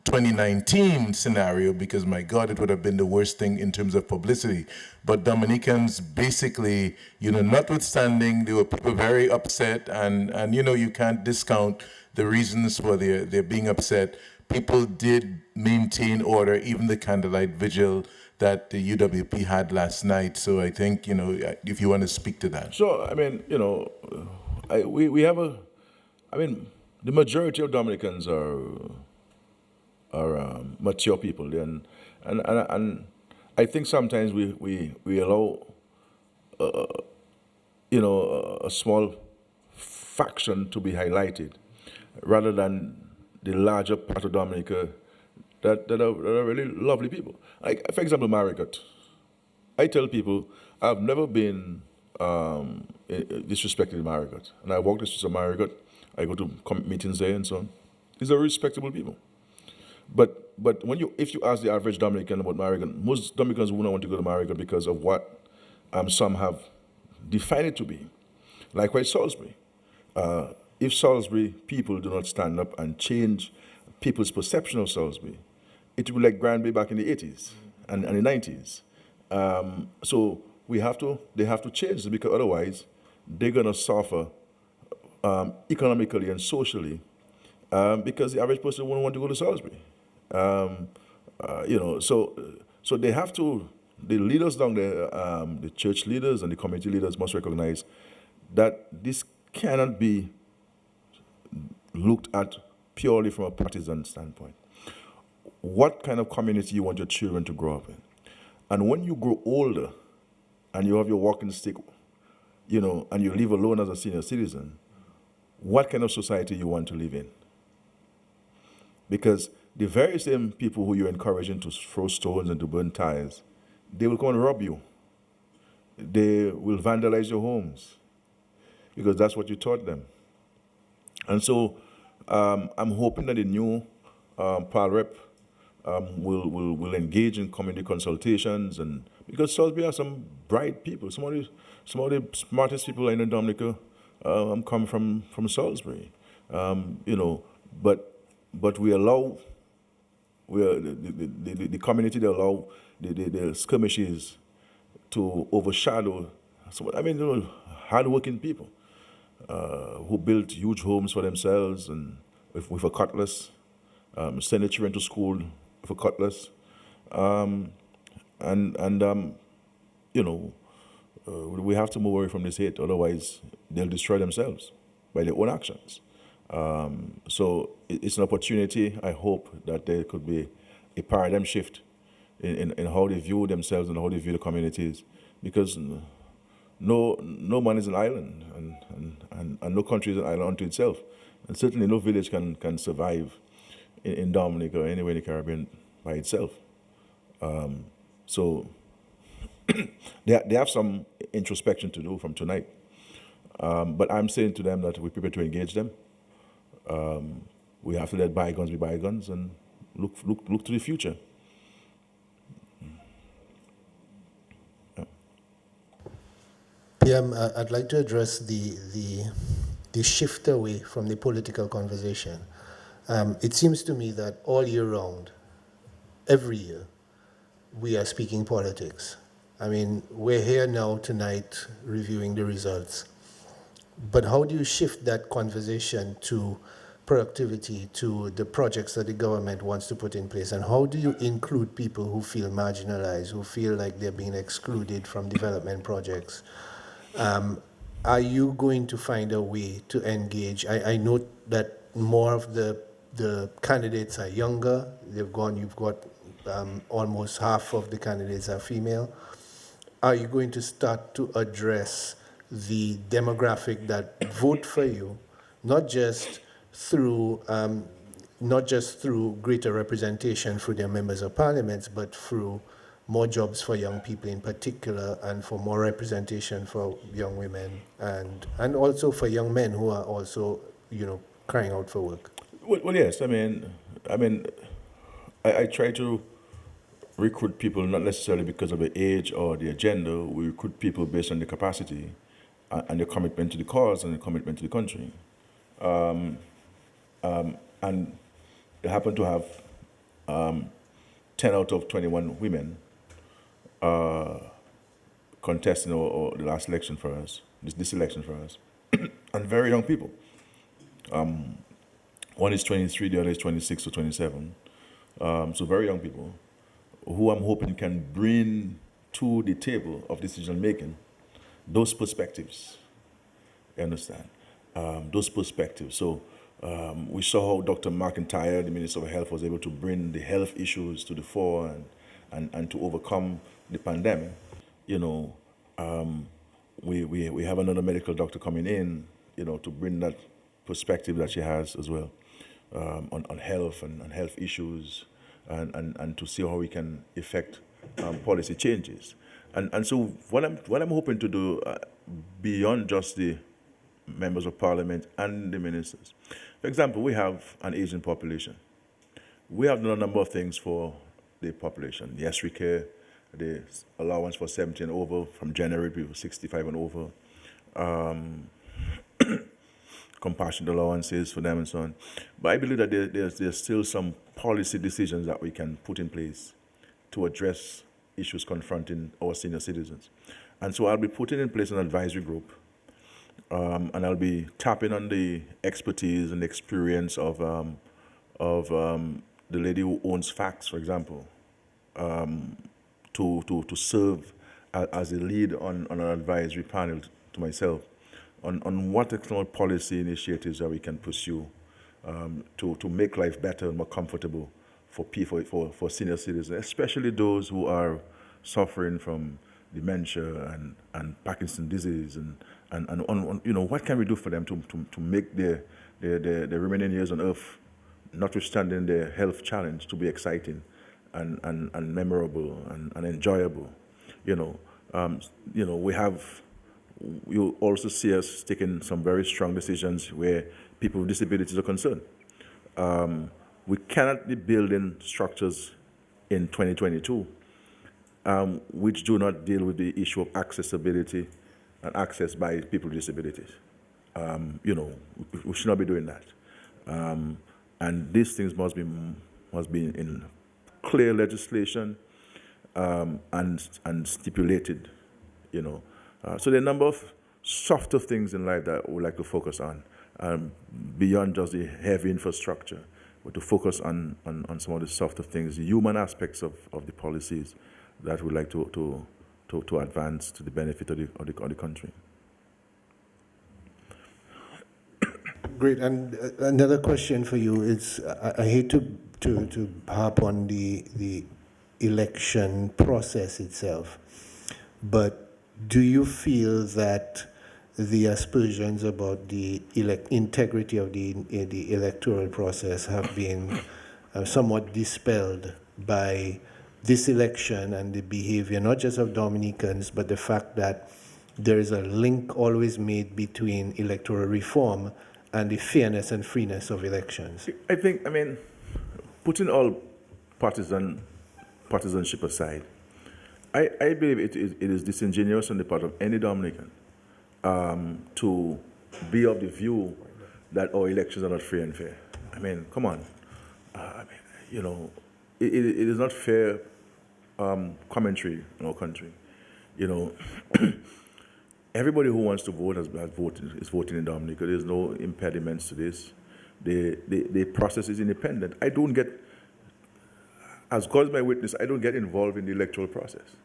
2019 scenario, because my God, it would have been the worst thing in terms of publicity. But Dominicans basically, notwithstanding, there were people very upset, and you can't discount the reasons for their being upset. People did maintain order, even the candlelight vigil that the UWP had last night. So I think, if you want to speak to that. So, I mean, we have the majority of Dominicans are mature people, and I think sometimes we allow a small faction to be highlighted rather than the larger part of Dominica that are really lovely people. Like, for example, Boycott. I tell people I've never been disrespected in Boycott, and I walk the streets of Boycott. I go to meetings there and so on. These are respectable people. But if you ask the average Dominican about Boycott, most Dominicans would not want to go to Boycott because of what some have defined it to be. Likewise, Salisbury. If Salisbury people do not stand up and change people's perception of Salisbury, it will be like Granby back in the 80s and the 90s. So they have to change this, because otherwise they're going to suffer economically and socially, because the average person won't want to go to Salisbury. So they have to, the leaders down there, the church leaders and the community leaders must recognize that this cannot be looked at purely from a partisan standpoint. What kind of community you want your children to grow up in? And when you grow older and you have your walking stick, and you live alone as a senior citizen, what kind of society you want to live in? Because the very same people who you're encouraging to throw stones and to burn tires, they will come and rob you. They will vandalize your homes, because that's what you taught them. And so I'm hoping that the new PAL rep will engage in community consultations, and because Salisbury has some bright people, some of the smartest people in Dominica come from Salisbury, but we allow the community, they allow the skirmishes to overshadow. Hardworking people who built huge homes for themselves and with a cutlass, send their children to school with a cutlass, we have to move away from this hate. Otherwise, they'll destroy themselves by their own actions. So it's an opportunity. I hope that there could be a paradigm shift in how they view themselves and how they view the communities, because no man is an island, and no country is an island unto itself, and certainly no village can survive in Dominica or anywhere in the Caribbean by itself. So they have some introspection to do from tonight, but I'm saying to them that we're prepared to engage them. We have to let bygones be bygones and look to the future. Yeah, I'd like to address the shift away from the political conversation. It seems to me that all year round, every year, we are speaking politics. I mean, we're here now tonight reviewing the results. But how do you shift that conversation to productivity, to the projects that the government wants to put in place? And how do you include people who feel marginalized, who feel like they're being excluded from development projects? Are you going to find a way to engage? I note that more of the candidates are younger. You've got almost half of the candidates are female. Are you going to start to address the demographic that vote for you, not just through greater representation for their members of parliaments, but through more jobs for young people in particular, and for more representation for young women, and also for young men who are also, crying out for work? Well, yes. I try to recruit people not necessarily because of their age or their gender. We recruit people based on their capacity and their commitment to the cause and their commitment to the country. And they happen to have 10 out of 21 women contesting or the last election for us, this election for us, and very young people. One is 23, the other is 26 or 27. So very young people who I'm hoping can bring to the table of decision making those perspectives. You understand? Those perspectives. So we saw how Dr. McIntyre, the Minister of Health, was able to bring the health issues to the fore and to overcome the pandemic. You know, we have another medical doctor coming in, you know, to bring that perspective that she has as well on health and health issues and to see how we can effect policy changes. And so what I'm hoping to do beyond just the members of parliament and the ministers. For example, we have an aging population. We have done a number of things for the population. Yes, we care. The allowance for 70 and over from January to 65 and over. Compassionate allowances for them and so on. But I believe that there's still some policy decisions that we can put in place to address issues confronting our senior citizens. And so I'll be putting in place an advisory group, and I'll be tapping on the expertise and experience of the lady who owns Facts, for example, to serve as a lead on an advisory panel to myself on what external policy initiatives that we can pursue to make life better and more comfortable for people, for senior citizens, especially those who are suffering from dementia and Parkinson's disease and you know, what can we do for them to make their remaining years on earth, notwithstanding their health challenge, to be exciting and memorable and enjoyable. You know, you also see us taking some very strong decisions where people with disabilities are concerned. We cannot be building structures in 2022 which do not deal with the issue of accessibility and access by people with disabilities. You know, we should not be doing that. And these things must be in clear legislation and stipulated, you know. So there are a number of softer things in life that we like to focus on, beyond just the heavy infrastructure, but to focus on some of the softer things, the human aspects of the policies that we like to advance to the benefit of the country. Great. And another question for you is, I hate to harp on the election process itself, but do you feel that the aspersions about the integrity of the electoral process have been somewhat dispelled by this election and the behavior, not just of Dominicans, but the fact that there is a link always made between electoral reform and the fairness and freeness of elections? I mean, putting all partisanship aside, I believe it is disingenuous on the part of any Dominican to be of the view that our elections are not free and fair. I mean, come on. You know, it is not fair commentary in our country. You know, everybody who wants to vote is voting in Dominica. There's no impediments to this. The process is independent. I don't get, as God is my witness, I don't get involved in the electoral process.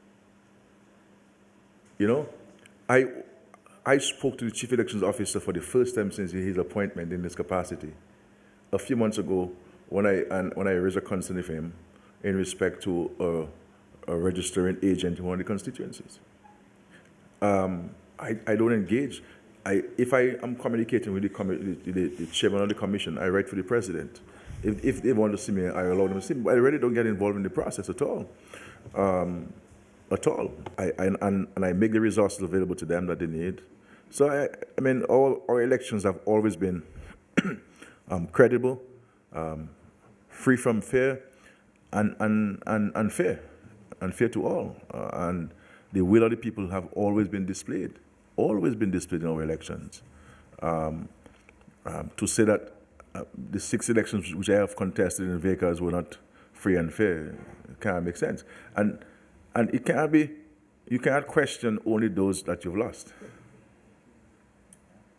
You know, I spoke to the chief elections officer for the first time since his appointment in this capacity a few months ago when I raised a concern with him in respect to a registering agent in one of the constituencies. I don't engage. If I am communicating with the chairman of the commission, I write for the president. If they want to see me, I allow them to see me. But I really don't get involved in the process at all. And I make the resources available to them that they need. So I mean, our elections have always been credible, free from fear and fair to all. And the will of the people have always been displayed in our elections. To say that the 6 elections which I have contested in Vegas were not free and fair can't make sense. And it can't be, you can't question only those that you've lost.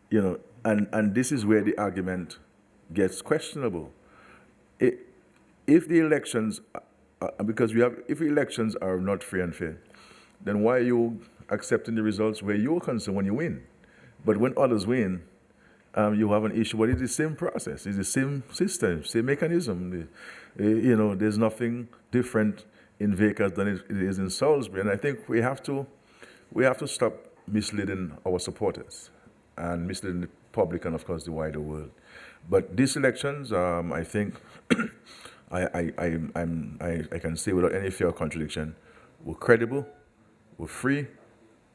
You know, and this is where the argument gets questionable. If the elections, if elections are not free and fair, then why are you accepting the results where you're concerned when you win? But when others win, you have an issue. But it's the same process, it's the same system, same mechanism. You know, there's nothing different in Vegas than it is in Salisbury. And I think we have to stop misleading our supporters and misleading the public and, of course, the wider world. But these elections, I think, I can say without any fear of contradiction, were credible, were free,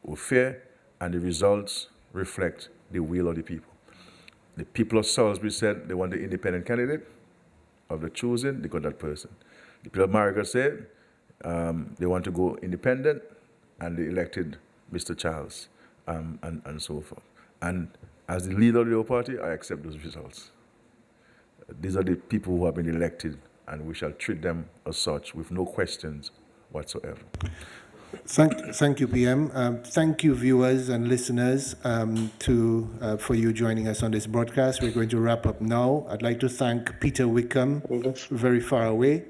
were fair, and the results reflect the will of the people. The people of Salisbury said they want the independent candidate of the choosing, they got that person. The people of Marigot said they want to go independent, and they elected Mr. Charles, and so forth. And as the leader of the party, I accept those results. These are the people who have been elected, and we shall treat them as such with no questions whatsoever. Thank you, PM. Thank you, viewers and listeners, for you joining us on this broadcast. We're going to wrap up now. I'd like to thank Peter Wickham, very far away.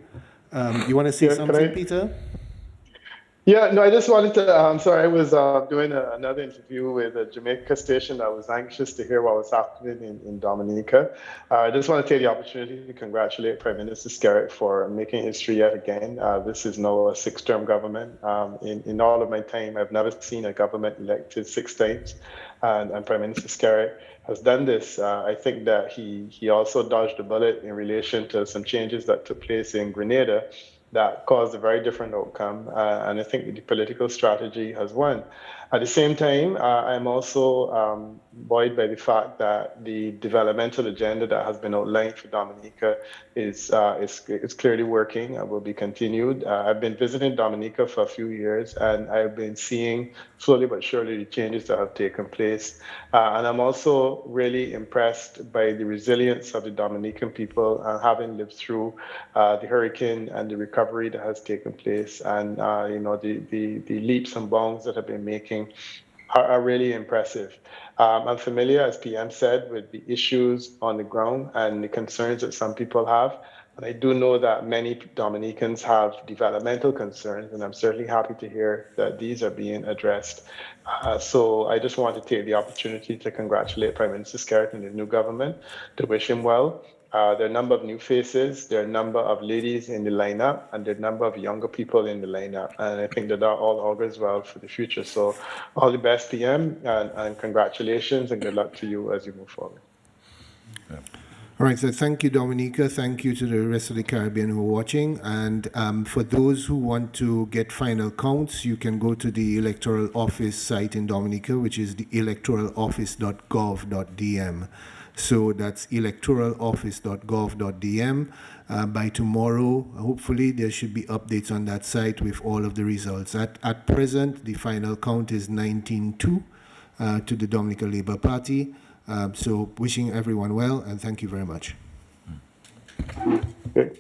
You want to say something, Peter? Yeah, no, I just wanted to, sorry, I was doing another interview with a Jamaica station. I was anxious to hear what was happening in Dominica. I just want to take the opportunity to congratulate Prime Minister Skerritt for making history yet again. This is now a 6th-term government. In all of my time, I've never seen a government elected 6 times, and Prime Minister Skerritt has done this. I think that he also dodged a bullet in relation to some changes that took place in Grenada that caused a very different outcome, and I think the political strategy has won. At the same time, I'm also buoyed by the fact that the developmental agenda that has been outlined for Dominica is clearly working and will be continued. I've been visiting Dominica for a few years, and I've been seeing slowly but surely the changes that have taken place. And I'm also really impressed by the resilience of the Dominican people, having lived through the hurricane and the recovery that has taken place, and the leaps and bounds that have been making are really impressive. I'm familiar, as PM said, with the issues on the ground and the concerns that some people have. And I do know that many Dominicans have developmental concerns, and I'm certainly happy to hear that these are being addressed. So I just want to take the opportunity to congratulate Prime Minister Skerritt and the new government, to wish him well. There are a number of new faces, there are a number of ladies in the lineup, and there are a number of younger people in the lineup. And I think that all augurs well for the future. So all the best, PM, and congratulations, and good luck to you as you move forward. Yeah. All right, so thank you, Dominica. Thank you to the rest of the Caribbean who are watching. And for those who want to get final counts, you can go to the Electoral Office site in Dominica, which is the electoraloffice.gov.dm. So that's electoraloffice.gov.dm. By tomorrow, hopefully, there should be updates on that site with all of the results. At present, the final count is 19-2 to the Dominica Labour Party. So wishing everyone well, and thank you very much. Okay.